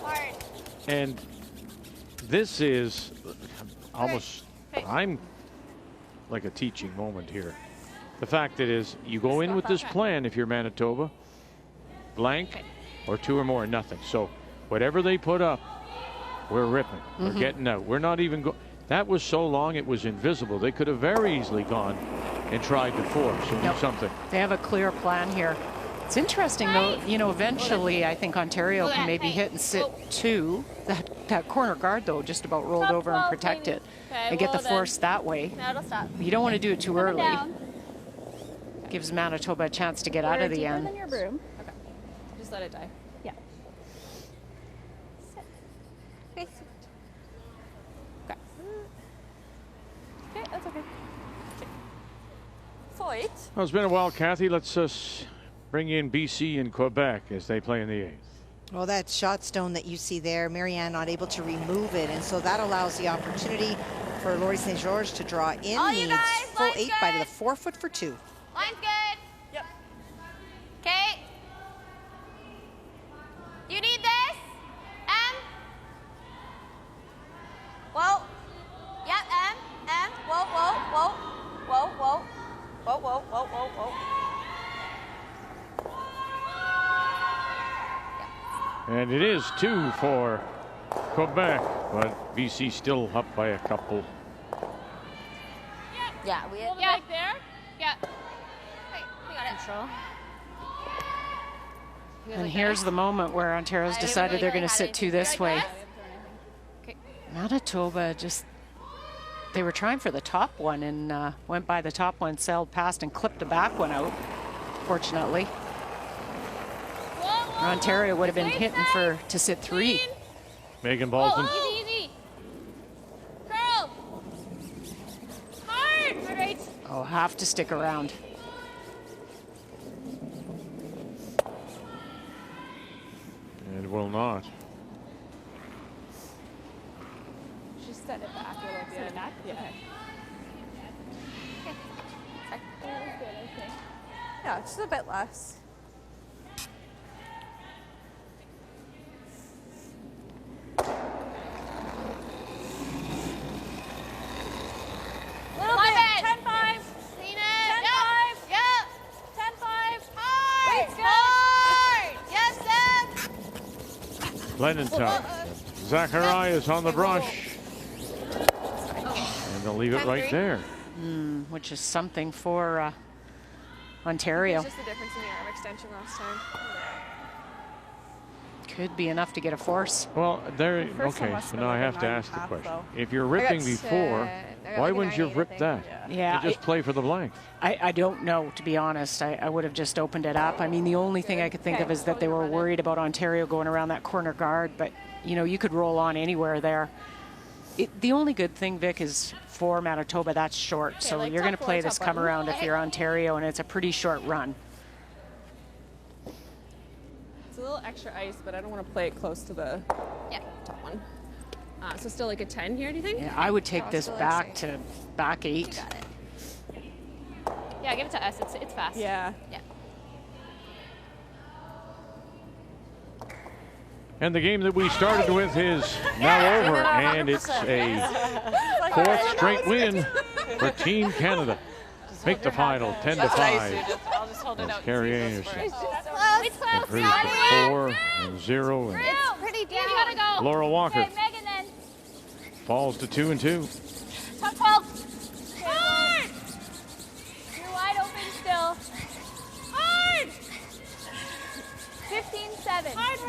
Speaker 10: Hard.
Speaker 1: And this is, almost, I'm like a teaching moment here. The fact that is, you go in with this plan if you're Manitoba, blank or 2 or more, nothing. So whatever they put up, we're ripping. We're getting out. We're not even going. That was so long it was invisible. They could have very easily gone and tried to force or do something.
Speaker 3: They have a clear plan here. It's interesting though, you know, eventually I think Ontario can maybe hit and sit 2. That corner guard though just about rolled over and protected and get the force that way.
Speaker 10: Now it'll stop.
Speaker 3: You don't want to do it too early. Gives Manitoba a chance to get out of the end.
Speaker 10: Than your broom.
Speaker 19: Okay. Just let it die.
Speaker 10: Yeah. Sit. Face.
Speaker 19: Okay. Okay, that's okay.
Speaker 10: Fight.
Speaker 1: Well, it's been a while, Kathy. Let's bring in BC and Quebec as they play in the 8th.
Speaker 2: Well, that shot stone that you see there, Marianne not able to remove it, and so that allows the opportunity for Laurie St. George to draw in.
Speaker 10: All you
Speaker 2: Needs
Speaker 10: guys,
Speaker 2: full
Speaker 10: line's
Speaker 2: 8 by to the 4 foot for 2.
Speaker 10: Line's good.
Speaker 19: Yep.
Speaker 10: Okay. You need this? Whoa. Yep, Whoa, whoa, whoa. Whoa, whoa. Whoa, whoa, whoa, whoa, whoa.
Speaker 1: And it is 2 for Quebec, but BC still up by a couple.
Speaker 10: Yeah, we had
Speaker 19: Right there.
Speaker 10: Yeah. Hey, we got it.
Speaker 19: Control.
Speaker 3: And here's the moment where Ontario's decided they're going to sit 2 this way. Manitoba just, they were trying for the top one and went by the top one, sailed past and clipped the back one out, fortunately. Ontario would have been hitting to sit 3.
Speaker 1: Megan Bolton.
Speaker 10: Easy, easy. Girl. Hard. Hard right.
Speaker 3: Oh, have to stick around.
Speaker 1: And will not.
Speaker 19: Just set it back a little bit. Set it back? Yeah. Okay.
Speaker 10: That was good, I think.
Speaker 19: Yeah, just a bit less.
Speaker 10: Little bit. 10-5. Clean it. 10-5. Yep. 10-5. Hard. Hard. Yes, Seth.
Speaker 1: Lennon-Tuck. Zacharias on the brush. And they'll leave it right there.
Speaker 3: Which is something for Ontario.
Speaker 19: It's just the difference in the arm extension last time.
Speaker 3: Could be enough to get a force.
Speaker 1: Well, there. Okay, so now I have to ask the question. If you're ripping before, why wouldn't you have ripped that?
Speaker 3: Yeah.
Speaker 1: You just play for the blank.
Speaker 3: I don't know, to be honest. I would have just opened it up. I mean, the only thing I could think of is that they were worried about Ontario going around that corner guard, but, you know, you could roll on anywhere there. The only good thing, Vic, is for Manitoba, that's short. So you're going to play this come around if you're Ontario, and it's a pretty short run.
Speaker 19: It's a little extra ice, but I don't want to play it close to the top one. So still like a 10 here, do you think?
Speaker 3: Yeah, I would take this back to back 8.
Speaker 10: Got it.
Speaker 19: Yeah, give it to us. It's fast. Yeah.
Speaker 10: Yeah.
Speaker 1: And the game that we started with is now over, and it's a 4th straight win for Team Canada. Make the final 10-5.
Speaker 19: I'll just hold it out.
Speaker 1: Carrie Einarson
Speaker 10: It's close.
Speaker 1: improves to 4 and 0, and
Speaker 10: It's pretty down. You gotta go.
Speaker 1: Laura Walker
Speaker 10: Okay, Megan then.
Speaker 1: falls to 2 and 2.
Speaker 10: Top 12. Hard. You're wide open still. Hard. 15-7.
Speaker 19: Hard.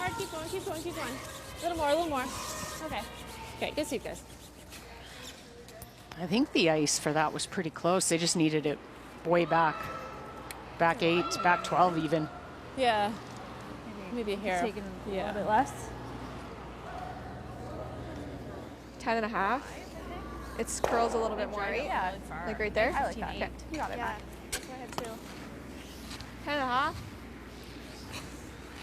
Speaker 19: Hard, keep going. A little more. Okay. Okay, good seat, guys.
Speaker 3: I think the ice for that was pretty close. They just needed it way back. Back 8, back 12 even.
Speaker 19: Yeah. Maybe a hair.
Speaker 10: Taking a little bit less.
Speaker 19: 10.5. It curls a little bit more, right?
Speaker 10: Yeah.
Speaker 19: Like right there?
Speaker 10: I like that.
Speaker 19: Okay. You got it.
Speaker 10: Yeah.
Speaker 19: Go ahead, too. 10.5.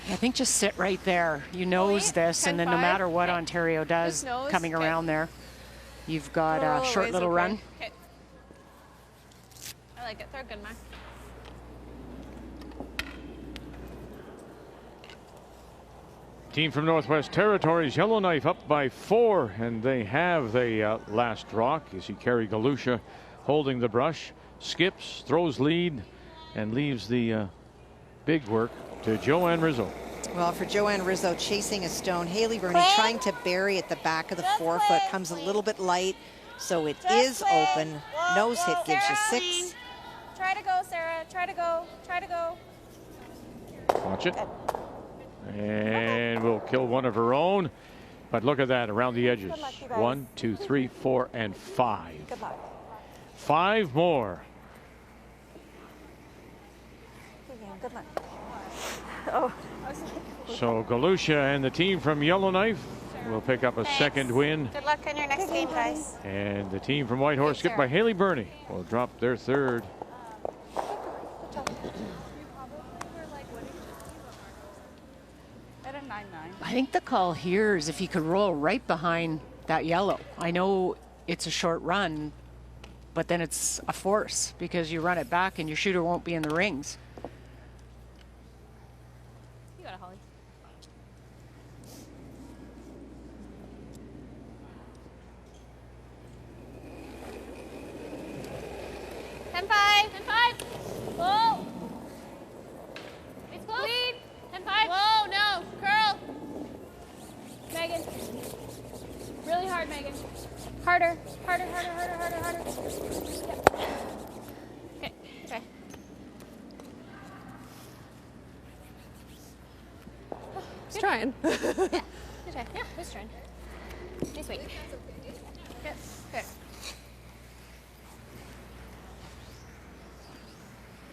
Speaker 3: I think just sit right there. You nose this, and then no matter what Ontario does coming around there, you've got a short little run.
Speaker 19: Okay. I like it. They're good, Mark.
Speaker 1: Team from Northwest Territories, Yellowknife up by 4, and they have the last rock. You see Carrie Galusha holding the brush, skips, throws lead, and leaves the big work to Joanne Rizzo.
Speaker 2: Well, for Joanne Rizzo, chasing a stone, Haley Burney trying to bury at the back of the forefoot, comes a little bit light, so it is open. Nose hit gives you 6.
Speaker 10: Try to go, Sarah. Try to go. Try to go.
Speaker 1: Watch it. And we'll kill one of her own. But look at that around the edges. 1, 2, 3, 4, and 5.
Speaker 10: Good luck.
Speaker 1: 5 more.
Speaker 10: Good luck. Oh.
Speaker 1: So Galusha and the team from Yellowknife will pick up a second win.
Speaker 10: Good luck on your next game, guys.
Speaker 1: And the team from Whitehorse, skipped by Haley Burney, will drop their third.
Speaker 10: At a 9-9.
Speaker 3: I think the call here is if you could roll right behind that yellow. I know it's a short run, but then it's a force because you run it back and your shooter won't be in the rings.
Speaker 10: You got it, Holly. Whoa. It's close. Lead. 10-5. Whoa, no. Curl. Megan. Really hard, Megan. Harder. Harder. Yep. Okay. Okay.
Speaker 15: He's trying.
Speaker 10: Yeah. Good try. Yeah, who's trying? Nice weight. Good. Good.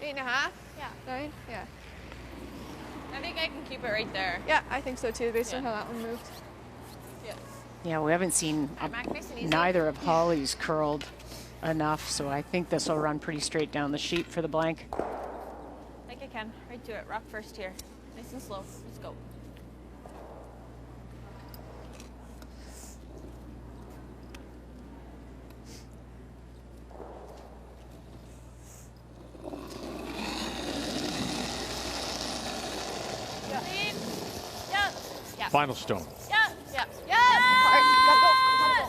Speaker 19: 8.5?
Speaker 10: Yeah.
Speaker 19: 9? Yeah. I think I can keep it right there.
Speaker 15: Yeah, I think so too, based on how that one moved.
Speaker 19: Yes.
Speaker 3: Yeah, we haven't seen neither of Holly's curled enough, so I think this will run pretty straight down the sheet for the blank.
Speaker 19: I think I can. Right to it. Rock first here. Nice and slow. Let's go.
Speaker 1: Final stone.
Speaker 10: Yeah.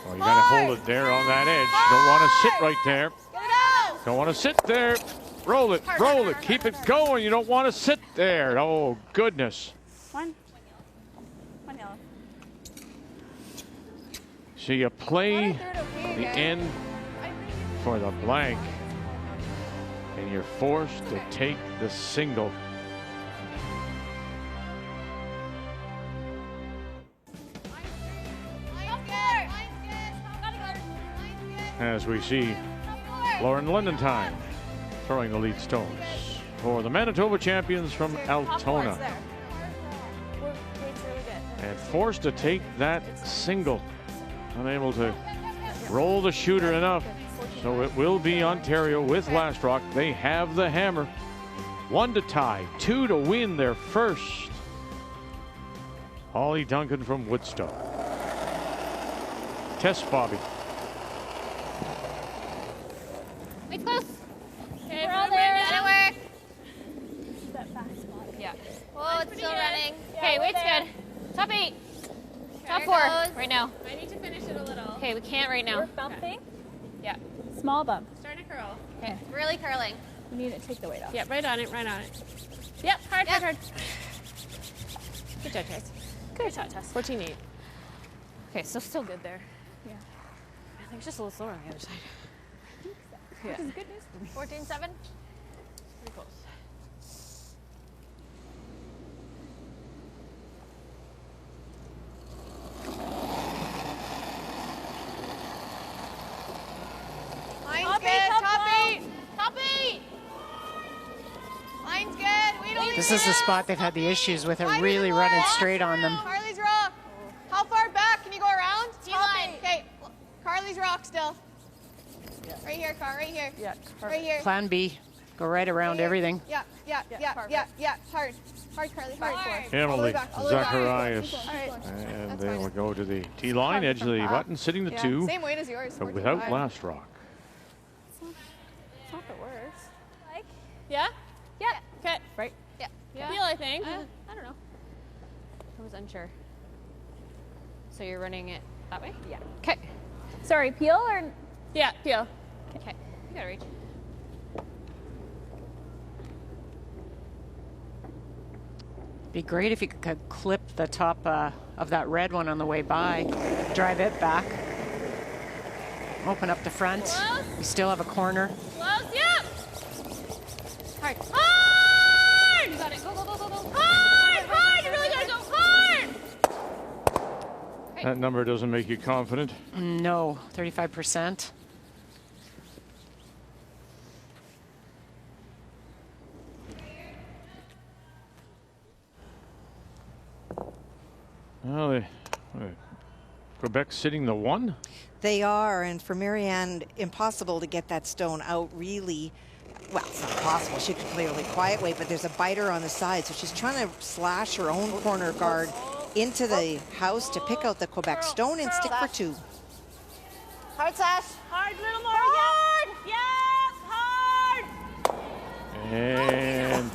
Speaker 1: Well, you got to hold it there on that edge. You don't want to sit right there. Don't want to sit there. Roll it, roll it. Keep it going. You don't want to sit there. Oh, goodness.
Speaker 10: One yellow.
Speaker 1: So you play the end for the blank, and you're forced to take the single. As we see Lauren Lendentine throwing the lead stones for the Manitoba champions from Altona. And forced to take that single. Unable to roll the shooter enough. So it will be Ontario with last rock. They have the hammer. 1 to tie, 2 to win their first. Holly Duncan from Woodstock. Tess Bobby.
Speaker 10: It's close.
Speaker 19: Okay,
Speaker 10: we're all there.
Speaker 19: That'll
Speaker 10: work. That back spot.
Speaker 19: Yeah.
Speaker 10: Whoa, it's still running.
Speaker 19: Yeah,
Speaker 10: Okay, weight's
Speaker 19: there.
Speaker 10: good. Top 8. Top
Speaker 19: Here
Speaker 10: 4
Speaker 19: goes.
Speaker 10: right now.
Speaker 19: I need to finish it a little.
Speaker 10: Okay, we can't right now.
Speaker 9: We're bumping.
Speaker 19: Yeah.
Speaker 9: Small bump.
Speaker 19: Starting to curl.
Speaker 10: Okay, really curling.
Speaker 9: We need to take the weight off.
Speaker 19: Yeah, right on it, right on it. Yep, hard. Good job, Tess.
Speaker 9: Good shot, Tess.
Speaker 19: 14-8.
Speaker 10: Okay, so still good there.
Speaker 9: Yeah.
Speaker 10: I think it's just a little slower on the other side.
Speaker 9: Yeah. Which is good news for me.
Speaker 10: 14-7.
Speaker 19: Pretty close. Line's good. Top 8. Line's good. We don't
Speaker 3: This is the spot they've had the issues with it really running straight on them.
Speaker 19: Carly's rock. How far back can you go around?
Speaker 10: T-line.
Speaker 19: Okay. Carly's rock still. Right here, Car. Right here.
Speaker 9: Yeah.
Speaker 19: Right here.
Speaker 3: Plan B, go right around everything.
Speaker 19: Yeah. Hard, Carly. Hard.
Speaker 1: Emily
Speaker 19: All the way back.
Speaker 1: Zacharias.
Speaker 19: All right.
Speaker 1: And they will go to the tee line, edge of the button, sitting the 2,
Speaker 19: Same weight as yours.
Speaker 1: but without
Speaker 19: 14.5.
Speaker 1: last rock.
Speaker 9: It's not the worst.
Speaker 10: Like?
Speaker 19: Yeah?
Speaker 10: Yeah.
Speaker 19: Okay.
Speaker 9: Right?
Speaker 10: Yeah.
Speaker 19: Feel, I think.
Speaker 10: I don't know.
Speaker 19: I was unsure.
Speaker 10: So you're running it that way?
Speaker 9: Yeah.
Speaker 10: Okay.
Speaker 9: Sorry, peel or?
Speaker 10: Yeah, peel. Okay. You gotta reach.
Speaker 3: Be great if you could clip the top of that red one on the way by, drive it back, open up the front.
Speaker 10: Close.
Speaker 3: You still have a corner.
Speaker 10: Close, yep. Hard. Hard! You got it. Go, go, go, go, go. Hard! Hard! You really gotta go hard!
Speaker 1: That number doesn't make you confident.
Speaker 3: No, 35%.
Speaker 1: Well, Quebec's sitting the 1.
Speaker 2: They are, and for Marianne, impossible to get that stone out really. Well, it's not possible. She could play a really quiet way, but there's a biter on the side, so she's trying to slash her own corner guard into the house to pick out the Quebec stone and stick for 2.
Speaker 13: Hard slash.
Speaker 10: Hard, little more. Hard. Yep, hard.
Speaker 1: And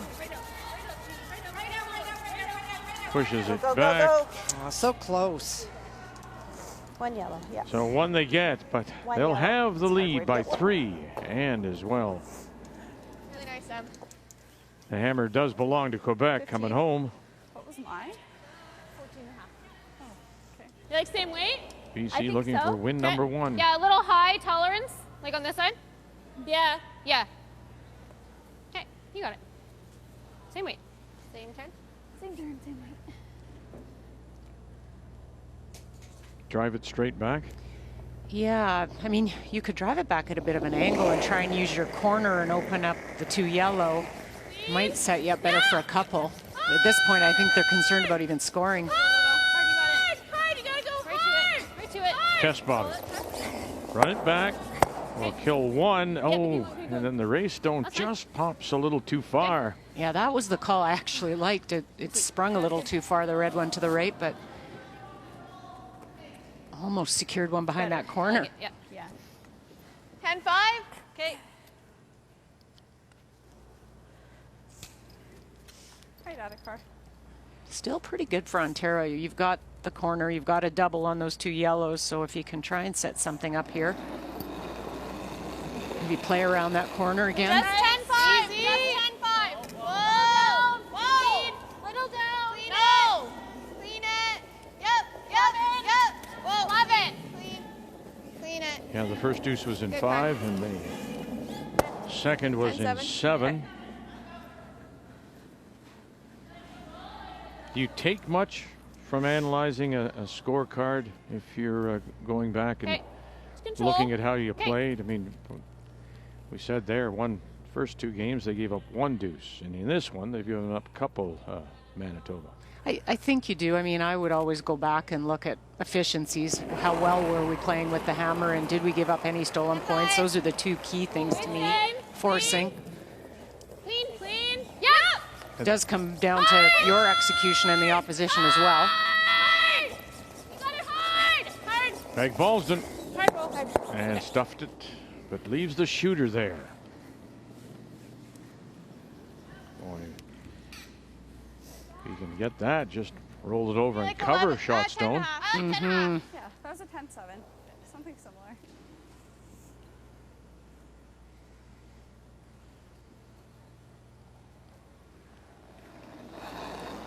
Speaker 1: pushes it
Speaker 13: Go, go,
Speaker 1: back.
Speaker 13: go.
Speaker 2: Oh, so close.
Speaker 13: 1 yellow, yeah.
Speaker 1: So 1 they get, but
Speaker 13: One
Speaker 1: they'll
Speaker 13: yellow.
Speaker 1: have the
Speaker 13: It's hard way
Speaker 1: lead
Speaker 13: to
Speaker 1: by
Speaker 13: get one.
Speaker 1: 3, and as well.
Speaker 10: Really nice, Sam.
Speaker 1: The hammer does belong to Quebec
Speaker 10: 15.
Speaker 1: coming home.
Speaker 9: What was mine?
Speaker 10: 14.5. You like same weight?
Speaker 9: I
Speaker 1: BC
Speaker 9: think
Speaker 1: looking
Speaker 9: so.
Speaker 1: for win number 1.
Speaker 10: Yeah, a little high tolerance, like on this side. Yeah. Yeah. Okay, you got it. Same weight. Same turn.
Speaker 9: Same turn, same weight.
Speaker 1: Drive it straight back.
Speaker 3: Yeah, I mean, you could drive it back at a bit of an angle and try and use your corner and open up the 2 yellow. Might set you up better for a couple. At this point, I think they're concerned about even scoring.
Speaker 10: Hard, you gotta go hard. Right to it.
Speaker 1: Chest bottom. Run it back. We'll kill 1. Oh, and then the race stone just pops a little too far.
Speaker 3: Yeah, that was the call I actually liked. It sprung a little too far, the red one to the right, but almost secured one behind that corner.
Speaker 10: Yeah.
Speaker 9: Yeah.
Speaker 10: 10-5. Okay.
Speaker 9: Right out of car.
Speaker 3: Still pretty good for Ontario. You've got the corner, you've got a double on those 2 yellows, so if you can try and set something up here. Maybe play around that corner again.
Speaker 10: Just 10-5. Just 10-5. Whoa. Whoa. Little down. Clean it. Clean it. Yep. Whoa. Love it. Clean it.
Speaker 1: Yeah, the first deuce was in
Speaker 10: Good
Speaker 1: 5, and the second was in 7. Do you take much from analyzing a scorecard if you're going back and looking at how you played? I mean, we said there, first 2 games they gave up 1 deuce, and in this one they've given up a couple. Manitoba.
Speaker 3: I think you do. I mean, I would always go back and look at efficiencies. How well were we playing with the hammer, and did we give up any stolen points? Those are the 2 key things to me. Forcing.
Speaker 10: Clean. Yep.
Speaker 3: It does come down to your execution and the opposition as well.
Speaker 10: Hard. You got it hard.
Speaker 1: Meg Ballston.
Speaker 10: Hard roll.
Speaker 1: And stuffed it, but leaves the shooter there. Boy, if you can get that, just roll it over and cover shot stone.
Speaker 9: Yeah, that was a 10-7. Something similar.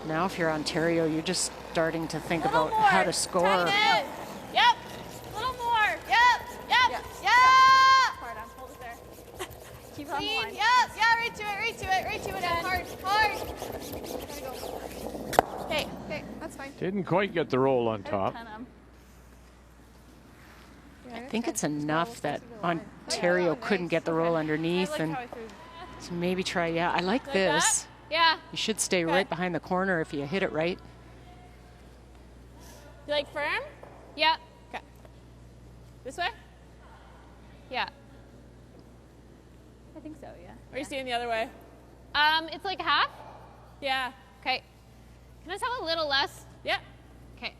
Speaker 3: Now, if you're Ontario, you're just starting to think about how to score.
Speaker 10: Yep. A little more. Yep. Yeah.
Speaker 9: Hard on, hold it there. Keep on the
Speaker 10: Clean.
Speaker 9: line.
Speaker 10: Yep. Yeah. Right to it. And hard. Gotta go. Okay. That's fine.
Speaker 1: Didn't quite get the roll on top.
Speaker 3: I think it's enough that Ontario couldn't get the roll underneath, and so maybe try. Yeah, I like this.
Speaker 10: Yeah.
Speaker 3: You should stay right behind the corner if you hit it right.
Speaker 10: You like firm? Yeah. Okay. This way? Yeah.
Speaker 9: I think so, yeah.
Speaker 10: Or are you seeing the other way? It's like half? Yeah. Okay. Can I just have a little less? Yeah. Okay.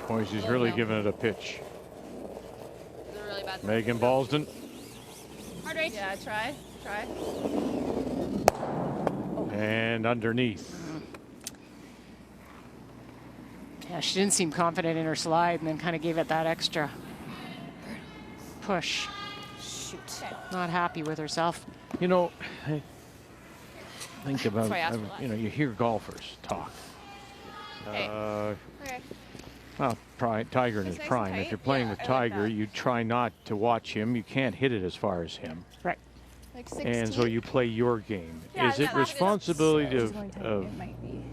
Speaker 1: Boy, she's really giving it a pitch. Megan Balsden.
Speaker 19: Hard right. Yeah, try.
Speaker 1: And underneath.
Speaker 3: Yeah, she didn't seem confident in her slide and then kind of gave it that extra push.
Speaker 19: Shoot.
Speaker 3: Not happy with herself.
Speaker 1: You know, think about,
Speaker 19: why I asked for
Speaker 1: you know, you hear golfers talk.
Speaker 19: Okay.
Speaker 1: Well, Tiger in his
Speaker 19: nice and
Speaker 1: prime.
Speaker 19: tight.
Speaker 1: If you're playing
Speaker 19: Yeah,
Speaker 1: with
Speaker 19: I like
Speaker 1: Tiger,
Speaker 19: that.
Speaker 1: you try not to watch him. You can't hit it as far as him.
Speaker 3: Right.
Speaker 19: Like 16.
Speaker 1: And so you play your game.
Speaker 19: Yeah,
Speaker 1: Is it
Speaker 19: yeah,
Speaker 1: responsibility
Speaker 9: She's going tight.
Speaker 1: of
Speaker 9: It might be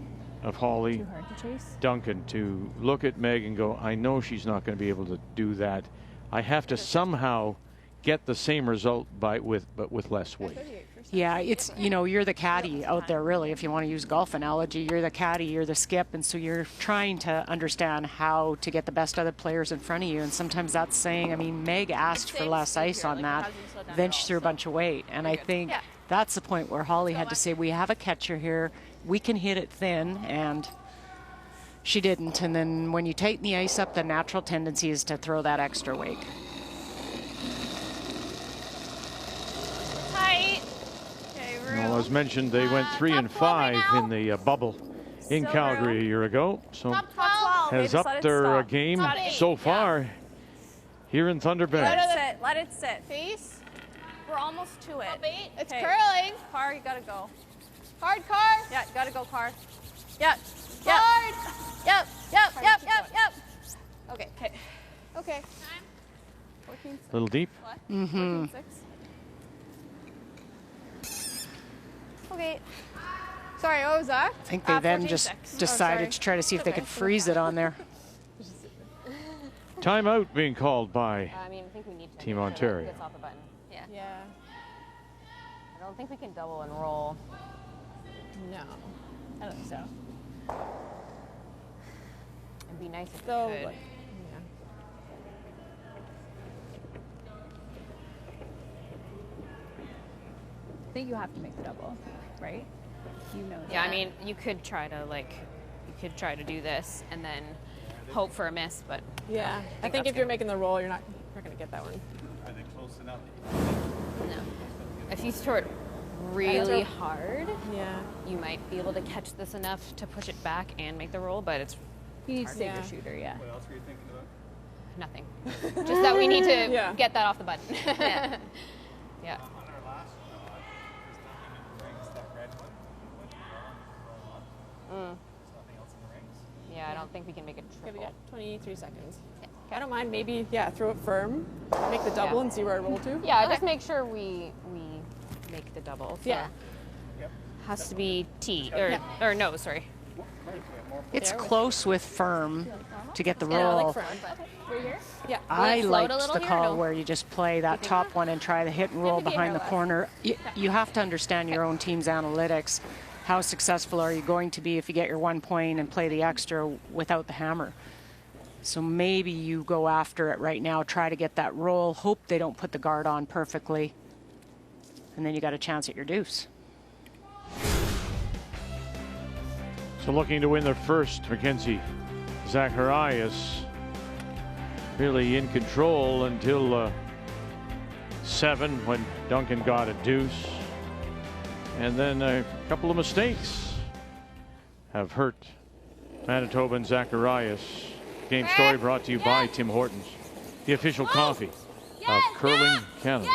Speaker 1: Holly
Speaker 9: too hard to chase.
Speaker 1: Duncan to look at Meg and go, I know she's not going to be able to do that. I have to somehow get the same result but with less weight.
Speaker 3: Yeah, it's, you know, you're the caddy out there, really, if you want to use a golf analogy. You're the caddy, you're the skip, and so you're trying to understand how to get the best other players in front of you. And sometimes that's saying, I mean, Meg asked for less ice on that, then she threw a bunch of weight. And I think that's the point where Holly had to say, we have a catcher here, we can hit it thin, and she didn't. And then when you tighten the ice up, the natural tendency is to throw that extra weight.
Speaker 19: Tight.
Speaker 1: Well, as mentioned, they went 3 and 5 in the bubble in Calgary a year ago. So has upped their game so far here in Thunder Bay.
Speaker 10: Let it sit. Face. We're almost to it.
Speaker 19: It's curling.
Speaker 10: Car, you gotta go.
Speaker 19: Hard car.
Speaker 10: Yeah, you gotta go, Car. Yep.
Speaker 19: Hard.
Speaker 10: Yep. Okay.
Speaker 19: Okay.
Speaker 10: 14.
Speaker 1: A little deep.
Speaker 3: Mm-hmm.
Speaker 10: 14-6. Okay.
Speaker 19: Sorry, what was that?
Speaker 3: I think they then
Speaker 19: 14-6.
Speaker 3: just decided to try to see if they could freeze it on there.
Speaker 1: Timeout being called by
Speaker 8: I mean, I think we need to
Speaker 1: Team
Speaker 8: make sure that
Speaker 1: Ontario.
Speaker 8: gets off the button.
Speaker 10: Yeah.
Speaker 8: I don't think we can double and roll.
Speaker 19: No. I don't think so.
Speaker 8: It'd be nice if
Speaker 19: So,
Speaker 8: we could.
Speaker 19: like,
Speaker 9: I think you have to make the double, right? You know
Speaker 8: Yeah, I
Speaker 9: that.
Speaker 8: mean, you could try to do this and then hope for a miss, but
Speaker 19: yeah. I think if you're making the roll, you're not going to get that one.
Speaker 21: Are they close enough?
Speaker 8: no. If you throw it really hard,
Speaker 19: yeah,
Speaker 8: you might be able to catch this enough to push it back and make the roll, but it's
Speaker 9: You need to
Speaker 8: hard.
Speaker 9: save your shooter, yeah.
Speaker 21: What else were you thinking about?
Speaker 8: Nothing. Just that we need to
Speaker 19: Yeah.
Speaker 8: get that off the button.
Speaker 19: Yeah.
Speaker 8: Yeah.
Speaker 21: On our last shot, just thinking in the rings, that red one, we went wrong for a lot. There's nothing else in the rings.
Speaker 8: Yeah, I don't think we can make it
Speaker 19: Okay, we
Speaker 8: triple.
Speaker 19: got 23 seconds. I don't mind. Maybe, throw it firm, make the double, and see where I roll to.
Speaker 8: Yeah, just make sure we make the double. So
Speaker 19: Yeah.
Speaker 8: has to be T or no, sorry.
Speaker 3: It's close with firm to get the
Speaker 19: Yeah, I
Speaker 3: roll.
Speaker 19: like firm.
Speaker 10: Right here?
Speaker 19: Yeah.
Speaker 3: I
Speaker 8: Will it float
Speaker 3: liked
Speaker 8: a little
Speaker 3: the
Speaker 8: here or
Speaker 3: call
Speaker 8: no?
Speaker 3: where you just play that top one and try to hit and roll behind the corner. You have to understand your own team's analytics. How successful are you going to be if you get your 1 point and play the extra without the hammer? So maybe you go after it right now, try to get that roll, hope they don't put the guard on perfectly, and then you got a chance at your deuce.
Speaker 1: So looking to win their first, Mackenzie Zacharias really in control until 7 when Duncan got a deuce. And then a couple of mistakes have hurt Manitoba and Zacharias. Game story brought to you by Tim Hortons, the official coffee of Curling Canada.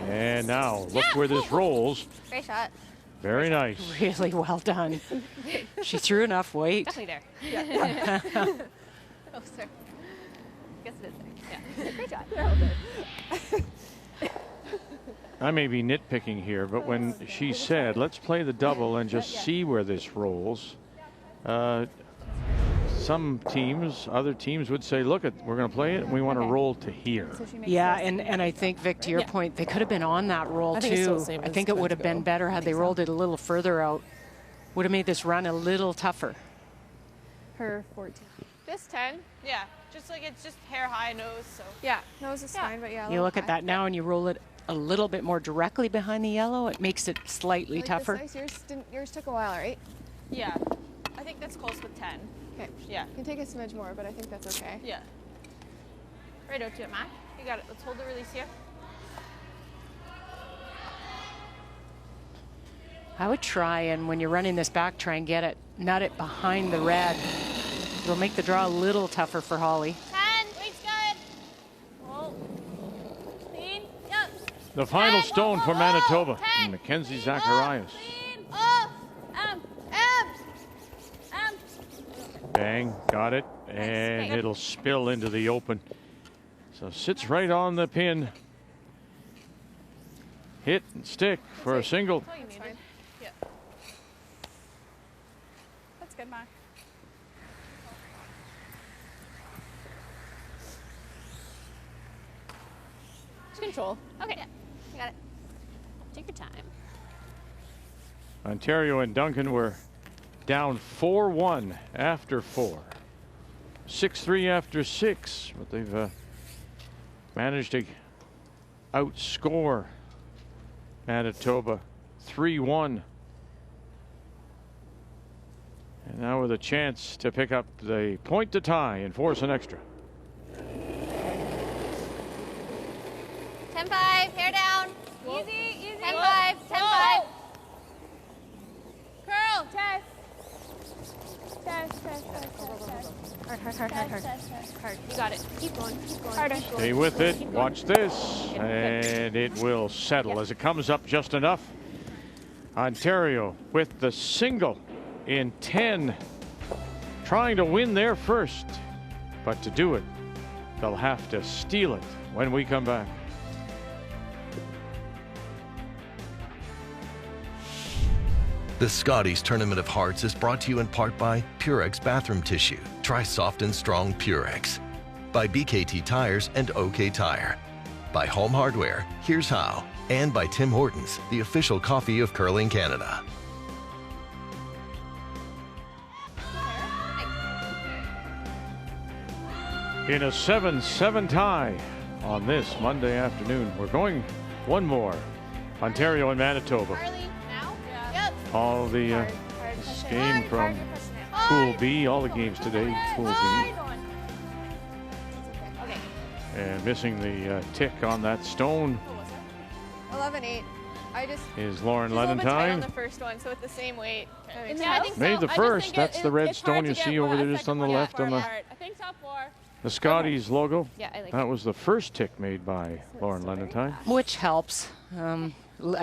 Speaker 1: And now look where this rolls.
Speaker 10: Great shot.
Speaker 1: Very nice.
Speaker 3: Really well done. She threw enough weight.
Speaker 8: Definitely there.
Speaker 10: Yeah. Oh, sorry. Guess it is there. Yeah. Great shot.
Speaker 1: I may be nitpicking here, but when she said, let's play the double and just see where this rolls, some teams, other teams would say, look, we're going to play it and we want to roll to here.
Speaker 3: Yeah, and I think, Vic, to your point, they could have been on that roll
Speaker 19: I think it's still
Speaker 3: too.
Speaker 19: the same
Speaker 3: I
Speaker 19: as
Speaker 3: think it would have been
Speaker 19: Glasgow.
Speaker 3: better had they rolled it a little further out. Would have made this run a little tougher.
Speaker 9: Her 14.
Speaker 19: This 10, yeah, just like it's just hair high nose, so.
Speaker 10: Yeah, nose is fine, but yeah.
Speaker 3: You look at that now and you roll it a little bit more directly behind the yellow, it makes it slightly tougher.
Speaker 10: Yours took a while, right?
Speaker 19: Yeah, I think 10.
Speaker 10: Okay.
Speaker 19: Yeah.
Speaker 10: You can take a smidge more, but I think that's okay.
Speaker 19: Yeah. Right out to it, Mac. You got it. Let's hold the release here.
Speaker 3: I would try, and when you're running this back, try and get it, nut it behind the red. It'll make the draw a little tougher for Holly.
Speaker 7: 10. Weight's good. Whoa. Clean. Yep.
Speaker 1: The final stone for Manitoba, Mackenzie Zacharias. Bang, got it, and it'll spill into the open. So sits right on the pin. Hit and stick for a single.
Speaker 10: That's all you needed. Yeah. That's good, Mac. Just control.
Speaker 7: Okay. Yeah. You got it. Take your time.
Speaker 1: Ontario and Duncan were down 4-1 after 4. 6-3 after 6, but they've managed to outscore Manitoba 3-1. And now with a chance to pick up the point to tie and force an extra.
Speaker 7: 10-5. Hair down. Easy. 10-5. 10-5. Curl. Test.
Speaker 10: Hard. You got it. Keep going.
Speaker 7: Harder.
Speaker 1: Stay with it. Watch this. And it will settle as it comes up just enough. Ontario with the single in 10. Trying to win there first. But to do it, they'll have to steal it when we come back.
Speaker 6: The Scotties Tournament of Hearts is brought to you in part by Purex Bathroom Tissue. Try soft and strong Purex. By BKT Tires and OK Tire. By Home Hardware, Here's How. And by Tim Hortons, the official coffee of Curling Canada.
Speaker 1: In a 7-7 tie on this Monday afternoon. We're going one more. Ontario and Manitoba. All the this game from Pool B, all the games today, Pool B. And missing the tick on that stone
Speaker 10: 11-8. I just
Speaker 1: is Lauren
Speaker 10: she's a little bit tight on
Speaker 1: Lennentine.
Speaker 10: the first one, so it's the same weight.
Speaker 7: Yeah, I think so.
Speaker 1: Made the
Speaker 7: I just
Speaker 1: first.
Speaker 7: think
Speaker 1: That's the red stone you see over there just on the left on the
Speaker 10: I think top 4.
Speaker 1: the Scotties logo.
Speaker 10: Yeah, I like
Speaker 1: that
Speaker 10: it.
Speaker 1: was the first tick made by Lauren Lennentine.
Speaker 3: Which helps.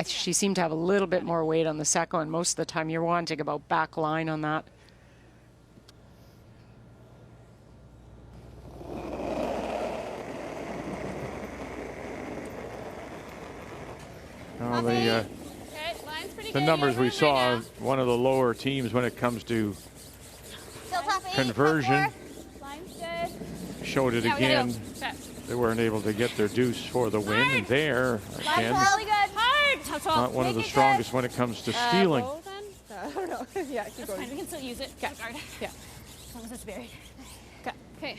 Speaker 3: She seemed to have a little bit more weight on the second one. Most of the time you're wanting about back line on that.
Speaker 1: Now the numbers we saw, one of the lower teams when it comes to conversion, showed it again. They weren't able to get their deuce for the win, and there again, not one of the strongest when it comes to stealing.
Speaker 10: I don't know. Yeah, keep going.
Speaker 7: Fine, we can still use it.
Speaker 10: Okay.
Speaker 7: Guard.
Speaker 10: Yeah.
Speaker 7: As long as it's buried.
Speaker 10: Okay.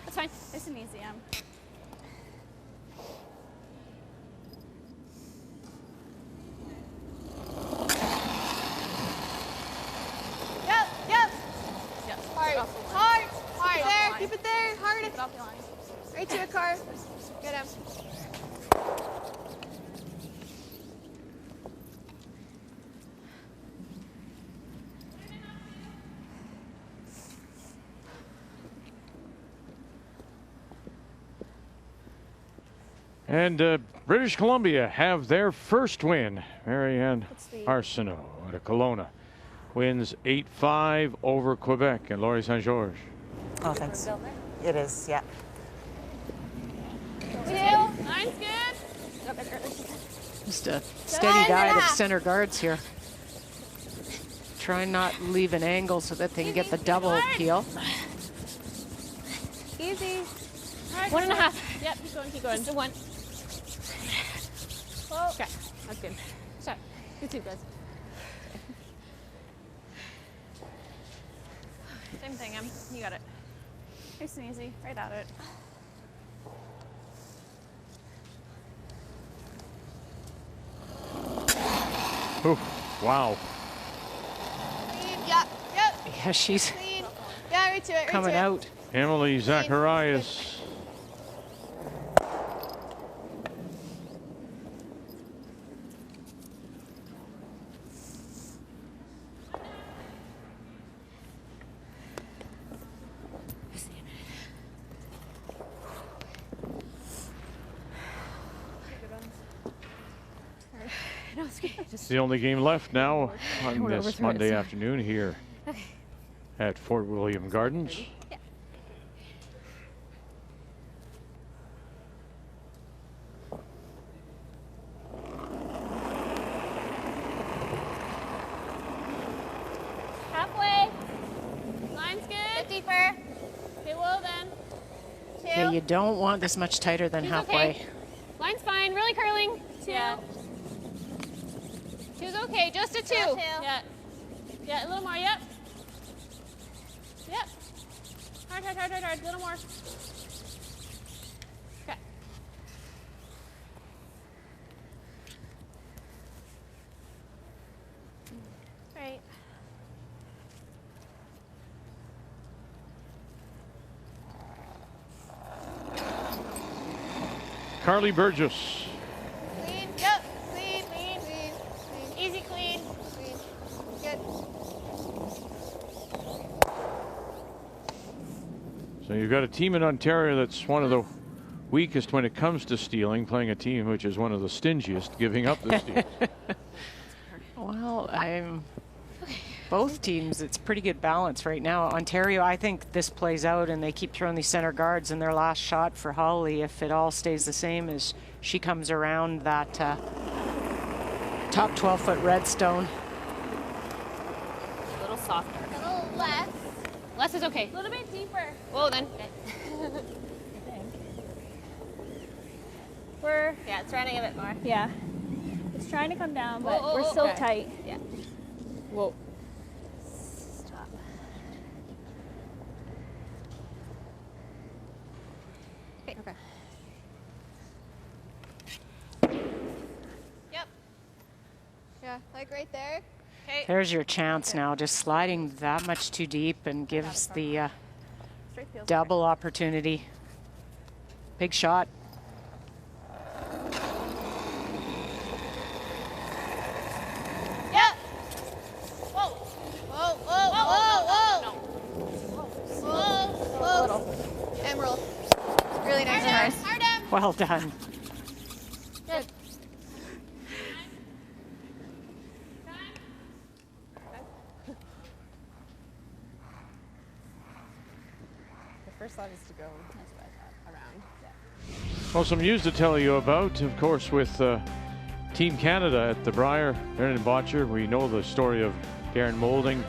Speaker 7: That's fine. Nice and easy.
Speaker 10: Yep. Hard. There. Keep it there. Hard. Right to a car. Get him.
Speaker 1: And British Columbia have their first win. Marianne Arsenault out of Kelowna wins 8-5 over Quebec and Laurie St. George.
Speaker 16: Oh, thanks. It is, yeah.
Speaker 7: 2. Line's good.
Speaker 3: Just a steady diet of center guards here. Try and not leave an angle so that they can get the double peel.
Speaker 10: Easy.
Speaker 7: 1.5.
Speaker 10: Yep, keep going.
Speaker 7: Just a 1.
Speaker 10: Okay, that's good. Shot. Good too, guys. Same thing, Em. You got it. Nice and easy. Right at it.
Speaker 1: Ooh, Wow.
Speaker 10: Clean. Yep. Yep.
Speaker 3: Yeah, she's
Speaker 10: Clean. Yeah, right to it. Right
Speaker 3: coming
Speaker 10: to it.
Speaker 3: out.
Speaker 1: Emily Zacharias. It's the only game left now on this Monday afternoon here at Fort William Gardens.
Speaker 10: Halfway. Line's good. Bit deeper. Okay, well then. 2.
Speaker 3: Yeah, you don't want this much tighter than
Speaker 10: Two's
Speaker 3: halfway.
Speaker 10: okay. Line's fine. Really curling. 2. Yeah. 2's okay. Just a 2. Yeah. Yeah, a little more. Yep. Yep. Hard, hard, hard, hard, hard. A little more. Okay. Right.
Speaker 1: Carly Burgess.
Speaker 10: Clean. Yep. Clean. Clean. Clean. Clean. Easy. Clean. Clean. Good.
Speaker 1: So you've got a team in Ontario that's one of the weakest when it comes to stealing, playing a team which is one of the stingiest giving up the steals.
Speaker 3: Well, both teams, it's pretty good balance right now. Ontario, I think this plays out and they keep throwing these center guards, and their last shot for Holly, if it all stays the same, as she comes around that top 12-foot redstone.
Speaker 10: A little softer. A little less. Less is okay. A little bit deeper. Whoa, then.
Speaker 9: Yeah,
Speaker 10: it's running a bit more.
Speaker 9: Yeah. It's trying to come down, but
Speaker 10: Whoa,
Speaker 9: we're still
Speaker 10: okay.
Speaker 9: tight.
Speaker 10: Yeah.
Speaker 15: Whoa.
Speaker 9: Stop.
Speaker 10: Okay. Yep. Yeah, like right there. Okay.
Speaker 3: There's your chance now, just sliding that much too deep and gives the double opportunity. Big shot.
Speaker 10: Yep. Whoa. Whoa, whoa, whoa, whoa. Whoa, whoa. Emerald. Really nice tries.
Speaker 3: Well done.
Speaker 10: Good.
Speaker 15: The first thought is to go around.
Speaker 1: Well, some news to tell you about, of course, with Team Canada at the Briar. Brendan Botcher, we know the story of Darren Moulding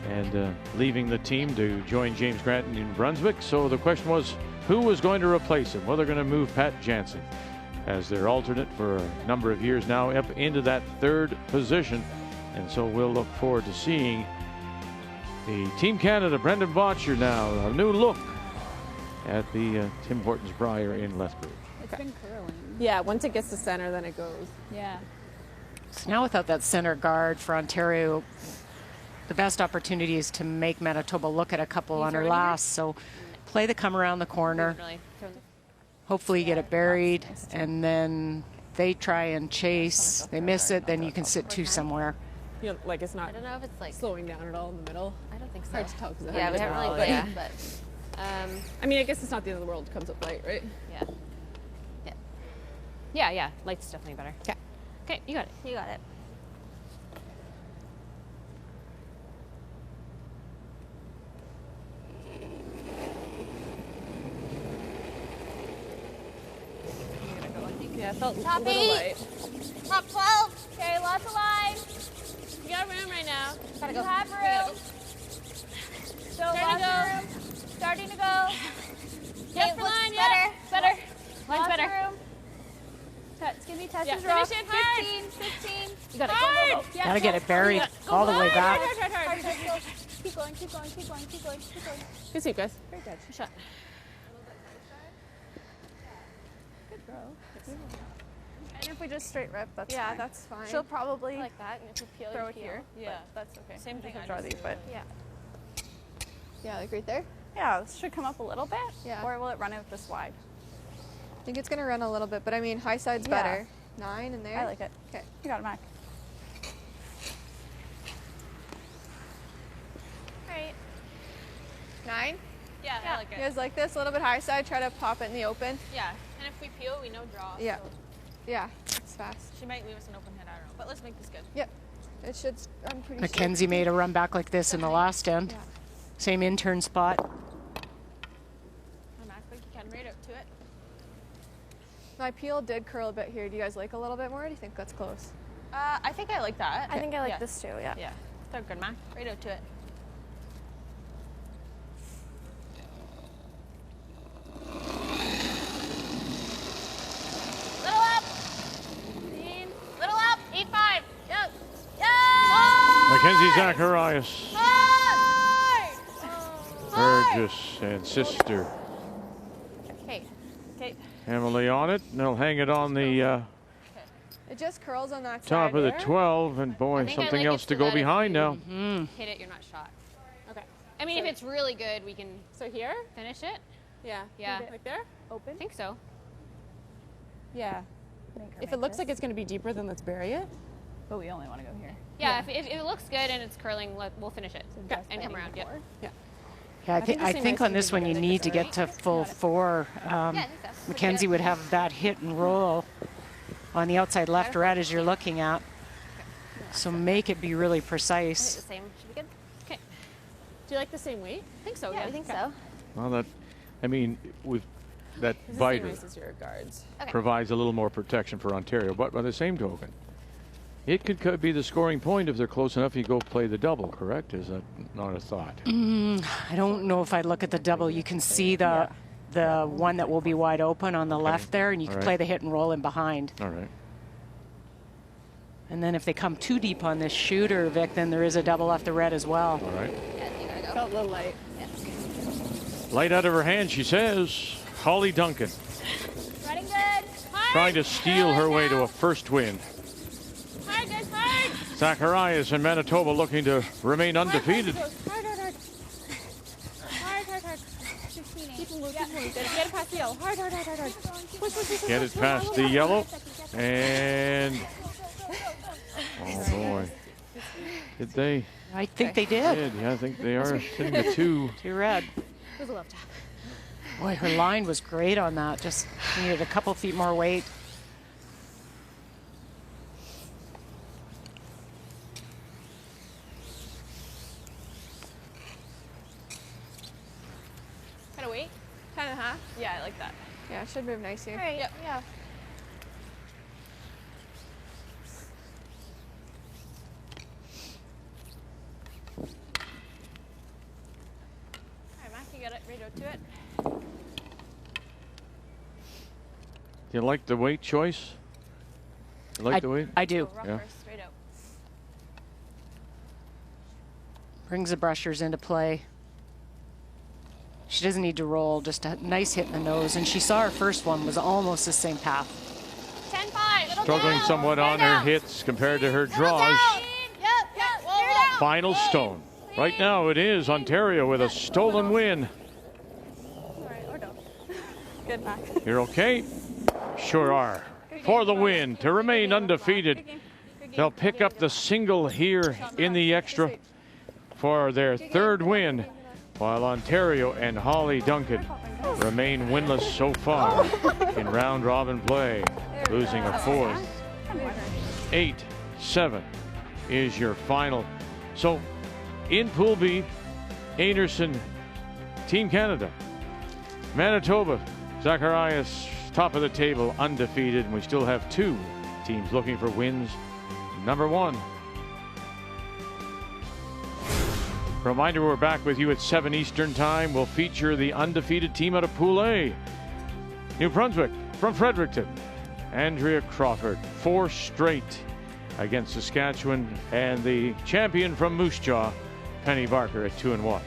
Speaker 1: and leaving the team to join James Grant in New Brunswick. So the question was, who was going to replace him? Well, they're going to move Pat Jansen as their alternate for a number of years now up into that third position. And so we'll look forward to seeing the Team Canada, Brendan Botcher now, a new look at the Tim Hortons Briar in Lethbridge.
Speaker 9: It's been curling.
Speaker 15: Yeah, once it gets to center, then it goes.
Speaker 9: Yeah.
Speaker 3: So now without that center guard for Ontario, the best opportunity is to make Manitoba look at a couple on her last. So play the come around the corner. Hopefully you get it buried, and then they try and chase. They miss it, then you can sit 2 somewhere.
Speaker 15: You know, like it's not.
Speaker 10: I don't know if it's like
Speaker 15: slowing down at all in the middle.
Speaker 10: I don't think so.
Speaker 15: Hard to tell because
Speaker 10: Yeah, we haven't really played, but
Speaker 15: I mean, I guess it's not the end of the world. It comes up light, right?
Speaker 10: yeah. Yeah, yeah. Light's definitely better.
Speaker 15: Okay.
Speaker 10: Okay, you got it. You got it.
Speaker 15: Yeah, it felt
Speaker 10: Top
Speaker 15: a little
Speaker 10: 8.
Speaker 15: light.
Speaker 10: Top 12. Okay, lots of line. You got room right now.
Speaker 9: Gotta
Speaker 10: You
Speaker 9: go.
Speaker 10: have room.
Speaker 9: So
Speaker 10: Starting to go.
Speaker 9: Starting to go.
Speaker 10: Yep, for line, yeah. Better. Line's
Speaker 9: Lots
Speaker 10: better.
Speaker 9: of room. It's gonna be Tessa's
Speaker 10: Yeah,
Speaker 9: rock.
Speaker 10: finish it hard.
Speaker 9: 15.
Speaker 10: You got it. Go, go, go. Yeah,
Speaker 3: Gotta get it buried all the way back.
Speaker 10: Hard.
Speaker 9: Keep going, keep going, keep going, keep going, keep going.
Speaker 15: Good sweep, guys.
Speaker 9: Very good.
Speaker 10: Shot.
Speaker 9: Good throw.
Speaker 10: And if we just straight rip, that's
Speaker 19: yeah,
Speaker 10: fine.
Speaker 19: that's fine.
Speaker 10: She'll probably
Speaker 19: like that, and if you peel,
Speaker 10: throw
Speaker 19: you
Speaker 10: it
Speaker 19: peel.
Speaker 10: here.
Speaker 19: Yeah,
Speaker 10: but that's okay.
Speaker 19: Same thing.
Speaker 10: I can draw these, but
Speaker 19: yeah.
Speaker 10: Yeah, like right there?
Speaker 9: Yeah, this should come up a little bit.
Speaker 10: Yeah.
Speaker 9: Or will it run out this wide?
Speaker 10: I think it's gonna run a little bit, but I mean, high side's
Speaker 9: Yeah.
Speaker 10: better. 9 in there.
Speaker 9: I like it.
Speaker 10: Okay.
Speaker 9: You got it, Mac.
Speaker 10: Right. 9?
Speaker 19: Yeah, I like it.
Speaker 10: You guys like this? A little bit high side, try to pop it in the open.
Speaker 19: Yeah, and if we peel, we know draw.
Speaker 10: Yeah.
Speaker 19: So
Speaker 10: Yeah, it's fast.
Speaker 19: she might leave us an open head, I don't know. But let's make this good.
Speaker 10: Yep. It should, I'm pretty
Speaker 3: Mackenzie
Speaker 10: sure.
Speaker 3: made a run back like this in the last end.
Speaker 10: Yeah.
Speaker 3: Same intern spot.
Speaker 19: I'm act like you can right up to it.
Speaker 10: My peel did curl a bit here. Do you guys like a little bit more? Or do you think that's close?
Speaker 19: I think I like that.
Speaker 9: I think I like
Speaker 19: Yeah.
Speaker 9: this too, yeah.
Speaker 19: Yeah, they're good, Mac. Right out to it. Little up. Little up. 8-5. Yep. Yep.
Speaker 1: Mackenzie Zacharias,
Speaker 19: Hard.
Speaker 1: Burgess, and sister
Speaker 19: Okay. Okay.
Speaker 1: Emily on it. And they'll hang it on the
Speaker 10: It just curls on that
Speaker 1: top
Speaker 10: side
Speaker 1: of the
Speaker 10: there.
Speaker 1: 12, and boy,
Speaker 19: think I
Speaker 1: something
Speaker 19: like
Speaker 1: else
Speaker 19: it
Speaker 1: to
Speaker 19: so
Speaker 1: go
Speaker 19: that if
Speaker 1: behind
Speaker 19: you
Speaker 1: now.
Speaker 19: Hit it, you're not shot. Okay. I mean, if it's really good, we can
Speaker 10: So here?
Speaker 19: finish it.
Speaker 10: Yeah.
Speaker 19: Yeah.
Speaker 10: Like there?
Speaker 19: I think so.
Speaker 8: Yeah. If it looks like it's going to be deeper, then let's bury it.
Speaker 9: But we only want to go here.
Speaker 19: Yeah, if it looks good and it's curling, we'll finish it.
Speaker 9: just
Speaker 19: And come around. Yep.
Speaker 8: Yeah.
Speaker 3: Yeah, I
Speaker 8: think the same
Speaker 3: think
Speaker 8: ice
Speaker 3: on this one you need to get to full 4.
Speaker 19: I think so.
Speaker 3: Mackenzie would have that hit and roll on the outside left or right as you're looking at. So make it be really
Speaker 19: I think
Speaker 3: precise.
Speaker 19: the same should be good. Okay.
Speaker 8: Do you like the same weight?
Speaker 19: I think so.
Speaker 10: Yeah, I think so.
Speaker 1: Well, that, I mean, with that
Speaker 8: It's the same
Speaker 1: biter
Speaker 8: ice as your guards.
Speaker 19: Okay.
Speaker 1: provides a little more protection for Ontario, but by the same token, it could be the scoring point if they're close enough. You go play the double, correct? Is that not a thought?
Speaker 3: I don't know if I'd look at the double. You can see the one that will be wide open on the left there, and you can
Speaker 1: All right.
Speaker 3: play the hit and roll in behind.
Speaker 1: All right.
Speaker 3: And then if they come too deep on this shooter, Vic, then there is a double off the red as well.
Speaker 1: All right.
Speaker 8: Felt a little light.
Speaker 1: Light out of her hand, she says. Holly Duncan
Speaker 7: Running good. Hard.
Speaker 1: trying to steal her way to a first win.
Speaker 7: Hard, guys, hard.
Speaker 1: Zacharias and Manitoba looking to remain undefeated.
Speaker 7: Hard, hard, hard. Hard, hard, hard. 16, keep them low, keep them low. Get it past the yellow. Hard, hard, hard, hard, hard. Push, push, push,
Speaker 1: Get
Speaker 7: push,
Speaker 1: it past the yellow. And, oh boy. Did they?
Speaker 3: I think they did.
Speaker 1: Yeah, I think they are sitting at 2.
Speaker 3: 2 red.
Speaker 19: There's a love tap.
Speaker 3: Boy, her line was great on that. Just needed a couple feet more weight.
Speaker 19: Kind of weight.
Speaker 10: 10.5.
Speaker 19: Yeah, I like that.
Speaker 10: Yeah, it should move nice here.
Speaker 19: All right. Yep.
Speaker 10: Yeah.
Speaker 19: All right, Mac, you got it. Right out to it.
Speaker 1: Do you like the weight choice? You like the weight?
Speaker 3: I do.
Speaker 19: Rough
Speaker 1: Yeah.
Speaker 19: first, straight out.
Speaker 3: Brings the brushers into play. She doesn't need to roll, just a nice hit in the nose. And she saw her first one was almost the same path.
Speaker 7: 10-5. Little
Speaker 1: Struggling
Speaker 7: down.
Speaker 1: somewhat on her hits compared to her draws.
Speaker 7: Yep, yep. Clear down.
Speaker 1: Final stone. Right now it is Ontario with a stolen win.
Speaker 10: All right, or don't. Good, Mac.
Speaker 1: You're okay? Sure are. For the win, to remain undefeated. They'll pick up the single here in the extra for their 3rd win, while Ontario and Holly Duncan remain winless so far in round robin play, losing a 4th. 8-7 is your final. So in Pool B, Einarson, Team Canada, Manitoba, Zacharias, top of the table, undefeated, and we still have 2 teams looking for wins. Number 1. Reminder, we're back with you at 7 Eastern Time. We'll feature the undefeated team out of Pool A. New Brunswick from Fredericton. Andrea Crawford, 4 straight against Saskatchewan, and the champion from Moose Jaw, Penny Barker, at 2-1.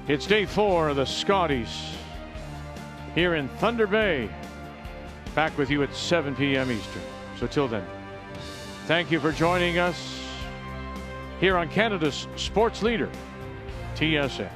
Speaker 1: It's day 4 of the Scotties here in Thunder Bay. Back with you at 7 p.m. Eastern. So till then, thank you for joining us here on Canada's sports leader, TSN.